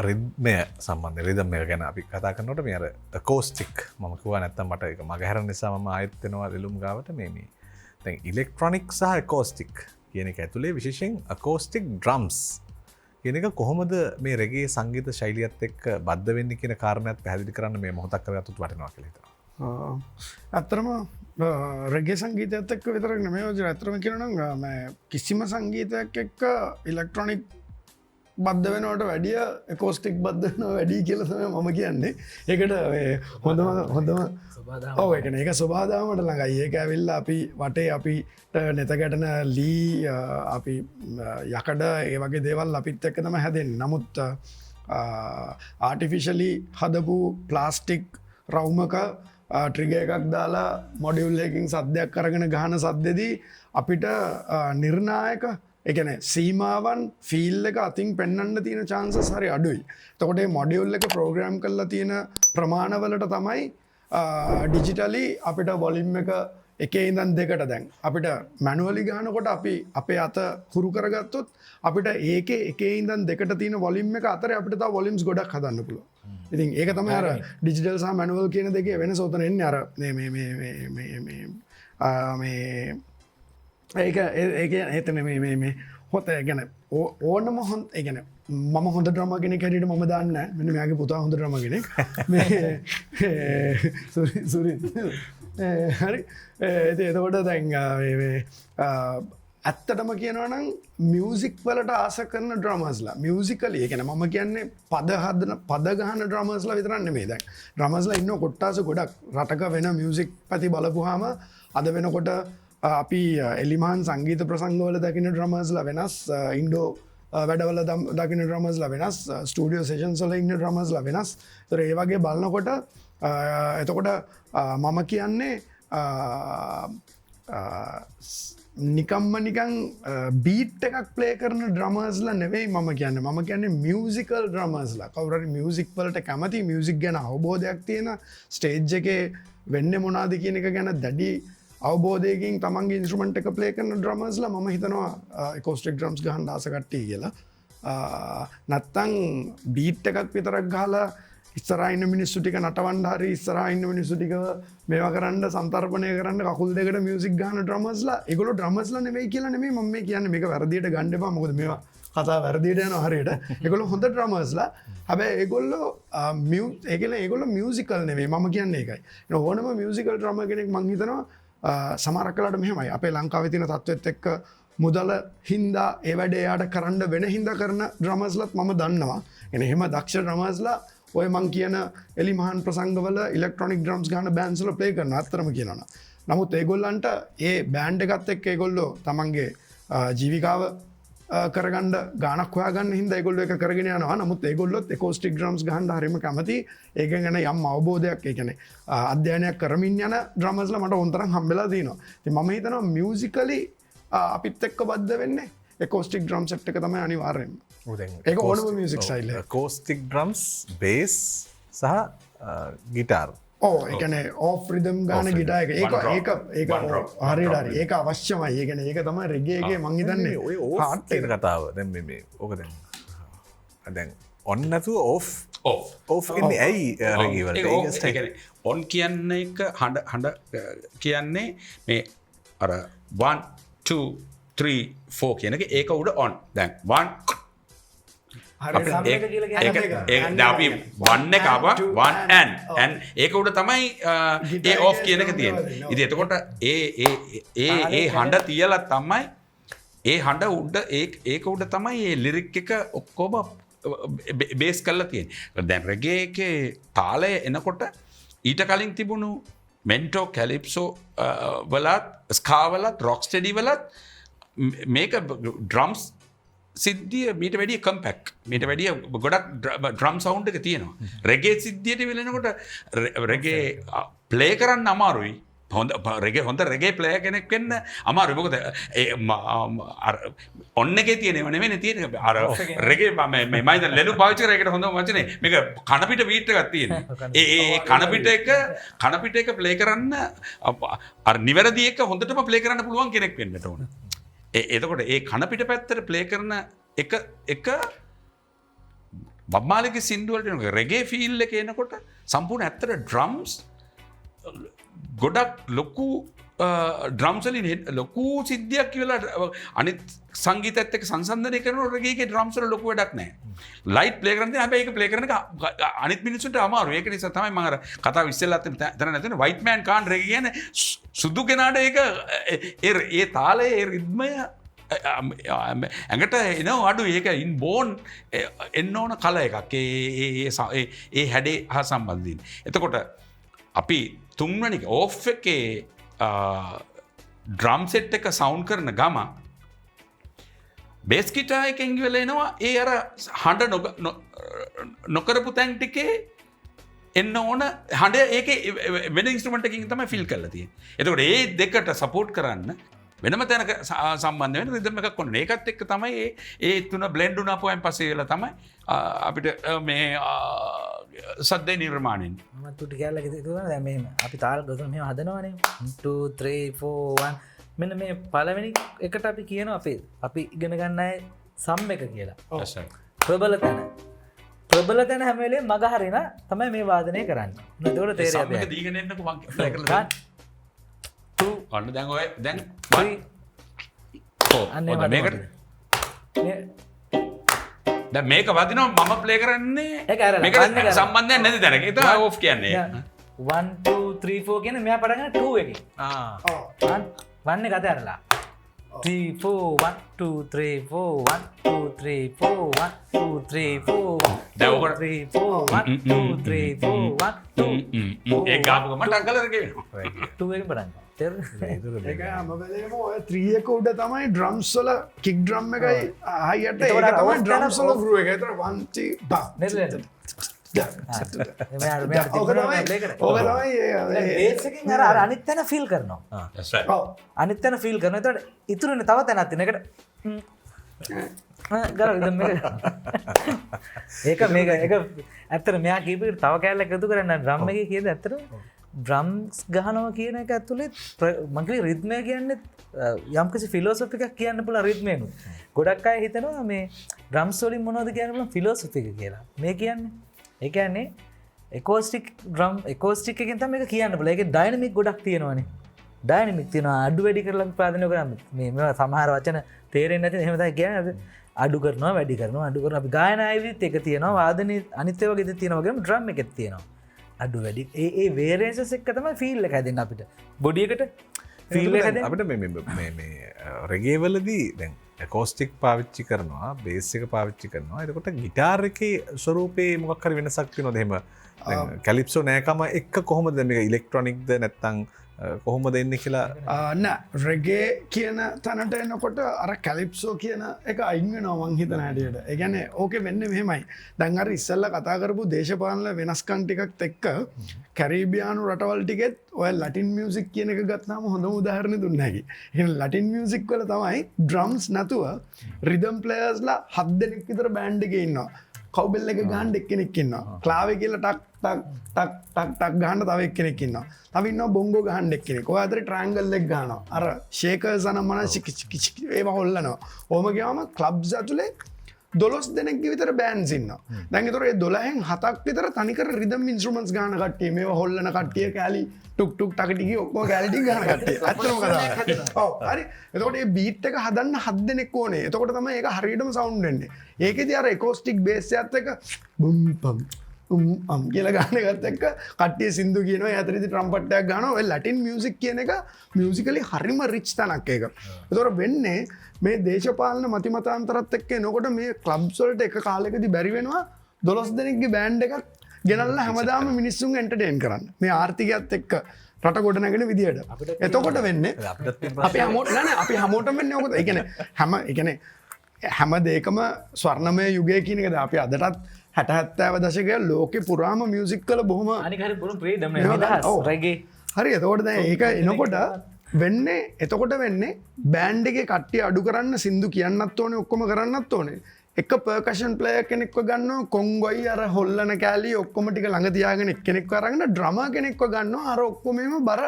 Speaker 2: රිද්මය සම්බන්ධ රිදම් එක ගැන අපි කතා කරනකොට මේ අර අකෝස්ටික් මම කිව්වා නැත්තම් මට ඒක මගහැරෙන නිසා මම ආයෙත් වෙනවා එළුම් ගාවට මේ දැන් ඉලෙක්ට්‍රොනික් සහ අකෝස්ටික් කියන එක ඇතුලේ විශේෂයෙන් අකෝස්ටික් ඩ්‍රම්ස් කියන එක කොහොමද මේ රෙගේ සංගීත ශෛලියත් එක්ක බද්ධ වෙන්නේ කියන කාරණාත් පැහැදිලි කරන්න මේ මොහොතක් කරගත්තොත් වටිනවා කියලා හිතනවා.
Speaker 5: ඇත්තටම රෙගේ සංගීතයත් එක්ක විතරක් නෙමෙයි ඇත්තටම කියනවා නම් කිසිම සංගීතයක් එක්ක ඉලෙක්ට්‍රොනික් බද්ධ වෙනවට වැඩිය එකෝස්ටික් බද්ධ වෙනවා වැඩි කියලා තමයි මම කියන්නේ. ඒකට හොඳම ඔව් ඒක නේ ඒක සබාදාමට ළඟයි. ඒක ඇවිල්ලා අපි වටේ අපිට නෙත ගැටෙන ලී අපි යකඩ ඒ වගේ දේවල් අපිත් එක්ක තමයි හැදෙන්නේ. නමුත් ආටිෆිෂලි හදපු ප්ලාස්ටික් රවුමක ට්‍රිගර් එකක් දාලා මොඩියුල් එකකින් සද්දයක් අරගෙන ගහන සද්දෙදී අපිට නිර්ණායක එකන සීමාවන් ෆිල් එක අතින් පෙන්න්න තියෙන චාන්සස් හරි අඩුයි. තකොට මොඩියුල් එක ප්‍රෝග්‍රම් කරලා තියෙන ප්‍රමාණවලට තමයි ඩිජිටලි අපිට වොලිම් එක ඉඳන් දෙකට දැන් අපිට මැනුවලි ගානකොට අපි අපේ අත හුරු කරගත්තොත් අපිට ඒක ඉඳන් දෙකට තියෙන වොලිම් එක අතර අපිට තව වොලිම්ස් ගොඩක් හදන්න පුළුවන්. ඉතින් ඒක තමයි අර ඩිජිටල් සහ මැනුවල් කියන දෙකේ වෙනස උතන එන්නේ අර ඒක ඒතන මේ හොත ගැන ඕනම හොන් ඒගැන මම හොඳ ්‍රමගෙන කැරට ම දන්න මෙන මේගේ පුතා හොඳ ්‍රමගෙන සුරි හරි එතකොට දැන් ඇත්තටම කියනවනම් මියසික් වලට ආස කරන ඩ්‍රමස්ලා මියසිකලි එකන මම කියන්නේ පදහදන පදගහන ඩ්‍රමස්ලා විතරන්න මේ දැන් ඩ්‍රමස්ලා ඉන්න කොට්ටාස ගොඩක් රටක වෙන මියසික් පැති බලපුහාම අද වෙනකොට අපි එලිමාන් සංගීත ප්‍රසංගවල දකින ඩ්‍රමස්ලා වෙනස් ඉන්ඩෝ වැඩවල දකින ඩ්‍රමස්ලා වෙනස් ස්ටඩියෝ සේෂන්සල ඉන්න ඩ්‍රමස්ලා වෙනස් තර ඒ වගේ බලන්නකොට එතකොට මම කියන්නේ නිකම්ම නිකං බීට් එකක් ප්ලේ කරන ඩ්‍රමස්ලා නෙවෙයි මම කියන්න මම කියන්නේ මියසිකල් ඩ්‍රමස්ලා කවුරට මියසික් වලට කැමති මියසික් ගැන අවබෝධයක් තියෙන ස්ටේජ් එකේ වෙන්න මොනාද කියන එක ගැන දැඩි අවබෝධයකින් තමන්ගේ ඉන්ස්ට්‍රුමන්ට් එක ප්ලේ කරන ඩ්‍රමස්ලා මම හිතනවා එකෝස්ටික් ඩ්‍රම්ස් ගහන්න ආස කට්ටිය කියලා. නැත්තං බීට් එකක් විතරක් ගහලා ඉස්සරහා ඉන්න මිනිස්සු ටික නටවන්න හරි ඉස්සරහා ඉන්න මිනිස්සු ටික මේවා කරන්න සන්තරපණය කරන්න කකුල් දෙකට මියුසික් ගහන ඩ්‍රමස්ලා ඒගොල්ලෝ ඩ්‍රමස්ලා නෙවෙයි කියලා නෙමෙයි මම මේ කියන්නේ මේක වැරදියට ගන්න එපා මොකද මේවා කතා වැරදිට යන හරියට එකොල හොඳ ඩ්‍රමස්ලා හැබැ ඒගොල්ලෝ ඒකල ඒගොල මියසිකල් නෙවේ ම කියන්නේ එකයි ඕනම මියසිකල් ්‍රම කෙනෙක් මංහිතනවා සමරක්කලට මෙහෙමයි අපේ ලංකාව තින තත්වත් එක්ක මුදල හින්දා ඒ වැඩේයාට කරන්න වෙන හින්ද කරන ඩ්‍රමස්ලත් මම දන්නවා එන එහෙම දක්ෂ ඩ්‍රමස්ලා ඔය මං කියන එලි මහන් ප්‍රසංගවල ඉලෙක්ට්‍රොනික් ඩ්‍රම්ස් ගන්න බෑන්සල ප්ලේ කරන අත්තරම කියනවා නමුත් ඒගොල්ලන්ට ඒ බෑන්ඩ් එකත් එක් ඒගොල්ලෝ තමන්ගේ ජීවිකාව කරගන්න ගානක් හොයාගන්න හිද ගොල්ල එක කරගෙන යනවා නමුත් ඒගොල්ලොත් එකෝස්ටික් ්‍රම්ස් ගහන්ඩ හරිම කැමති ඒක ගැන යම් අවබෝධයක් ඒකන අධ්‍යයනයක් කරමින් යන ද්‍රමස්ල මට ඔොන්තරම් හම්බෙලා දීනවා ති ම හිතනවා මියසිකලි අපිත් එක්ක බද්ධ වෙන්න එකෝස්ටික් ්‍රම් සට් එක තම අනිවාරයෙන් ඒ ඕනම මියසික් සයිල්ල
Speaker 2: කෝස්ටික් ඩ්‍රම්ස් බේස් සහ ගිටාර්
Speaker 5: ඕ එකන ඕ රිදම් ගාන ගිටා එක ඒක හරිඩරි ඒක අවශ්‍යමයි ඒකන ඒක තමයි රෙගේගේ මංහිතන්නේ
Speaker 2: ඔය ඕට කතාව දැ මේ ඕක දැන් ඔන්නතු ඕ ඉන්න ඇයි රැගවල
Speaker 4: ඔන් කියන්න එක හඬ කියන්නේ මේ අර 1-2-3-4 කියනක ඒක උඩ ඔන් දැන් 1 අපි වන්න එකවා වන් ඒක උඩ තමයි ඒ ඕෆ් කියනක තියෙන ඉති එතකොට ඒ හඬ තියලත් තමයි ඒ හඬ උඩ ඒක උඩ තමයි ඒ ලිරික් එක ඔක්කෝම බේස් කල්ලා තියෙන දැන් රගේ එක තාලය එනකොට ඊට කලින් තිබුණු මෙන්ටෝ කැලිප්සෝ වලත් ස්කාවලත් රොක්ස්ටඩි වලත් මේක ඩ්‍රම්ස් සිද්ධිය මීට වැඩිය කම්පැක් මීට වැඩිය ගොඩක් ඩ්‍රම් සවුන්් එක තියෙනවා රෙගේ සිද්ධියට වෙලෙනකොට රෙගේ ප්ලේ කරන්න අමාරුයි හොඳ රෙගේ හොඳ රෙගේ ප්ලය කෙනෙක් වෙන්න අමාරු මොකද ඔන්න එක තියෙනව නෙවෙන තියෙන අර රෙගේ මයිද ලෙනු පාචරයකට හොඳ වචනේ මේක කණපිට වීට් එකක් තියෙන ඒ කණපිට එක ප්ලේ කරන්න අර නිවැරදි එක හොඳටම ප්ලේ කරන්න පුළුවන් කෙනෙක් වෙන්නට ඕන එතකොට ඒ කණපිට පැත්තට ප්ලේ කරන එක බම්මාලික සිින්දුවලට රෙගේ ෆිල් එක එනකොට සම්පූර්ණ ඇත්තට ඩ්‍රම්ස් ගොඩක් ලොකු ඩ්‍රම්සලින් ලොකු සිද්ධියක් කියලා අනිත් සංගීතත් එක්ක සංසන්ධනය කරන රෙගේගේ ඩ්‍රම්ස් වල ලොකු වැඩක් නැහැ. ලයිට් ප්ලේ කරන්නේ හැබැයි ඒක ප්ලේ කරන එක අනිත් මිනිස්සුන්ට අමාරු. ඒක නිසා තමයි මම අර කතාව ඉස්සෙල්ලත් තන නැතුනේ white man can't reggae කියන්නේ සුදු කෙනාට ඒක ඒ තාලයේ ඒ රිද්මය ඇඟට එනවා අඩු ඒක ඉන්බෝන් එන්න ඕන කල එකක් ඒ හැඩේ හා සම්බන්ධයෙන්. එතකොට අපි තුන්වැනි ඕෆ් එකේ ඩ්‍රම් සෙට් එක සවුන්ඩ් කරන ගම බේස් ගිටාර් එකෙන් ඉවල එනවා ඒ අර හඬ නොකරපු තැන් ටිකේ එන්න ඕන හඬ ඒකේ වෙන ඉන්ස්ට්‍රුමන්ට් එකකින් තමයි ෆිල් කරලා තියෙන්නේ. එතකොට ඒ දෙකට සපෝට් කරන්න වෙනම තැනක සම්බන්ධ වෙන රිද්ම් එකක් ඕනේ. ඒකත් එක්ක තමයි ඒ තුන බ්ලෙන්ඩ් වුණා පොයන් පස්සේ වෙලා තමයි අපිට මේ සද්දේ නිර්මාණයෙන්
Speaker 3: මම තුටි කැල්ලක තියුණා දැන් මෙහෙම අපි තාල ගොතන මෙහෙම හදනවනේ 2 3 4 1 මෙන්න මේ පළවෙනි එකට අපි කියනවා අපි ඉගෙන ගන්න අය සම් එක කියලා. ප්‍රබල තැන හැම වෙලේම මග හරින තමයි මේ වාදනය කරන්නේ. එතකොට තේරෙයි
Speaker 4: සම් එක දීගෙන එන්නකො මම ප්ලේ කරලා 2 ඔන්න දැන් ඔය දැන් 1 4 මේකට දැන් මේක වදිනවා මම ප්ලේ කරන්නේ මේක සම්බන්ධයක් නැති තැනක. ඒක තමයි ඕෆ් කියන්නේ.
Speaker 3: 1 2 3 4 කියන්නේ මෙයා පටන් ගන්න 2 එකේ. 1 එක අතහැරලා 3 4 1 2 3 4 1 2 3 4 1 2 3 4
Speaker 4: දැන්
Speaker 3: 3 4 1 2 3 4 1
Speaker 4: ඒ ගාපු ගමන් ටග්ගල රගේ වෙනවා.
Speaker 3: 2 එකෙන් පටන් ගන්න.
Speaker 5: ඒක අමබලේම ඔය 3 එක උඩ තමයි ඩ්‍රම්ස් වල කික් ඩ්‍රම් එකයි හයියට ඒක තමයි ඩ්‍රම්ස් වල ගෲ එක. ඒතර 1 2 බා
Speaker 3: නේද? ඒකෙන් අර අනිත් තැන ෆීල් කරනවා. අනිත් තැන ෆීල් කරනවා. එතකොට ඉතුරුනේ තව තැනක් තියෙන එකට ඒක මේක ඇත්තට මෙයා කීපෙකට තව කෑල්ලක් එකතු කරන්න ඩ්‍රම් එකේ කියද ඇත්තට ඩ්‍රම්ස් ගහනවා කියන එක ඇතුළේ මගේ රිද්මය කියන්නේ යම්කිසි ෆිලොසොෆි එකක් කියන්න පුළුවන් රිද්මයනුත්. ගොඩක් අය හිතනවා මේ ඩ්‍රම්ස් වලින් මොනවද කියන්න පුළුවන් ෆිලොසොෆි එක කියලා. මේ කියන්නේ ඒ කියන්නේ එකෝස්ටික් ඩ්‍රම් එකෝස්ටික් එකෙන් තමයි මේක කියන්න පුළුවන්. ඒකේ ඩයිනමික් ගොඩක් තියෙනවානේ. ඩයිනමික් තියෙනවා අඩු වැඩි කරලා පාදනය කරන්නේ. මේවා සමහර වචන තේරෙන්නේ නැති එහෙම තමයි කියන්නේ. අඩු කරනවා වැඩි කරන අඩු කරන අපි ගායනයවිත් එක තියෙනවා වාදන අනිත්‍යව ගෙත තියෙනවගේම ද්‍රම් එකෙත් තියෙනවා අඩු වැඩි ඒ වේරේසස් එක්ක තමයි ෆීල් එක හැදෙන්න අපිට බොඩියකට ෆීල්
Speaker 2: අපිට මේ රෙගේවලදී දැන් කෝස්ටික් පාවිච්චි කරනවා බේසික පාවිච්චි කරනවා එතකොට ගිටාර් එකේ ස්වරූපේ මොකක් හරි වෙනසක් තියෙනවද එහෙම කැලිප්සෝ නෑකම එක්ක කොහොමද මේක ඉලෙක්ට්‍රොනික්ද නැත්තම් කොහොම දෙන්න කියලා
Speaker 5: නෑ රෙගේ කියන තැනට එනකොට අර කැලිප්සෝ කියන එක අයිංග නොවන් හිතන හැටියට ඒගැන ඕක වෙන්න මෙහෙමයි දැන්හර ඉස්සල්ල කතා කරපු දේශපාලන වෙනස්කන්ටිකක් එක්ක කැරීබියානු රටවල් ටිකෙත් ඔය ලටින් මියසික් කියන එක ගත්නාම හොඳ උදාහරණ දුන්නකි එ ලටින් මියසික් වල තමයි ඩ්‍රම්ස් නැතුව රිදම් ප්ලේස්ලා 7 දෙනෙක් විතර බෑන්ඩ් එක ඉන්නවා කවබෙල්ල එක ගහන් එක්කෙනෙක් ඉන්නවා ක්ලාව කියල ටක් ගහන්න තව එක්කෙනෙක් ඉන්නවා තවින්න බොංගෝ ගහන් එක්කෙනෙක් ඔය අතර ට්‍රෑන්ගල් එක් ගහනවා අර ෂේකර් සනම්මන ඒව හොල්ලනවා ඕම ගාම ක්ලබ්ස් ඇතුලේ 12 දෙනෙක් විතර බෑන්ඩ්ස් ඉන්නවා දැන් ඒතර ඒ 12න් 7ක් විතර තනිකර රිදම් ඉන්ස්ට්‍රුමන්ට්ස් ගන්න කට්ටිය මේව හොල්ලන කට්ටිය කැලි ටුක් ටුක් ටකටිකි ඔක්කොම කැලි ටික ගන්න කට්ටිය අත්‍තරම කතාව ඔව් හරි එතකොට මේ බීට් එක හදන්න 7 දෙනෙක් ඕනේ එතකොට තමයි ඒක හරියටම සවුන්ඩ් වෙන්නේ ඒකෙදි අර එකෝස්ටික් බේස් එකත් එක්ක බුම් පම් කියලා ගන්න එකත් එක්ක කට්ටිය සින්දු කියනවා ඒ අතරේදී ට්‍රම්පට් එකක් ගන්නවා ඔය ලැටින් මියුසික් කියන එක මියුසිකලි හරිම රිච් තැනක් ඒක ඒතකොට වෙන්නේ මේ දේශපාලන මතිමතාන්තරත් එක්ක එනකොට මේ ක්ලබ්ස් වලට එක කාලෙකදී බැරි වෙනවා 12 දෙනෙක්ගේ බෑන්ඩ් එකක් ගෙනල්ලා හැමදාම මිනිස්සුන් එන්ටර්ටේන් කරන්න මේ ආර්ථිකයත් එක්ක රට ගොඩ නැගෙන විදියට එතකොට වෙන්නේ අපි හැමෝටම වෙන්නේ ඕකද ඒ කියන්නේ හැම දෙයකම ස්වර්ණමය යුගය කියන එකද අපි අදටත් 60-70 දශකය ලෝකෙ පුරාම මියුසික් කළ බොහොම හරි එතකොට දැන් ඒක එනකොට වෙන්නේ එතකොට වෙන්නේ බෑන්ඩ් එකේ කට්ටිය අඩු කරන්න සින්දු කියන්නත් ඕනේ ඔක්කොම කරන්නත් ඕනේ එක පර්කෂන් ප්ලේයර් කෙනෙක්ව ගන්නවා කොංගොයි අර හොල්ලන කෑලි ඔක්කොම ටික ළඟ තියාගෙන එක්කෙනෙක්ව අරගෙන ඩ්‍රමර් කෙනෙක්ව ගන්නවා අර ඔක්කොම බර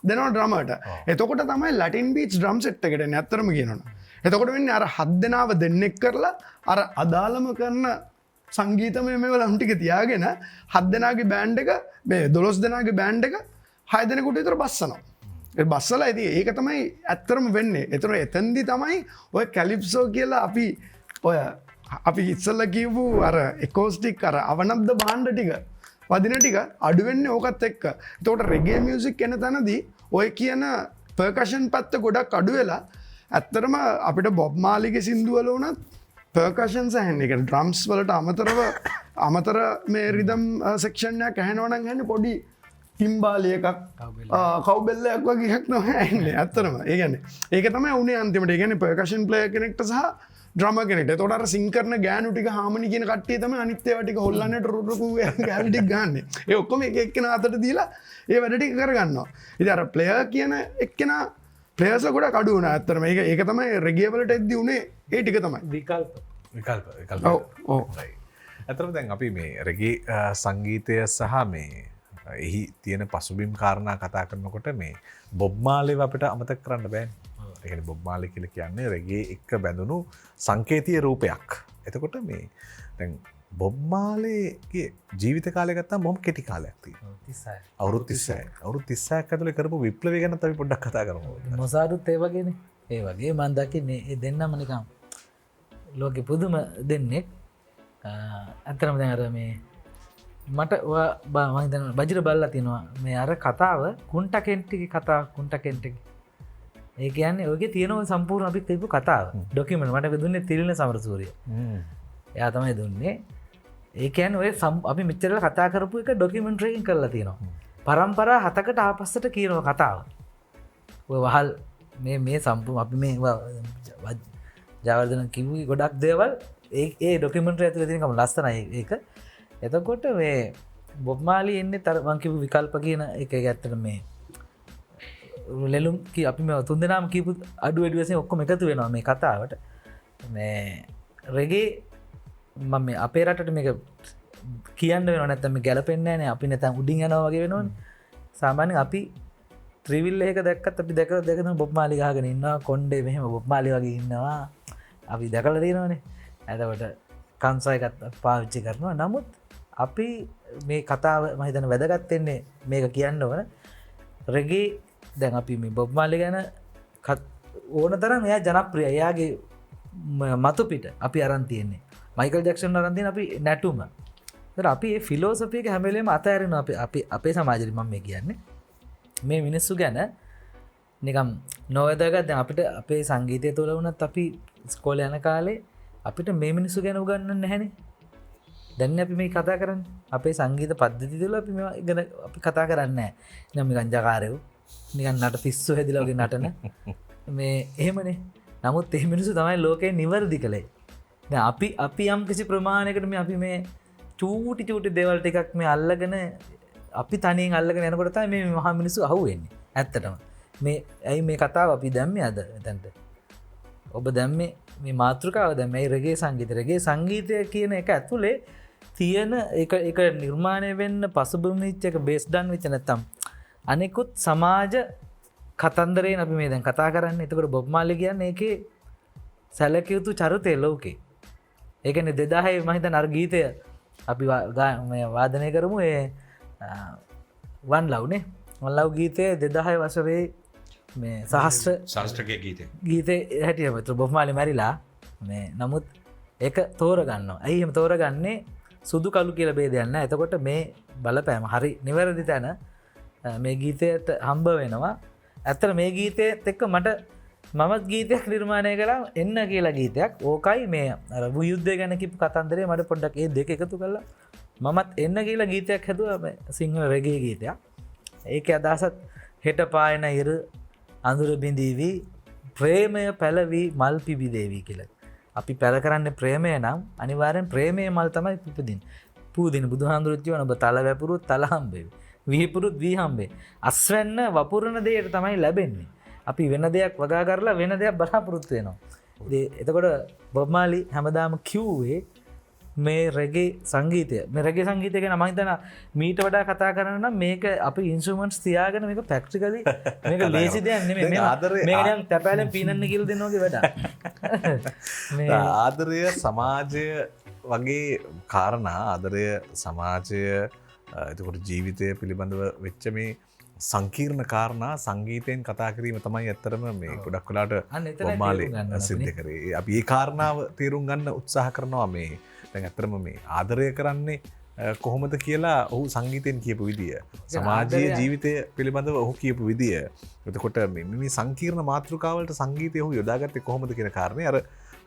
Speaker 5: දෙනවා ඩ්‍රමර්ට එතකොට තමයි ලැටින් බීට්ස් ඩ්‍රම් සෙට් එකට එන්නේ ඇත්තටම කියනවනේ එතකොට වෙන්නේ අර 7 දෙනාව දෙන්නෙක් කරලා අර අදාළම කරන සංගීතමය මේවල ටික තියාගෙන 7 දෙනාගේ බෑන්ඩ් එක මේ 12 දෙනාගේ බෑන්ඩ් එක 6 දෙනෙකුට විතර බස්සනවා ඒ බස්සලා ඉතින් ඒක තමයි ඇත්තටම වෙන්නේ ඒතර එතෙන්දි තමයි ඔය කැලිප්සෝ කියලා අපි ඉස්සල්ලා කියපු අර එකෝස්ටික් අර අවනද්ද භාණ්ඩ ටික වදින ටික අඩු වෙන්නේ ඕකත් එක්ක එතකොට රෙගේ මියුසික් එන තැනදී ඔය කියන පර්කෂන් පැත්ත ගොඩක් අඩු වෙලා ඇත්තටම අපිට බොබ් මාලිගේ සින්දු වල උනත් පර්කෂන්ස් ඇහෙන්නේ. ඒ කියන්නේ ඩ්‍රම්ස් වලට අමතර මේ රිදම් සෙක්ෂන් එකක් ඇහෙනවා නම් ඇහෙන්නේ පොඩි ටිම්බාලි එකක් කවුබෙල් එකක් වගේ එකක් තමයි ඇහෙන්නේ. ඇත්තටම. ඒ කියන්නේ ඒක තමයි උනේ අන්තිමට. ඒ කියන්නේ පර්කෂන් ප්ලේයර් කෙනෙක්ට සහ ඩ්‍රමර් කෙනෙක්ට. ඒතකොට අර සිං කරන ගෑනු ටික හාමනි කියන කට්ටිය තමයි අනිත් ඒවා ටික හොල්ලන්නේ ටුරුටු ගෑනු ටික ගන්නෙ. ඒ ඔක්කොම එක එක්කෙනා අතට දීලා ඒ වැඩ ටික කරගන්නවා. ඉතින් අර ප්ලේයර් කියන එක්කෙනා ප්ලේයර්ස් ගොඩක් අඩු වුණා. ඇත්තටම ඒක තමයි රෙගේ වලට එද්දි උනේ ඒ ටික තමයි.
Speaker 2: විකල්ප. ඔව්. ඇත්තටම දැන් අපි මේ රෙගේ සංගීතය සහ මේ එහි තියෙන පසුබිම් කාරණා කතා කරනකොට මේ බොබ් මාලිව අපිට අමතක කරන්න බෑනේ. ඒ කියන්නේ බොබ් මාලි කියලා කියන්නේ රෙගේ එක්ක බැඳුණු සංකේතීය රූපයක්. එතකොට මේ දැන් බොබ් මාලිගේ ජීවිත කාලය ගත්තාම බොහොම කෙටි කාලයක් තියෙනවා. 36. අවුරුදු 36. අවුරුදු 36ක් ඇතුලේ කරපු විප්ලවය ගැන අපි පොඩ්ඩක් කතා කරමු.
Speaker 3: මොසාදුත් ඒ වගේනේ. ඒ වගේ මම දකින්නේ ඒ දෙන්නම නිකන් ලෝකෙ පුදුම දෙන්නෙක්. අතරම දැන් අර මේ මට මම හිතනවා බජිර බල්ලා තිනවා මේ අර කතාව කුන්ටා කෙන්ටිගේ කතාව කුන්ටා කෙන්ටිගේ. ඒ කියන්නේ ඔයගේ තියෙනවා සම්පූර්ණ අපි කියපු කතාව. ඩොකියුමන්ට් මට දුන්නේ තිලින සමරසූරිය. එයා තමයි දුන්නේ. ඒ කියන්නේ ඔය අපි මෙච්චර කතා කරපු එක ඩොකියුමන්ටරියෙන් කරලා තියෙනවා. පරම්පරා 7කට ආපස්සට කියනවා කතාව. ඔය වහල් මේ සම්පූර්ණ අපි මේ ජයවර්ධන කිව්වේ ගොඩක් දේවල් ඒ ඩොකියුමන්ටරි ඇතුලේ තියෙනකම ලස්සනයි ඒක. එතකොට මේ බොබ් මාලි එන්නේ මං කිව්ව විකල්ප කියන එක ඇත්තට මේ ලෙලුම් අපි මේ තුන් දෙනාම කියපු අඩු වැඩි වශයෙන් ඔක්කොම එකතු වෙනවා මේ කතාවට. මේ රෙගේ මම මේ අපේ රටට මේක කියන්න වෙනවා නැත්නම් මේ ගැලපෙන්නේ නැහැ නේ අපි නැත්නම් උඩින් යනවා වගේ වෙනවනේ. සාමාන්‍යයෙන් අපි ත්‍රිවිල් එක දැක්කත් අපි දැකන බොබ් මාලි ගහගෙන ඉන්නවා කොණ්ඩේ මෙහෙම බොබ් මාලි වගේ ඉන්නවා අපි දැකලා තියෙනවනේ. එතකොට කන්සයිකත් පාවිච්චි කරනවා. නමුත් අපි මේ කතාව මම හිතන වැදගත් වෙන්නේ මේක කියන්න ඕන රෙගේ දැන් අපි මේ බොබ් මාලි ගැන ඕන තරම් එයා ජනප්‍රියයි. එයාගේ මතු පිට අපි අරන් තියෙන්නේ මයිකල් ජැක්සන් අරන් තියෙන අපි නැටුම. ඒතර අපි මේ ෆිලොසොෆි එක හැම වෙලේම අතහැරෙනවා අපි අපේ සමාජෙදි මම මේ කියන්නේ. මේ මිනිස්සු ගැන නිකම් නොවැදගත්. දැන් අපිට අපේ සංගීතය තුළ වුණත් අපි ඉස්කෝලේ යන කාලේ අපිට මේ මිනිස්සු ගැන උගන්වන්නේ නැහැනේ. දැන් අපි මේ කතා කරන්නේ අපේ සංගීත පද්ධතිය තුළ අපි මේවා ඉගෙන අපි කතා කරන්නේ නැහැ. නිකම් ගංජාකාරයෝ නිකන් නට පිස්සු හැදිලා වගේ නටන මේ එහෙමනේ. නමුත් මේ මිනිස්සු තමයි ලෝකේ නිවැරදි කළේ. දැන් අපි යම් කිසි ප්‍රමාණයකට මේ අපි මේ චූටි දේවල් ටිකක් මේ අල්ලගෙන අපි තනියෙන් අල්ලගෙන යනකොට තමයි මේ මහා මිනිස්සු අහුවෙන්නේ. ඇත්තටම මේ ඇයි මේ කතාව අපි දැම්මේ අද එතනට? ඔබ දැම්මේ මේ මාතෘකාව දැම්මේ රෙගේ සංගීතය. රෙගේ සංගීතය කියන එක ඇතුලේ තියෙන එක නිර්මාණය වෙන්න පසුබිම් වෙච්ච එක බේස් ඩන් වෙච්ච නැත්තම් අනිකුත් සමාජ කතන්දරයෙන් අපි මේ දැන් කතා කරන්නේ. එතකොට බොබ් මාලි කියන්නේ ඒකේ සැලකිය යුතු චරිතය ලෝකේ. ඒ කියන්නේ 2000 මම හිතන අර ගීතය අපි වාදනය කරමු ඒ වන් ලව් නේ. වන් ලව් ගීතය 2000 වසරේ මේ
Speaker 4: ශාස්ත්‍රකයේ
Speaker 3: ගීතේ හැටියට මෙතන බොබ් මාලි මැරිලා මේ නමුත් ඒක තෝරගන්නවා. ඇයි එහෙම තෝරගන්නේ? සුදු කළු කියලා ભેදයක් නැහැ. එතකොට මේ බලපෑම හරි නිවැරදි තැන මේ ගීතයට හම්බ වෙනවා. ඇත්තට මේ ගීතයත් එක්ක මමත් ගීතයක් නිර්මාණය කළා එන්න කියලා ගීතයක්. ඕකයි මේ අර යුද්ධය ගැන කිව්ව කතන්දරේ මට පොඩ්ඩක් ඒ දෙක එකතු කරලා මමත් එන්න කියලා ගීතයක් හැදුවා සිංහල රෙගේ ගීතයක්. ඒකේ අදහසත් හෙට පායන ඉර අඳුර බිඳීවි ප්‍රේමය පැලවි මල් පිබිදේවි කියලා. අපි පැල කරන්නේ ප්‍රේමය නම් අනිවාර්යෙන් ප්‍රේමයේ මල් තමයි පිපදින්නේ. පූදින බුදුහාඳුරුත් කියවන ඔබ තල වැපුරුත් තල හම්බෙවි. විහිපුරුත් වී හම්බේ. අස්වැන්න වපුරන දෙයට තමයි ලැබෙන්නේ. අපි වෙන දෙයක් වගා කරලා වෙන දෙයක් බලාපොරොත්තු වෙනවා. එතකොට බොබ් මාලි හැමදාම කිව්වේ මේ රෙගේ සංගීතය ගැන මම හිතනවා මීට වඩා කතා කරන්න නම් මේක අපි ඉන්ස්ට්‍රුමන්ට්ස් තියාගෙන මේක ප්‍රැක්ටිකලි මේක ලේසි දෙයක් නෙමෙයි. මේක නිකන් තැපෑලෙන් පීනන්න කියලා දෙන්න වගේ වැඩක්.
Speaker 2: ආදරය සමාජය වගේ කාරණා ආදරය සමාජය එතකොට ජීවිතය පිළිබඳව වෙච්ච මේ සංකීර්ණ කාරණා සංගීතයෙන් කතා කිරීම තමයි ඇත්තටම මේ ගොඩක් වෙලාට බොබ් මාලි සිද්ධ කරේ. අපි මේ කාරණාව තේරුම් ගන්න උත්සාහ කරනවා මේ දැන් ඇත්තටම මේ ආදරය කරන්නේ කොහොමද කියලා ඔහු සංගීතයෙන් කියපු විදිය සමාජීය ජීවිතය පිළිබඳව ඔහු කියපු විදිය. එතකොට මේ සංකීර්ණ මාතෘකාවලට සංගීතය ඔහු යොදාගත්තේ කොහොමද කියන කාරණේ අර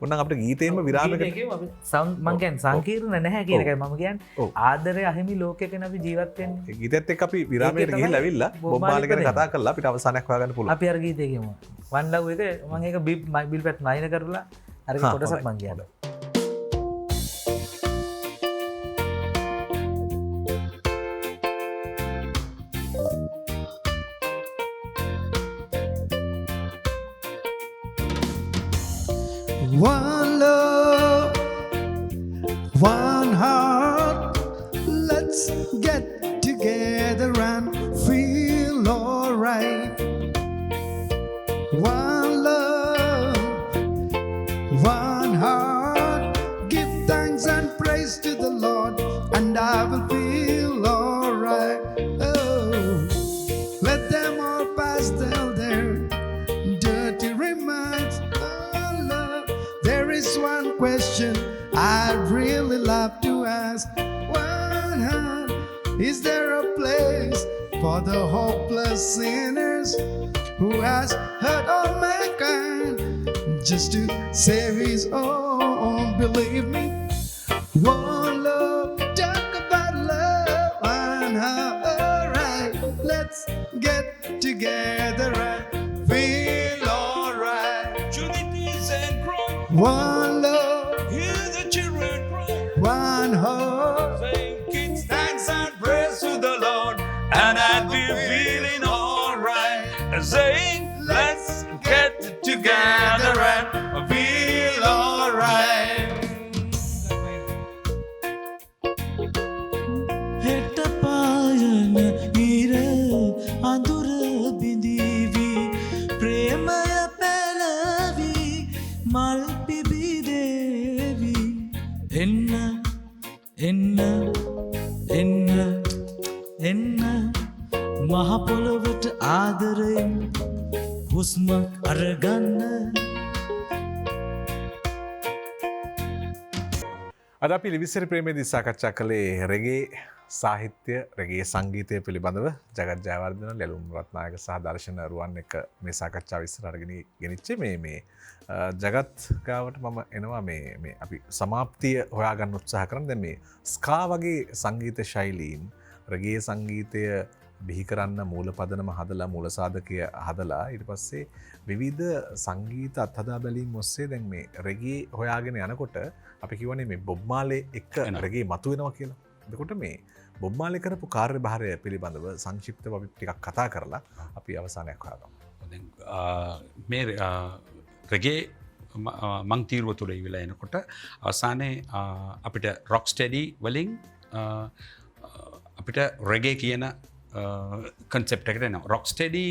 Speaker 2: ඔන්න අපිට ගීතයෙන්ම විරාමයකට
Speaker 3: මම කියන්නේ සංකීර්ණ නැහැ කියන එකයි මම කියන්නේ. ආදරය අහිමි ලෝකයක අපි ජීවත් වෙන්නේ.
Speaker 2: ගීතෙත් එක්ක අපි විරාමයට ගිහිල්ලා ඇවිල්ලා බොබ් මාලි ගැන කතා කරලා අපිට අවසානයක් හොයාගන්න පුළුවන්.
Speaker 3: අපි අර ගීතේ කියමු. වන් ලව් එක මම ඒක බිල් පැට් මයින කරලා අර කොටසක් මම කියනවා.
Speaker 6: One love, one heart, let's get together and feel alright. One love, one heart, give thanks and praise to the Lord, and I will feel alright. Oh, let them all pass down their dirty remarks. There is one question I'd really love to ask. One heart, is there a place for the hopeless sinners who has hurt all mankind just to save his own? Believe me, one love, talk about love. One heart, alright, let's get together and feel alright. One love,
Speaker 7: Hear the children cry,
Speaker 6: one heart,
Speaker 7: saying, "Give thanks and praise to the Lord, and I'll be feeling alright." Saying, "Let's get together and feel alright."
Speaker 8: හෙට පායන ඉර අඳුර බිඳීවි ප්‍රේමය පැලවි මල් පිබිදේවි එන්න එන්න එන්න එන්න මහ පොළොවට ආදරයෙන් හුස්ම අරගන්න
Speaker 2: අද අපි ලිවිස්සර ප්‍රේමේදී සාකච්ඡා කළේ රෙගේ සාහිත්‍ය රෙගේ සංගීතය පිළිබඳව ජගත් ජයවර්ධන ලැලුම් රත්නායක සහ දර්ශන රුවන් එක මේ සාකච්ඡාව ඉස්සරහට අරගෙන ගෙනිච්චේ මේ ජගත් ගාවට මම එනවා මේ අපි සමාප්තිය හොයාගන්න උත්සාහ කරන දැන් මේ ස්කා වගේ සංගීත ශෛලීන් රෙගේ සංගීතය බිහි කරන්න මූල පදනම හදලා මූල සාධකය හදලා ඊට පස්සේ විවිධ සංගීත අත්හදා බැලීම් ඔස්සේ දැන් මේ රෙගේ හොයාගෙන යනකොට අපි කියවනේ මේ බොබ් මාලේ එක්ක රෙගේ මතුවෙනවා කියලා. එතකොට මේ බොබ් මාලේ කරපු කාර්යභාරය පිළිබඳව සංක්ෂිප්තව අපි ටිකක් කතා කරලා අපි අවසානයක් හොයාගමු.
Speaker 4: මේ රෙගේ මං තීරුව තුළ ඉවිලා එනකොට අවසානයේ අපිට රොක් ස්ටඩි වලින් අපිට රෙගේ කියන කන්සෙප්ට එකට එනවා. රොක් ස්ටඩි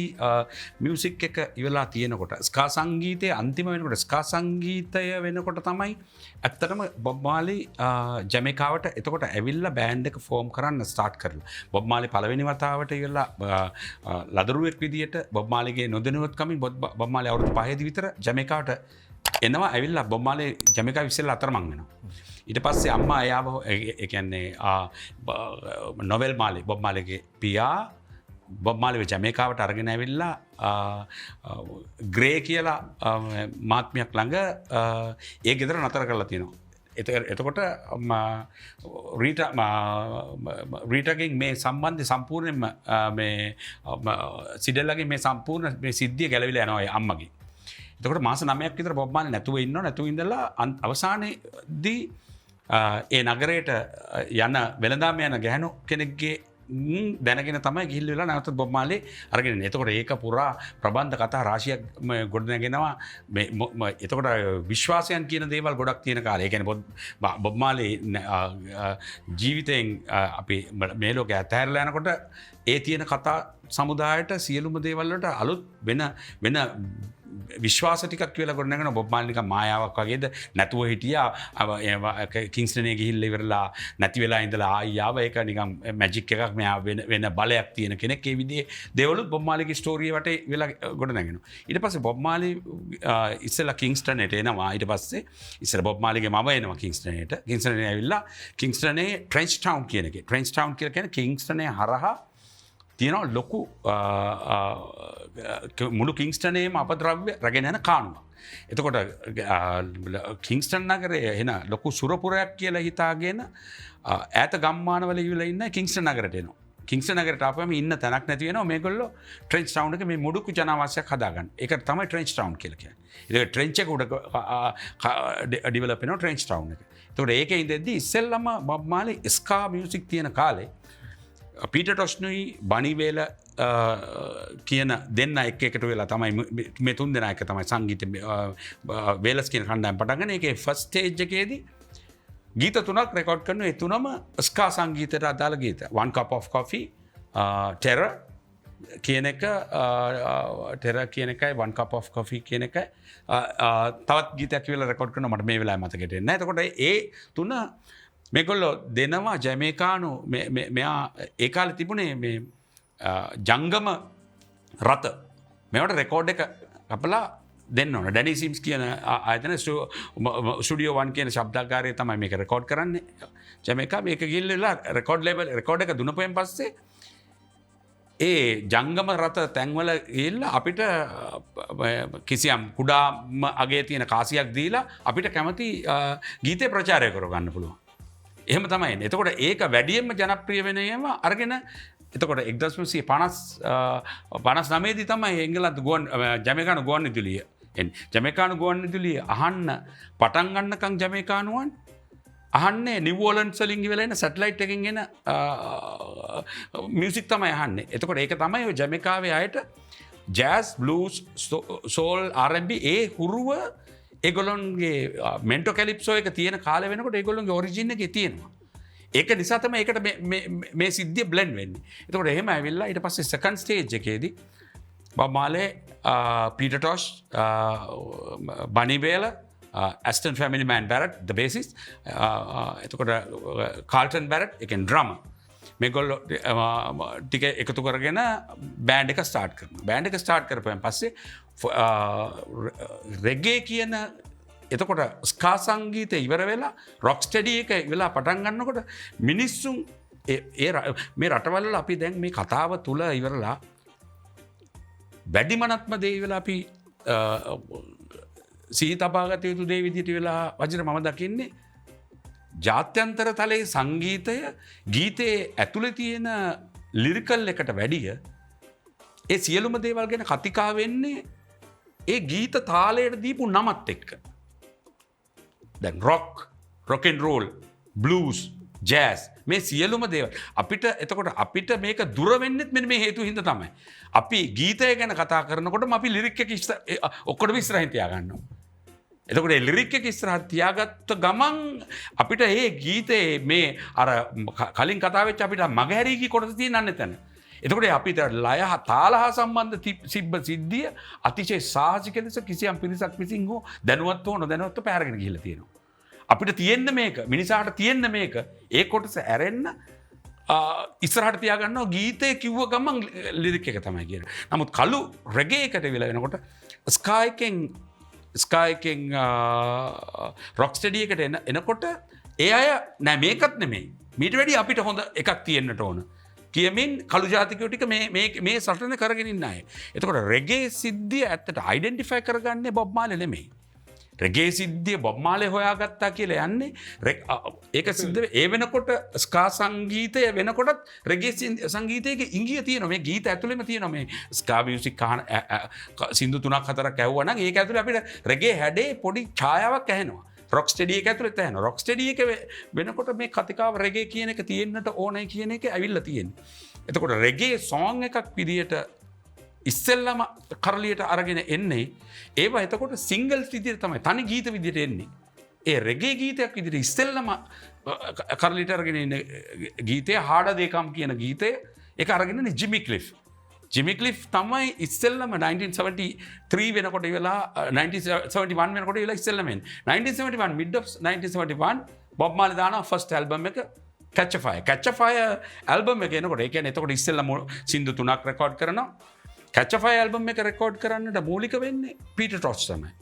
Speaker 4: මියසික් එක ඉවලා තියෙනකොට ස්කා සංගීතය අන්තිම වෙනකොට ස්කා සංගීතය වෙනකොට තමයි ඇත්තටම බොබ් මාලි ජමේකාවට එතකොට ඇවිල්ලා බෑන්ඩ් එක ෆෝම් කරන්න ස්ටාර්ට් කරලා. බොබ් මාලි පළවෙනි වතාවට ඉවලා ලදරුවෙක් විදියට බොබ් මාලිගේ නොදැනුවත්කමින් බොබ් මාලි අවුරුදු 5 විතර ජමේකාවට එනවා. ඇවිල්ලා බොබ් මාලි ජමේකාව ඉස්සෙල්ලා අතරමං වෙනවා. ඊට පස්සේ අම්මා එයාව ඒ කියන්නේ නොවෙල් මාලි බොබ් මාලිගේ පියා බොබ් මාලිව ජමේකාවට අරගෙන ඇවිල්ලා ග්‍රේ කියලා මාත්මියක් ළඟ ඒ ගෙදර නතර කරලා තියෙනවා. එතකොට රීටගෙන් මේ සම්බන්ධය සම්පූර්ණයෙන්ම මේ සිඩල්ලගේ මේ සම්පූර්ණ මේ සිද්ධිය ගැලවිලා යනවා අම්මගේ. එතකොට මාස 9ක් විතර බොබ් මාලි නැතුව ඉඳලා අවසානයේදී ඒ නගරයට යන වෙළඳාම යන ගැහණු කෙනෙක්ගේ දැනගෙන තමයි ගිහිල්ලා නැවත බොබ් මාලි අරගෙන එන්නේ. එතකොට ඒක පුරා ප්‍රබන්ධ කතා රාශියක් ගොඩනගෙනවා. එතකොට විශ්වාසයන් කියන දේවල් ගොඩක් තියෙන කාලේ. ඒ කියන්නේ බොබ් මාලි ජීවිතයෙන් අපි මේ ලෝකේ අතහැරලා යනකොට ඒ තියෙන කතා සමුදායට සියලුම දේවල් වලට අලුත් වෙන විශ්වාස ටිකක් කියලා ගොඩනගෙන බොබ් මාලි නිකන් මායාවක් වගේද නැතුව හිටියා. කිංස්ටනේ ගිහිල්ලා ඉවරලා නැති වෙලා ඉඳලා ආයි ආව. ඒක නිකන් මැජික් එකක්. මෙයා වෙන බලයක් තියෙන කෙනෙක්. ඒ විදිහේ දේවලුත් බොබ් මාලිගේ ස්ටෝරිය වටේ වෙලා ගොඩනගෙනවා. ඊට පස්සේ බොබ් මාලි ඉස්සෙල්ලා කිංස්ටනේට එනවා. ඊට පස්සේ ඉස්සෙල්ලා බොබ් මාලිගේ මම එනවා කිංස්ටනේට. කිංස්ටනේ ඇවිල්ලා කිංස්ටනේ ට්‍රෙන්ච් ටවුන් කියන එකේ. ට්‍රෙන්ච් ටවුන් කියලා කියන්නේ කිංස්ටනේ හරහා තියෙනවා ලොකු මුළු කිංස්ටනේම අපද්‍රව්‍ය රැගෙන යන කානුවක්. එතකොට කිංස්ටන් නගරේ එන ලොකු සුරපුරයක් කියලා හිතාගෙන ඈත ගම්මානවල ඉවිලා ඉන්න කිංස්ටන් නගරයට එනවා. කිංස්ටන් නගරයට ආපුවම ඉන්න තැනක් නැති වෙනවා. මේගොල්ලෝ ට්‍රෙන්ච් ටවුන් එකේ මේ මුඩුකු ජනාවාසයක් හදාගන්න. ඒකට තමයි ට්‍රෙන්ච් ටවුන් කියලා කියන්නේ. ඒක ට්‍රෙන්ච් එක උඩ ඩෙවලොප් වෙනවා ට්‍රෙන්ච් ටවුන් එක. එතකොට ඒකේ ඉඳද්දි ඉස්සෙල්ලම බොබ් මාලි ස්කා මියුසික් තියෙන කාලේ පීටර් ටොස්නුයි බනිවේල කියන දෙන්න එකට වෙලා තමයි මේ තුන් දෙනා එක තමයි සංගීත වේලස් කියන කණ්ඩායම පටන් ගන්න. ඒකේ ෆස්ට් ස්ටේජ් එකේදී ගීත 3ක් රෙකෝඩ් කරනවා. ඒ තුනම ස්කා සංගීතයට අදාළ ගීත. One Cup of Coffee, Terror කියන එක One Cup of Coffee කියන එකයි තවත් ගීතයක් කියලා රෙකෝඩ් කරනවා. මට මේ වෙලාවේ මතකෙට එන්නේ නැහැ. එතකොට ඒ තුන මේගොල්ලෝ දෙනවා ජමේකානු මෙයා ඒ කාලේ තිබුණේ මේ ජංගම රත මේවට රෙකෝඩ් එක අපලා දෙන්න ඕන. ඩැනි සිම්ස් කියන ආයතන ස්ටුඩියෝ 1 කියන ශබ්දාගාරයේ තමයි මේක රෙකෝඩ් කරන්නේ. ජමේකා මේක ගිහිල්ලා රෙකෝඩ් එක දුන්නපෙන් පස්සේ ඒ ජංගම රත තැන්වල ගිහිල්ලා අපිට කිසියම් කුඩාම අගේ තියෙන කාසියක් දීලා අපිට කැමති ගීතේ ප්‍රචාරය කරගන්න පුළුවන්. එහෙම තමයි. එතකොට ඒක වැඩියෙන්ම ජනප්‍රිය වෙන ඒවා අරගෙන එතකොට 1959 දී තමයි එංගලන්ත ජමේකානු ගුවන් විදුලිය එන්නේ. ජමේකානු ගුවන් විදුලිය අහන්න පටන් ගන්නකම් ජමේකානුවන් අහන්නේ නිව් ඕලන්ඩ්ස් වලින් ඉවලා එන සැටලයිට් එකකින් එන මියුසික් තමයි අහන්නේ. එතකොට ඒක තමයි ඔය ජමේකාවේ අයට ජෑස්, බ්ලූස්, සෝල්, R&B ඒ හුරුව ඒගොල්ලොන්ගේ මෙන්ටෝ කැලිප්සෝ එක තියෙන කාලේ වෙනකොට ඒගොල්ලොන්ගේ ඔරිජින් එකේ තියෙනවා. ඒක නිසා තමයි ඒකට මේ සිද්ධිය බ්ලෙන්ඩ් වෙන්නේ. එතකොට එහෙම ඇවිල්ලා ඊට පස්සේ සෙකන්ඩ් ස්ටේජ් එකේදී බොබ් මාලි, පීටර් ටොෂ්, බනි වේල, ඇස්ටන් ෆැමිලි මෑන් බැරට් the bassist, එතකොට කාල්ටන් බැරට් එකෙන් ඩ්‍රමර් මේගොල්ලෝ ටික එකතු කරගෙන බෑන්ඩ් එක ස්ටාර්ට් කරනවා. බෑන්ඩ් එක ස්ටාර්ට් කරපුවෙන් පස්සේ රෙගේ කියන එතකොට ස්කා සංගීතය ඉවර වෙලා රොක් ස්ටඩි එක වෙලා පටන් ගන්නකොට මිනිස්සුන් මේ රටවල්ල අපි දැන් මේ කතාව තුළ ඉවරලා වැඩිමනත්ම දේ වෙලා අපි සිහි තබාගත යුතු දේ විදිහට වෙලා වජිර මම දකින්නේ ජාත්‍යන්තර තලයේ සංගීතය ගීතයේ ඇතුළේ තියෙන ලිරිකල් එකට වැඩිය ඒ සියලුම දේවල් ගැන කතිකා වෙන්නේ ඒ ගීත තාලයට දීපු නමත් එක්ක. දැන් රොක් ඇන්ඩ් රෝල්, බ්ලූස්, ජෑස් මේ සියලුම දේවල් අපිට එතකොට අපිට මේක දුර වෙන්නෙත් මෙන්න මේ හේතු හින්දා තමයි. අපි ගීතය ගැන කතා කරනකොටම අපි ලිරික් එක ඔක්කොටම ඉස්සරහින් තියාගන්නවා. එතකොට ලිරික් එක ඉස්සරහට තියාගත්ත ගමන් අපිට මේ ගීතේ මේ අර කලින් කතා වෙච්ච අපිට මගහැරීකි කොටස තියෙනන්නේ නැතන. එතකොට අපිට ලය තාල හා සම්බන්ධ සිබ්බ සිද්ධිය අතිශය සාහසික ලෙස කිසියම් පිරිසක් විසින් හෝ දැනුවත් හෝ නොදැනුවත්ව පැහැරගෙන ගිහිල්ලා තියෙනවා. අපිට තියෙන්න මේක මිනිසාට තියෙන්න මේක ඒ කොටස ඇරෙන්න ඉස්සරහට තියාගන්නවා ගීතය කිව්ව ගමන් ලිරික් එක තමයි කියන. නමුත් කළු රෙගේ එකට වෙලා වෙනකොට ස්කායිකෙන් රොක් ස්ටඩි එකට එනකොට ඒ අය නෑ මේකත් නෙමෙයි මීට වැඩි අපිට හොඳ එකක් තියෙන්නට ඕන කියමින් කළු ජාතිකයෝ ටික මේ සටන කරගෙන ඉන්න අය. එතකොට රෙගේ සිද්ධිය ඇත්තට අයිඩෙන්ටිෆයි කරගන්නේ බොබ් මාලේ නෙමෙයි. රෙගේ සිද්ධිය බොබ් මාලේ හොයාගත්තා කියලා යන්නේ ඒක සිද්ධ ඒ වෙනකොට ස්කා සංගීතය වෙනකොටත් රෙගේ සංගීතයේ ඉංගිය තියෙනවා මේ ගීත ඇතුළෙම තියෙනවා මේ ස්කා මියුසික් සින්දු 3-4ක් ඇහුවා නම් ඒක ඇතුළේ අපිට රෙගේ හැඩේ පොඩි ඡායාවක් ඇහෙනවා. රොක් ස්ටඩි එක ඇතුළේ තියෙනවා. රොක් ස්ටඩි එක වෙනකොට මේ කතිකාව රෙගේ කියන එක තියෙන්නට ඕනේ කියන එක ඇවිල්ලා තියෙන්නේ. එතකොට රෙගේ සෝං එකක් විදියට ඉස්සෙල්ලම කරලියට අරගෙන එන්නේ ඒවා එතකොට සිංගල්ස් විදියට තමයි තනි ගීත විදියට එන්නේ. ඒ රෙගේ ගීතයක් විදියට ඉස්සෙල්ලම කරලියට අරගෙන එන ගීතය හාඩ දේකම් කියන ගීතය ඒක අරගෙන ඉන්නේ ජිමි ක්ලිෆ්. ජිමි ක්ලිෆ් තමයි ඉස්සෙල්ලම 1973 වෙනකොට ඉවලා 1971 වෙනකොට ඉවලා ඉස්සෙල්ලම එන්නේ. 1971 mid of 1971 බොබ් මාලි දානවා ෆස්ට් ඇල්බම් එක Catch a Fire. Catch a Fire album එක එනකොට ඒ කියන්නේ එතකොට ඉස්සෙල්ලම සින්දු 3ක් රෙකෝඩ් කරනවා. Catch a Fire ඇල්බම් එක රෙකෝඩ් කරන්නට මූලික වෙන්නේ පීටර් ටොස් තමයි.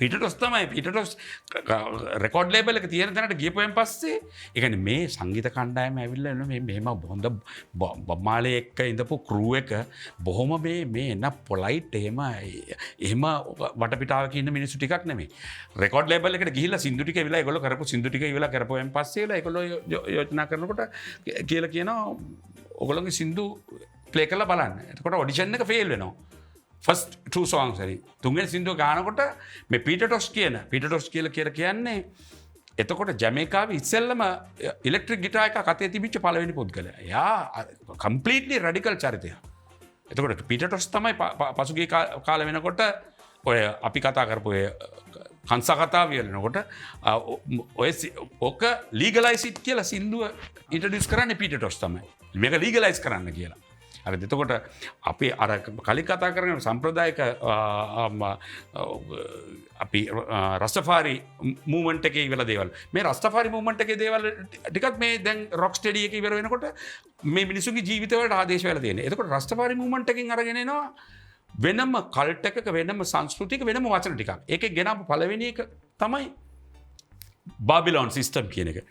Speaker 4: පීටර් ටොස් රෙකෝඩ් ලේබල් එක තියෙන තැනට ගියපුවෙන් පස්සේ ඒ කියන්නේ මේ සංගීත කණ්ඩායම ඇවිල්ලා එනවා මේ මෙහෙම හොඳ බොබ් මාලේ එක්ක ඉඳපු ක්‍රූ එක බොහොම මේ එන පොලයිට් එහෙම වටපිටාවක ඉන්න මිනිස්සු ටිකක් නෙමෙයි. රෙකෝඩ් ලේබල් එකට ගිහිල්ලා සින්දු ටික ඉවලා ඒගොල්ලෝ කරපු සින්දු ටික ඉවලා කරපුවෙන් පස්සේ ඒගොල්ලෝ යෝජනා කරනකොට කියලා කියනවා ඔයගොල්ලෝගේ සින්දු ප්ලේ කරලා බලන්න. එතකොට ඔඩිෂන් එක ෆේල් වෙනවා. ෆස්ට් 2 songs හරි. තුන්වෙනි සින්දුව ගානකොට මේ පීටර් ටොස් කියලා කියන්නේ එතකොට ජමේකාවේ ඉස්සෙල්ලම ඉලෙක්ට්‍රික් ගිටාර් එකක් අතේ තිබිච්ච පළවෙනි පුද්ගලයා. එයා කම්ප්ලීට්ලි රැඩිකල් චරිතයක්. එතකොට පීටර් ටොස් තමයි පසුගිය කාලේ වෙනකොට ඔය අපි කතා කරපු ඔය කංසා කතාව වෙනකොට ඔක ලීගලයිස් ඉට් කියලා සින්දුව ඉන්ට්‍රොඩියුස් කරන්නේ පීටර් ටොස් තමයි. මේක ලීගලයිස් කරන්න කියලා. අර එතකොට අපි අර කලින් කතා කරන සම්ප්‍රදායික අපි රස්ටෆාරි මූවමන්ට් එකේ ඉවල දේවල් මේ රස්ටෆාරි මූවමන්ට් එකේ දේවල් ටිකක් මේ දැන් රොක් ස්ටඩි එකේ ඉවර වෙනකොට මේ මිනිසුන්ගේ ජීවිතවලට ආදේශ වෙලා තියෙනවා. එතකොට රස්ටෆාරි මූවමන්ට් එකෙන් අරගෙන එනවා වෙනම කල්ට් එකක වෙනම සංස්කෘතික වෙනම වචන ටිකක්. ඒකේ ගෙනාපු පළවෙනි එක තමයි බාබිලෝන් සිස්ටම් කියන එක.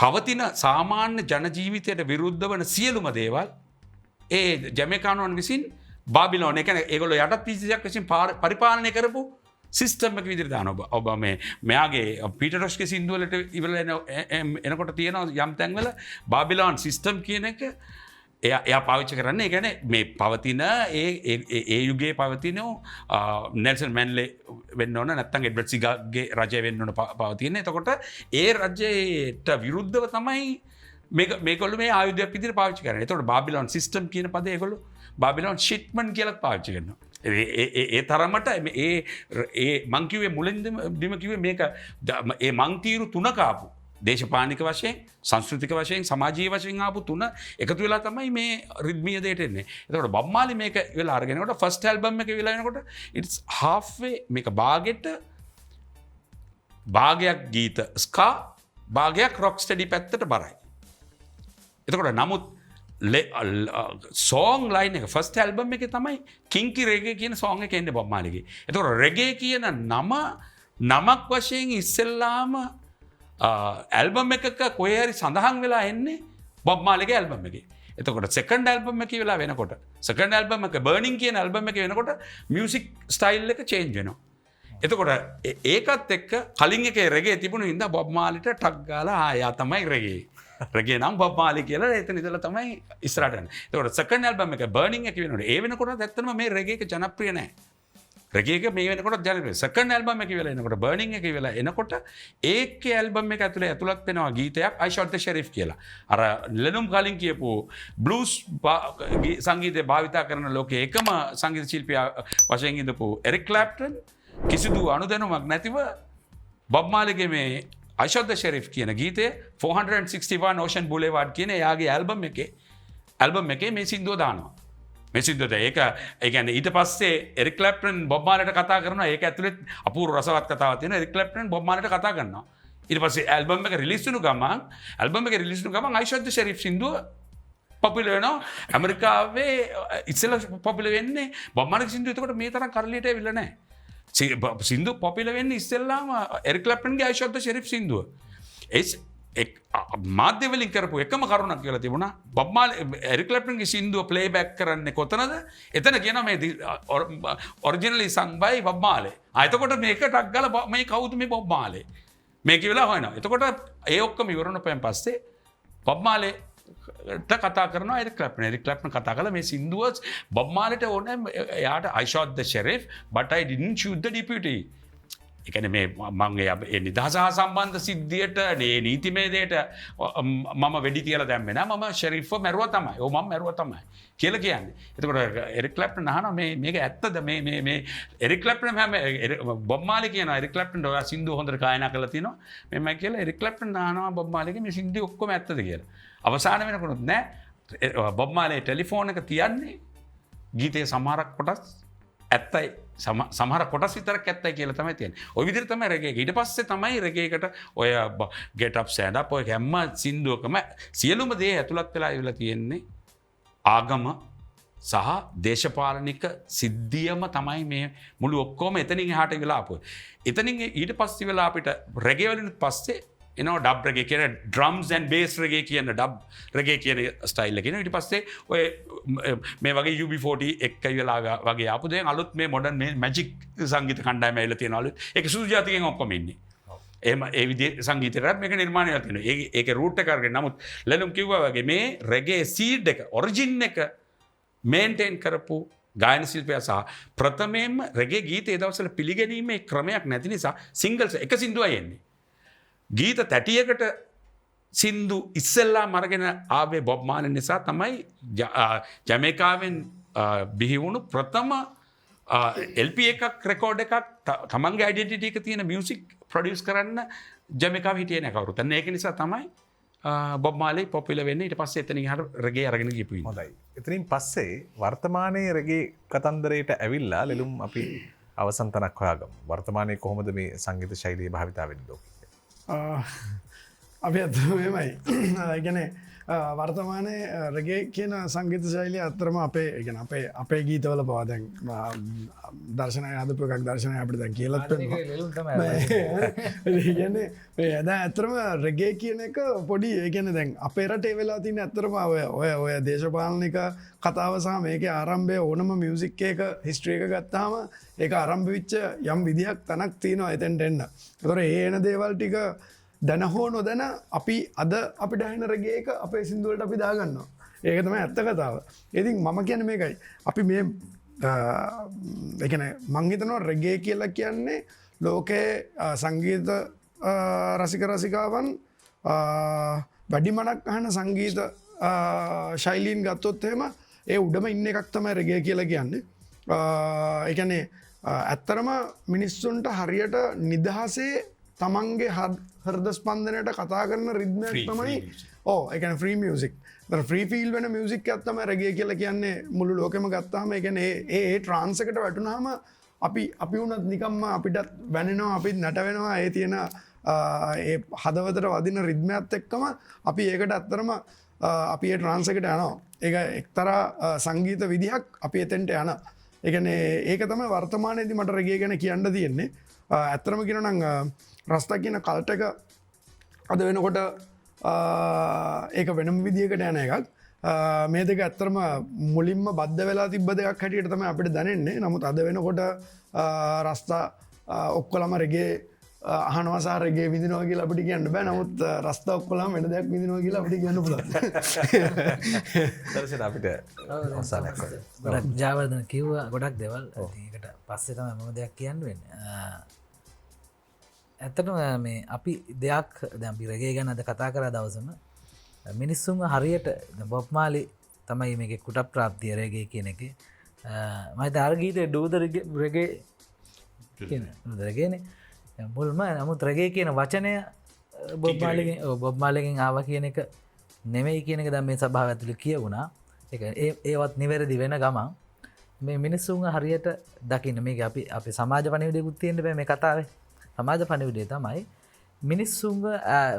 Speaker 4: පවතින සාමාන්‍ය ජනජීවිතයට විරුද්ධ වන සියලුම දේවල් ඒ ජමේකානුවන් විසින් බාබිලෝන් එක ඒගොල්ලෝ යටත් පිසියක් විසින් පරිපාලනය කරපු සිස්ටම් එක විදිහට දානවා. ඔබ මෙයාගේ පීටර් ටොස්ගේ සින්දු වලට ඉවල එනකොට තියෙනවා යම් තැන්වල බාබිලෝන් සිස්ටම් කියන එක එයා පාවිච්චි කරන්නේ. ඒ කියන්නේ මේ පවතින ඒ යුගයේ පවතින නෙල්සන් මැන්ලේ වෙන්න ඕන නැත්නම් එඩ්වර්ඩ් සිගාගේ රජය වෙන්න ඕන පවතින. එතකොට ඒ රජයට විරුද්ධව තමයි මේගොල්ලෝ මේ ආයුධයක් විදිහට පාවිච්චි කරන්නේ. එතකොට බාබිලෝන් සිස්ටම් කියන පදේ ඒගොල්ලෝ බාබිලෝන් ෂිට්මන් කියලා පාවිච්චි කරනවා. ඒ තරමට ඒ මං කිව්වේ මුලින්දම කිව්වේ මේක ඒ මං තීරු තුනක ආපු දේශපාලනික වශයෙන් සංස්කෘතික වශයෙන් සමාජීය වශයෙන් ආපු තුන එකතු වෙලා තමයි මේ රිද්මීය දෙයට එන්නේ. එතකොට බොබ් මාලි මේක වෙලා අරගෙනකොට ෆස්ට් ඇල්බම් එක වෙලා එනකොට ඉට්ස් half way මේක භාගයක් ගීත ස්කා භාගයක් රොක් ස්ටඩි පැත්තට බරයි. එතකොට නමුත් සෝං ලයින් එක ෆස්ට ඇල්බම් එක තමයි කිංකි රේගේ කියන සෝං එක එන්නේ බොබ් මාලිගේ. එතකොට රෙගේ කියන නමක් වශයෙන් ඉස්සෙල්ලාම ඇල්බම් එකක කොහේ හරි සඳහන් වෙලා එන්නේ බොබ් මාලිගේ ඇල්බම් එකේ. එතකොට සෙකන්ඩ් ඇල්බම් එක වෙලා වෙනකොට සෙකන්ඩ් ඇල්බම් එක බර්නින් කියන ඇල්බම් එක වෙනකොට මියුසික් ස්ටයිල් එක චේන්ජ් වෙනවා. එතකොට ඒකත් එක්ක කලින් එකේ රෙගේ තිබුණු හින්දා බොබ් මාලිට ටක් ගාලා ආයා තමයි රෙගේ. රෙගේ නම් බොබ් මාලි කියලා එතන ඉඳලා තමයි ඉස්සරහට යන්නේ. ඒකට සෙකන්ඩ් ඇල්බම් එක බර්නින් එක වෙනකොට ඒ වෙනකොටත් ඇත්තටම මේ රෙගේ එක ජනප්‍රිය නැහැ. රෙගේ එක මේ වෙනකොට ජනප්‍රිය. සෙකන්ඩ් ඇල්බම් එක වෙලා එනකොට බර්නින් එක වෙලා එනකොට ඒකේ ඇල්බම් එක ඇතුලේ ඇතුළත් වෙනවා ගීතයක් I Shot the Sheriff කියලා. අර ලෙනුම් කලින් කියපු බ්ලූස් සංගීතය භාවිතා කරන ලෝකයේ එකම සංගීත ශිල්පියා වශයෙන් ඉඳපු එරික් ක්ලැප්ටන් කිසිදු අනුදැනුමක් නැතිව බොබ් මාලිගේ මේ I Shot the Sheriff කියන ගීතය 461 Ocean Boulevard කියන එයාගේ ඇල්බම් එකේ මේ සින්දුව දානවා. මේ සින්දුවට ඒක ඒ කියන්නේ ඊට පස්සේ එරික් ක්ලැප්ටන් බොබ් මාලිට කතා කරනවා. ඒක ඇතුලේ අපූර්ව රසවත් කතාවක් තියෙනවා. එරික් ක්ලැප්ටන් බොබ් මාලිට කතා කරනවා. ඊට පස්සේ ඇල්බම් එක රිලීස් වුණු ගමන් I Shot the Sheriff සින්දුව පොපුලර් වෙනවා. ඇමරිකාවේ ඉස්සෙල්ලා පොපුලර් වෙන්නේ බොබ් මාලිගේ සින්දුව. එතකොට මේ තරම් කරලියට ඇවිල්ලා නැහැ. සින්දු පොපිල වෙන්න ඉස්සෙල්ලාම Eric ක්ලැප්ටන්ගේ I Shot the Sheriff සින්දුව. මාධ්‍යවලින් කරපු එකම කරුණක් කියලා තිබුණා. බොබ් මාලි එරික් ක්ලැප්ටන්ගේ සින්දුව ප්ලේබැක් කරන්නේ කොතනද? එතන කියනවා මේ ඔරිජිනලි සං බයි බොබ් මාලි. එතකොට මේක ටක් ගාලා මේ කවුද මේ බොබ් මාලි? මේ කියලා හොයනවා. එතකොට ඒ ඔක්කොම ඉවරනපෙන් පස්සේ බොබ් මාලි කතා කරනවා එරික් ක්ලැප්ටන් කතා කළා මේ සින්දුව බොබ් මාලිට ඕනේ එයාට I Shot the Sheriff but I didn't shoot the deputy. ඒ කියන්නේ මේ මගේ නිදහස හා සම්බන්ධ සිද්ධියට මේ නීතිමය දෙයට මම වෙඩි තියලා දැම්මේ නෑ. මම ෂෙරිෆ්ව මැරුවා තමයි. ඔව් මම මැරුවා තමයි කියලා කියන්නේ. එතකොට එරික් ක්ලැප්ටන් අහනවා මේක ඇත්තද මේ එරික් ක්ලැප්ටන් බොබ් මාලි කියනවා එරික් ක්ලැප්ටන් ඔයා සින්දුව හොඳට ගායනා කරලා තිනවා. මෙන්න කියලා එරික් ක්ලැප්ටන් අහනවා බොබ් මාලිගේ මේ සින්දුව ඔක්කොම ඇත්තද කියලා. අවසාන වෙනකොට නෑ බොබ් මාලි ටෙලිෆෝන් එක තියන්නේ ගීතයේ සමහරක් කොටස් ඇත්තයි සමහර කොටස් විතරක් ඇත්තයි කියලා තමයි තියෙන්නේ. ওই විදිහට තමයි රෙගේ එක. ඊට පස්සේ තමයි රෙගේ එකට ඔය get up stand up ඔය හැම සින්දුවකම සියලුම දේ ඇතුළත් වෙලා ඉවිලා තියෙන්නේ ආගම සහ දේශපාලනික සිද්ධියම තමයි මේ මුළු ඔක්කොම එතනින් එහාට වෙලා ආපුවා. එතනින් ඊට පස්සේ වෙලා අපිට රෙගේ වලින් පස්සේ එනවා ඩබ් රෙගේ කියන ඩ්‍රම්ස් ඇන්ඩ් බේස් රෙගේ කියන ඩබ් රෙගේ කියන ස්ටයිල් එක. ඊට පස්සේ ඔය මේ වගේ UB40 එකයි වෙලා වගේ ආපු දැන් අලුත් මේ මොඩර්න් මේ මැජික් සංගීත කණ්ඩායම ඇවිල්ලා තියෙනවා අලුත්. ඒක සුදු ජාතිකයන් ඔක්කොම ඉන්නේ. එහෙම ඒ විදිහේ සංගීතයකට මේක නිර්මාණය වෙලා තියෙනවා. ඒකේ රූට් එක අරගෙන නමුත් ලෙනුම් කිව්වා වගේ මේ රෙගේ සීඩ් එක ඔරිජින් එක මේන්ටේන් කරපු ගායන ශිල්පියා සහ ප්‍රථමයෙන්ම රෙගේ ගීත ඒ දවස්වල පිළිගැනීමේ ක්‍රමයක් නැති නිසා සිංගල්ස් එක සින්දුවයි එන්නේ. ගීත 30කට සින්දු ඉස්සෙල්ලා මරගෙන ආවේ බොබ් මාලි නිසා තමයි ජමේකාවෙන් බිහි වුණු ප්‍රථම LP එකක් රෙකෝඩ් එකක් තමන්ගේ ඩෙන්ටිටි එක තියෙන මියුසික් ප්‍රොඩියුස් කරන්න ජමේකාව හිටියේ නැහැ කවුරුත්. අන්න ඒක නිසා තමයි බොබ් මාලි පොපුලර් වෙන්නේ. ඊට පස්සේ එතනින් හර රෙගේ අරගෙන ගිහපු ඉන්නේ.
Speaker 2: හොඳයි. එතනින් පස්සේ වර්තමානයේ රෙගේ කතන්දරයට ඇවිල්ලා ලෙලුම් අපි අවසන් තනක් හොයාගමු. වර්තමානයේ කොහොමද මේ සංගීත ශෛලිය භාවිතා වෙන්නේ ලෝකෙ?
Speaker 5: අපි ඇත්තමයි ගැන වර්තමානය රගේ කියන සංගීත ශෛලිය අත්තරම අපේ ගැන අපේ ගීතවල පවාදැන් දර්ශනය අදපු එකක් දර්ශනය අපිට දැන් කියලත් ගන්නේ ඇද ඇතරම රෙගේ කියන එක පොඩි ඒගැන දැන් අපේ රටේ වෙලා තින ඇත්තරම ඔය දේශපාලනික කතාවසා මේක ආරම්භය ඕනම මියසික් එක හිස්ට්‍රිය එක ගත්තාම ඒ ආරම්භ විච්ච යම් විදිහක් තනක් තියෙනවා එතැන්ට එන්න. තොර ඒ එන දේවල් ටික දැන හෝ නොදැන අපි අද අපි ඩයින රගේ එක අපේ සිින්දුවලට අපි දාගන්නවා. ඒක තමයි ඇත්ත කතාව. ඉතින් මම කියන මේකයි. අපි මේ එකන මංහිතනවා රගේ කියලා කියන්නේ ලෝකයේ සංගීත රසික රසිකාවන් වැඩි මනක් අහන සංගීත ශෛලීන් ගත්තොත්හෙම ඒ උඩම ඉන්න එකක් තමයි රගේ කියලා කියන්නේ. එකනේ ඇත්තරම මිනිස්සුන්ට හරියට නිදහසේ තමන්ගේ හර්ද ස්පන්දනයට කතා කරන රිද්මයක් තමයි එකන ෆ්‍රී මියසික් ්‍රී ෆිල් වෙන මියසික් ඇත්තම රැගේ කියලා කියන්නේ මුළු ලෝකම ගත්තාම එකන ඒ ට්‍රාන්සකට වැටුනාම අපි වුණත් නිකම්ම අපිටත් වැනෙනවා අපිත් නැටවෙනවා ඒ තියෙන ඒ හදවතට වදින රිද්මයක්ත් එක්කම අපි ඒකට ඇත්තරම අපි ඒ ට්‍රාන්සකට යනවා ඒ එක්තරා සංගීත විදිහක් අපි එතෙන්ට යන එකන ඒක තම වර්තමානයේදී මට රගේ ගැන කියන්න තියෙන්නේ ඇත්තරම කියනනං රස්ථා කියන කල්ට එක අද වෙනකොට ඒක වෙනම විදිහකට යන එකක් මේ දෙක ඇත්තරම මුලින්ම බද්ධ වෙලා තිබ දෙයක් හැටියට තම අපිට දැනෙන්නේ නමුත් අද වෙනකොට රස්ථා ඔක්කොලම රගේ අහනවාසාරගේ විදිනවා කියලා අපිට කියන්න බෑ නමුත් රස්ථා ඔක්කොලම වෙන දෙයක් විදිනවා කියලා අපිට කියන්න පුළුවන්
Speaker 2: දර්ශන අපිට අවසානයක්
Speaker 3: ගොඩක් ජාවර්ධන කිව්වා ගොඩක් දෙවල් ඒකට පස්සේ තමයි මම දෙයක් කියන්න වෙන්නේ ඇත්තටම මේ අපි දෙයක් දැන් රගේ ගැන අද කතා කරා දවසම මිනිස්සුන් හරියට බොබ් මාලි තමයි මේකේ කුට ප්‍රාප්තිය රගේ කියන එක මම අර ගීතේ ඩූ ද රගේ කියන රගේනේ මුල්ම නමුත් රගේ කියන වචනය බොබ් මාලිගෙන් ආව කියන එක නෙමෙයි කියන එක දැන් මේ සභාව ඇතුළේ කියවුණා ඒක ඒවත් නිවැරදි වෙන ගමන් මේ මිනිස්සුන් හරියට දකින්න මේක අපි සමාජ පණිවිඩයකුත් තියෙන්න බෑ මේ කතාවේ සමාජ පණිවිඩය තමයි මිනිස්සුන්ව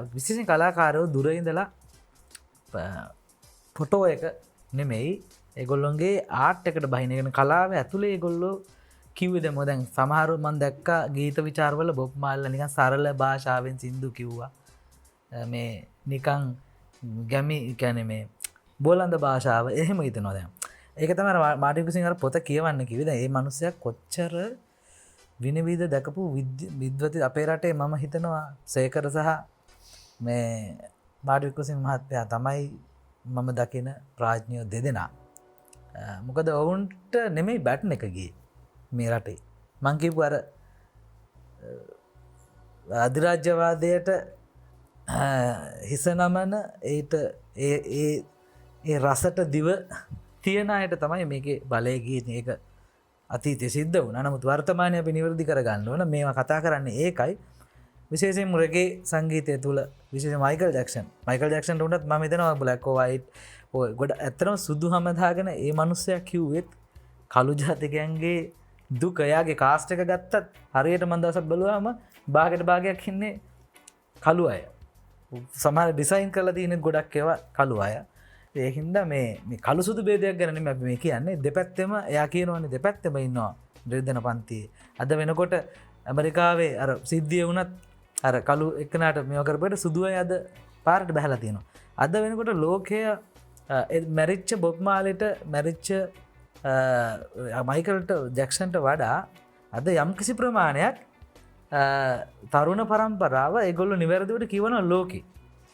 Speaker 3: විශේෂයෙන් කලාකාරයෝ දුර ඉඳලා ෆොටෝ එක නෙමෙයි ඒගොල්ලොන්ගේ ආර්ට් එකට බහින කියන කලාව ඇතුළේ ඒගොල්ලෝ කිව්වේ දැන් දැන් සමහරව මම දැක්කා ගීත විචාරවල බොබ් මාල්ලා නිකන් සරල භාෂාවෙන් සින්දු කිව්වා මේ නිකන් ගැමි කියන්නේ මේ බෝලන්ද භාෂාව එහෙම හිතනවා දැන් ඒක තමයි මාටින් කුසින් අර පොත කියවන්න කිව්වේ දැන් මේ මිනිස්සයා කොච්චර විනිවිද දැකපු විද්වති අපේ රටේ මම හිතනවා සේකර සහ මේ මාටින් කුසින් මහත්තයා තමයි මම දකින ප්‍රඥයෝ දෙදෙනා මොකද ඔවුන්ට නෙමෙයි බැට් එක ගියේ මේ රටේ මං කියපු අර අධිරාජ්‍යවාදයට හිස නමන ඒට ඒ රසට දිව තියෙන අයට තමයි මේකේ බලය ගියේ ඒක අතීතයේ සිද්ධ වුණා නමුත් වර්තමානයේ අපි නිවැරදි කරගන්න ඕන මේවා කතා කරන්නේ ඒකයි විශේෂයෙන්ම රගේ සංගීතය තුල විශේෂයෙන් මයිකල් ජැක්සන් උනත් මම හිතනවා බ්ලැක් ඕ වයිට් ඔය ගොඩ ඇත්තටම සුදු හැම දාගෙන ඒ මිනිස්සයා කිව්වෙත් කළු ජාතිකයන්ගේ දුක යාගේ කාස්ට් එක ගත්තත් හරියට මම දවසක් බලුවාම භාගයට භාගයක් ඉන්නේ කළු අය. සමහර ඩිසයින් කරලා තියෙන ගොඩක් ඒවා කළු අය. ඒ හින්දා මේ කළු සුදු ભેදයක් ගැන නෙමෙයි අපි මේ කියන්නේ දෙපැත්තෙම එයා කියනවානේ දෙපැත්තෙම ඉන්නවා නිර්දන පන්තියේ. අද වෙනකොට ඇමරිකාවේ අර සිද්ධිය වුණත් අර කළු එක්කනට මේව කරපුවට සුදු අය අද පාරට බහලා තියෙනවා. අද වෙනකොට ලෝකය මැරිච්ච බොබ් මාලිට මැරිච්ච මයිකල්ට ජැක්සන්ට වඩා අද යම් කිසි ප්‍රමාණයක් තරුණ පරම්පරාව ඒගොල්ලෝ නිවැරදිවට කියවන ලෝකෙ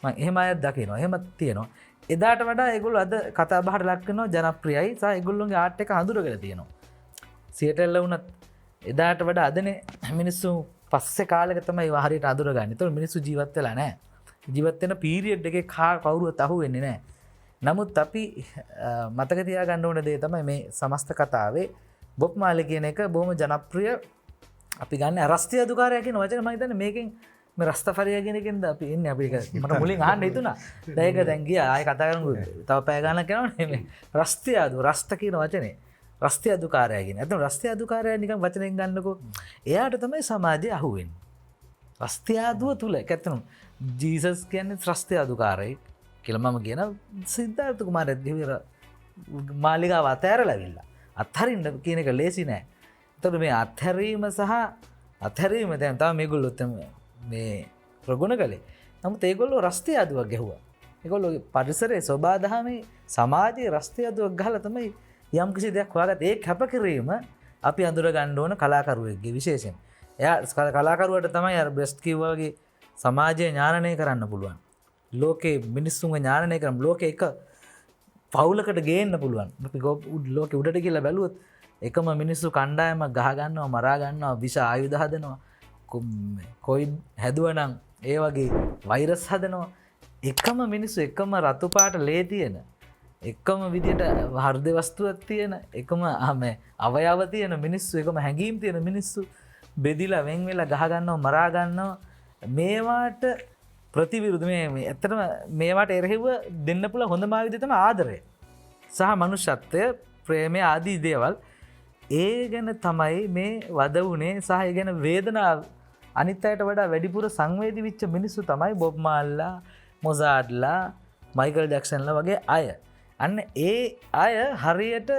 Speaker 3: මම එහෙම අයත් දකිනවා එහෙම තියෙනවා එදාට වඩා ඒගොල්ලෝ අද කතා බහට ලක් වෙනවා ජනප්‍රියයි සහ ඒගොල්ලෝගේ ආර්ට් එක හඳුරගෙන තියෙනවා සියටල්ල වුණත් එදාට වඩා අදනේ මිනිස්සු පස්සේ කාලෙක තමයි ඒවා හරියට අඳුරගන්නේ. ඒතකොට මිනිස්සු ජීවත් වෙලා නැහැ. ජීවත් වෙන පීරියඩ් එකේ කවුරුවත් අහුවෙන්නේ නැහැ. නමුත් අපි මතක තියාගන්න ඕන දේ තමයි මේ සමස්ත කතාවේ බොබ් මාලි කියන එක බොහොම ජනප්‍රිය අපි ගන්න රස්තිය අධිකාරය කියන වචන මම හිතන්නේ මේකෙන් මේ රස්තෆරියා කියන එකෙන්ද අපි ඉන්නේ අපි ඒක මට මුලින් අහන්න හිතුණා. දැන් ඒක දැන් ගියා ආයෙ කතා කරමු. තව පැය ගානක් යනවනේ මේ රස්තිය රස්ත කියන වචනේ. රස්තිය අධිකාරය කියන. එතන රස්තිය අධිකාරය නිකන් වචනෙන් ගන්නකො එයාට තමයි සමාජය අහුවෙන්නේ. රස්තිය අධුව තුල ඇත්තටම ජීසස් කියන්නේ රස්තිය අධිකාරයි කියලා මම කියන සිද්ධාර්ථ කුමාරයත් ගිහිර මාලිගාව අතහැරලා ඇවිල්ලා. අත්හරින්න කියන එක ලේසි නෑ. එතකොට මේ අත්හැරීම සහ අත්හැරීම දැන් තමයි මේගොල්ලෝ මේ ප්‍රගුණ කළේ. නමුත් ඒගොල්ලෝ රස්තිය අදුවක් ගැහුවා. ඒගොල්ලෝ පරිසරයේ සෝබාදහමේ සමාජයේ රස්තිය අදුවක් ගහලා තමයි යම් කිසි දෙයක් හොයාගත්ත. ඒ කැපකිරීම අපි අඳුර ගන්න ඕන කලාකරුවෙක්ගේ විශේෂයෙන්. එයා කලාකරුවට තමයි අර බ්‍රෙස්ට් කිව්වා වගේ සමාජය ඥානනය කරන්න පුළුවන්. ලෝකේ මිනිස්සුන්ව ඥානනය කරම් ලෝකේ එක පවුලකට ගේන්න පුළුවන්. අපි ලෝකෙ උඩට කියලා බැලුවොත් එකම මිනිස්සු කණ්ඩායමක් ගහ ගන්නවා මරා ගන්නවා විෂ ආයුධ හදනවා කොයිඩ් හැදුවනම් ඒ වගේ වෛරස් හදනවා එකම මිනිස්සු එකම රතු පාට ලේ තියෙන එකම විදියට හෘද වස්තුවක් තියෙන එකම අවයව තියෙන මිනිස්සු එකම හැඟීම් තියෙන මිනිස්සු බෙදිලා වෙන් වෙලා ගහ ගන්නවා මරා ගන්නවා මේවාට ප්‍රතිවිරුද්ධ මේ ඇත්තටම මේවාට එරෙහිව දෙන්න පුළුවන් හොඳම ආයුධය තමයි ආදරය සහ මනුෂ්‍යත්වය ප්‍රේමය ආදී දේවල් ඒ ගැන තමයි මේ වද වුණේ සහ ඒ ගැන වේදනාව අනිත් අයට වඩා වැඩිපුර සංවේදී වෙච්ච මිනිස්සු තමයි බොබ් මාල්ලා මොසාඩ්ලා මයිකල් ජැක්සන්ලා වගේ අය. අන්න ඒ අය හරියට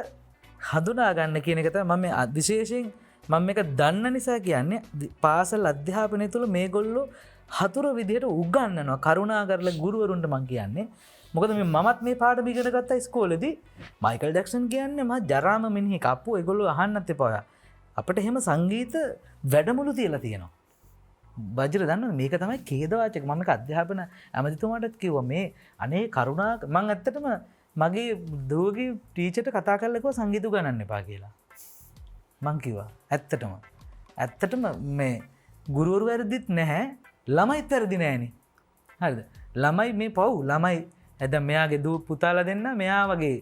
Speaker 3: හඳුනා ගන්න කියන එක තමයි මම විශේෂයෙන් මම මේක දන්න නිසා කියන්නේ පාසල් අධ්‍යාපනය තුළ මේගොල්ලෝ හතුරු විදිහට උගන්වනවා කරුණා කරලා ගුරුවරුන්ට මං කියන්නේ. මොකද මමත් මේ පාඩම ඉගෙන ගත්තා ඉස්කෝලේදී. මයිකල් ජැක්සන් කියන්නේ මහා ජරාම මිනිහෙක්. අප්පු ඒගොල්ලෝ අහන්නත් එපා. අපිට එහෙම සංගීත වැඩමුළු තියලා තියෙනවා. වජිර දන්නවද මේක තමයි ඛේදවාචක. මම මේක අධ්‍යාපන ඇමතිතුමාටත් කිව්වා මේ අනේ කරුණා මං ඇත්තටම මගේ දුවගේ ටීචර්ට කතා කරලා කිව්වා සංගීත උගන්වන්න එපා කියලා. මං කිව්වා ඇත්තටම මේ ගුරුවරු වැරදිත් නැහැ ළමයිත් වැරදි නෑනේ. හරිද? ළමයි මේ පව් ළමයි දැන් මෙයාගේ දූ පුතාලා දෙන්න මෙයා වගේ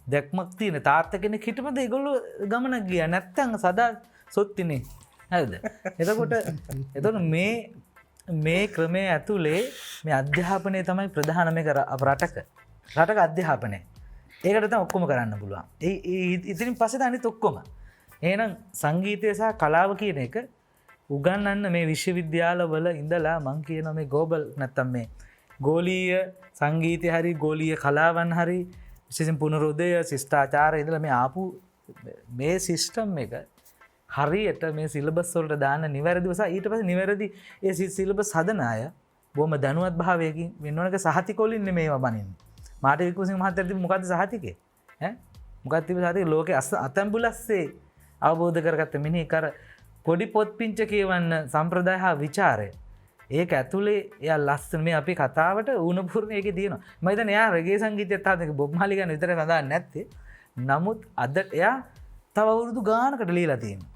Speaker 3: දැක්මක් තියෙන තාත්තා කෙනෙක් හිටපද ඒගොල්ලෝ ගමනක් ගියා නැත්තම් සදා සොත්තිනේ. හරිද? එතකොට මේ ක්‍රමයේ ඇතුලේ මේ අධ්‍යාපනය තමයි ප්‍රධාන මේක රටක අධ්‍යාපනය. ඒකට තමයි ඔක්කොම කරන්න පුළුවන්. ඉතින් පස්සේ අනිත් ඔක්කොම. එහෙනම් සංගීතය සහ කලාව කියන එක උගන්වන්න මේ විශ්වවිද්‍යාලවල ඉඳලා මං කියන මේ ගෝබල් නැත්තම් මේ ගෝලීය සංගීතය හරි ගෝලීය කලාවන් හරි විශේෂයෙන් පුනරුදය ශිෂ්ටාචාරය ඉඳලා මේ ආපු මේ සිස්ටම් එක හරියට මේ සිලබස් වලට දාන්න නිවැරදිව සහ ඊට පස්සේ නිවැරදි ඒ සිලබස් හදන අය බොහොම දැනුවත් භාවයකින් වෙනවනක සහතිකවලින් මේවා බනින්නේ. මාට විකුසිංහ මහත්තයා තිබු මොකද්ද සහතිකේ? මොකක්ද තිබු සහතිකේ ලෝකේ අතැඹුලස්සේ අවබෝධ කරගත්ත මිනිහ කර පොඩි පොත් පිංච කියවන්න සම්ප්‍රදාය හා විචාරය. ඒක ඇතුලේ එයා ලස්සන මේ අපි කතාවට ඌණපුරණ ඒකේ තියෙනවා. මම හිතන්නේ එයා රෙගේ සංගීතයත් අහන බොබ් මාලි ගැන විතරයි නදාන්නේ නැත්තේ. නමුත් අද එයා තව අවුරුදු ගානකට ලියලා තියෙනවා.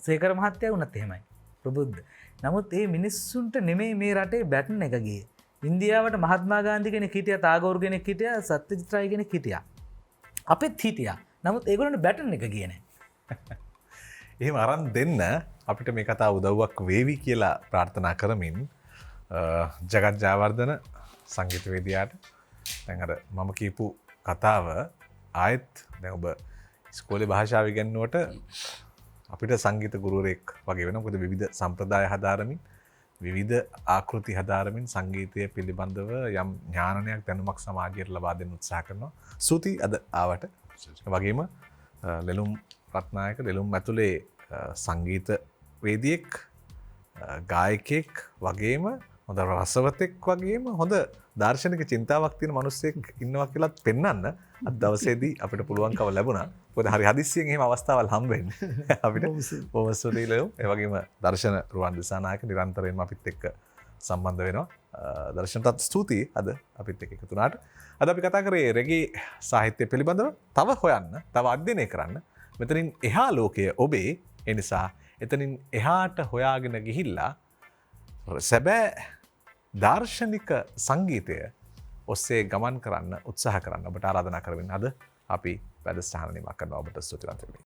Speaker 3: සේකර මහත්තයා වුණත් එහෙමයි. ප්‍රබුද්ධ. නමුත් මේ මිනිස්සුන්ට නෙමෙයි මේ රටේ බැටන් එක ගියේ. ඉන්දියාවට මහත්මා ගාන්ධි කෙනෙක් හිටියා, තාගෝර් කෙනෙක් හිටියා, සත්‍යජිත් රායි කෙනෙක් හිටියා. අපෙත් හිටියා. නමුත් ඒගොල්ලන්ට බැටන් එක ගියේ නැහැ.
Speaker 2: එහෙම අරන් දෙන්න අපිට මේ කතා උදව්වක් වේවි කියලා ප්‍රාර්ථනා කරමින් ජගත් ජයවර්ධන සංගීතවේදියාට දැන් අර මම කියපු කතාව ආයෙත් දැන් ඔබ ඉස්කෝලේ භාෂාව ඉගෙනනකොට අපිට සංගීත ගුරුවරයෙක් වගේ වෙනවා. මොකද විවිධ සම්ප්‍රදාය හදාරමින් විවිධ ආකෘති හදාරමින් සංගීතය පිළිබඳව යම් ඥානනයක් දැනුමක් සමාජයට ලබා දෙන්න උත්සාහ කරනවා. ස්තුතියි අද ආවට. වගේම ලෙලුම් රත්නායක ලෙලුම් ඇතුලේ සංගීත වේදියෙක් ගායකයෙක් වගේම හොඳ රසවතෙක් වගේම හොඳ දාර්ශනික චින්තාවක් තියෙන මිනිස්සෙක් ඉන්නවා කියලාත් පෙන්වන්න අද දවසේදී අපිට පුළුවන්කම ලැබුණා. මොකද හරි හදිස්සියෙන් එහෙම අවස්ථාවල් හම්බ වෙන්නේ අපිට. බොහොම ස්තුතියි ලෙලුම්. ඒ වගේම දර්ශන රුවන් දිසානායක නිරන්තරයෙන්ම අපිත් එක්ක සම්බන්ධ වෙනවා. දර්ශනටත් ස්තුතියි අද අපිත් එක්ක එකතු වුණාට. අද අපි කතා කරේ රෙගේ සාහිත්‍ය පිළිබඳව තව හොයන්න, තව අධ්‍යයනය කරන්න. මෙතනින් එහා ලෝකය ඔබේ. ඒ නිසා එතනින් එහාට හොයාගෙන ගිහිල්ලා සැබෑ දාර්ශනික සංගීතය ඔස්සේ ගමන් කරන්න උත්සාහ කරන්න ඔබට ආරාධනා කරමින් අද අපි වැඩසටහන නිමා කරනවා. ඔබට ස්තුතිවන්ත වෙමි.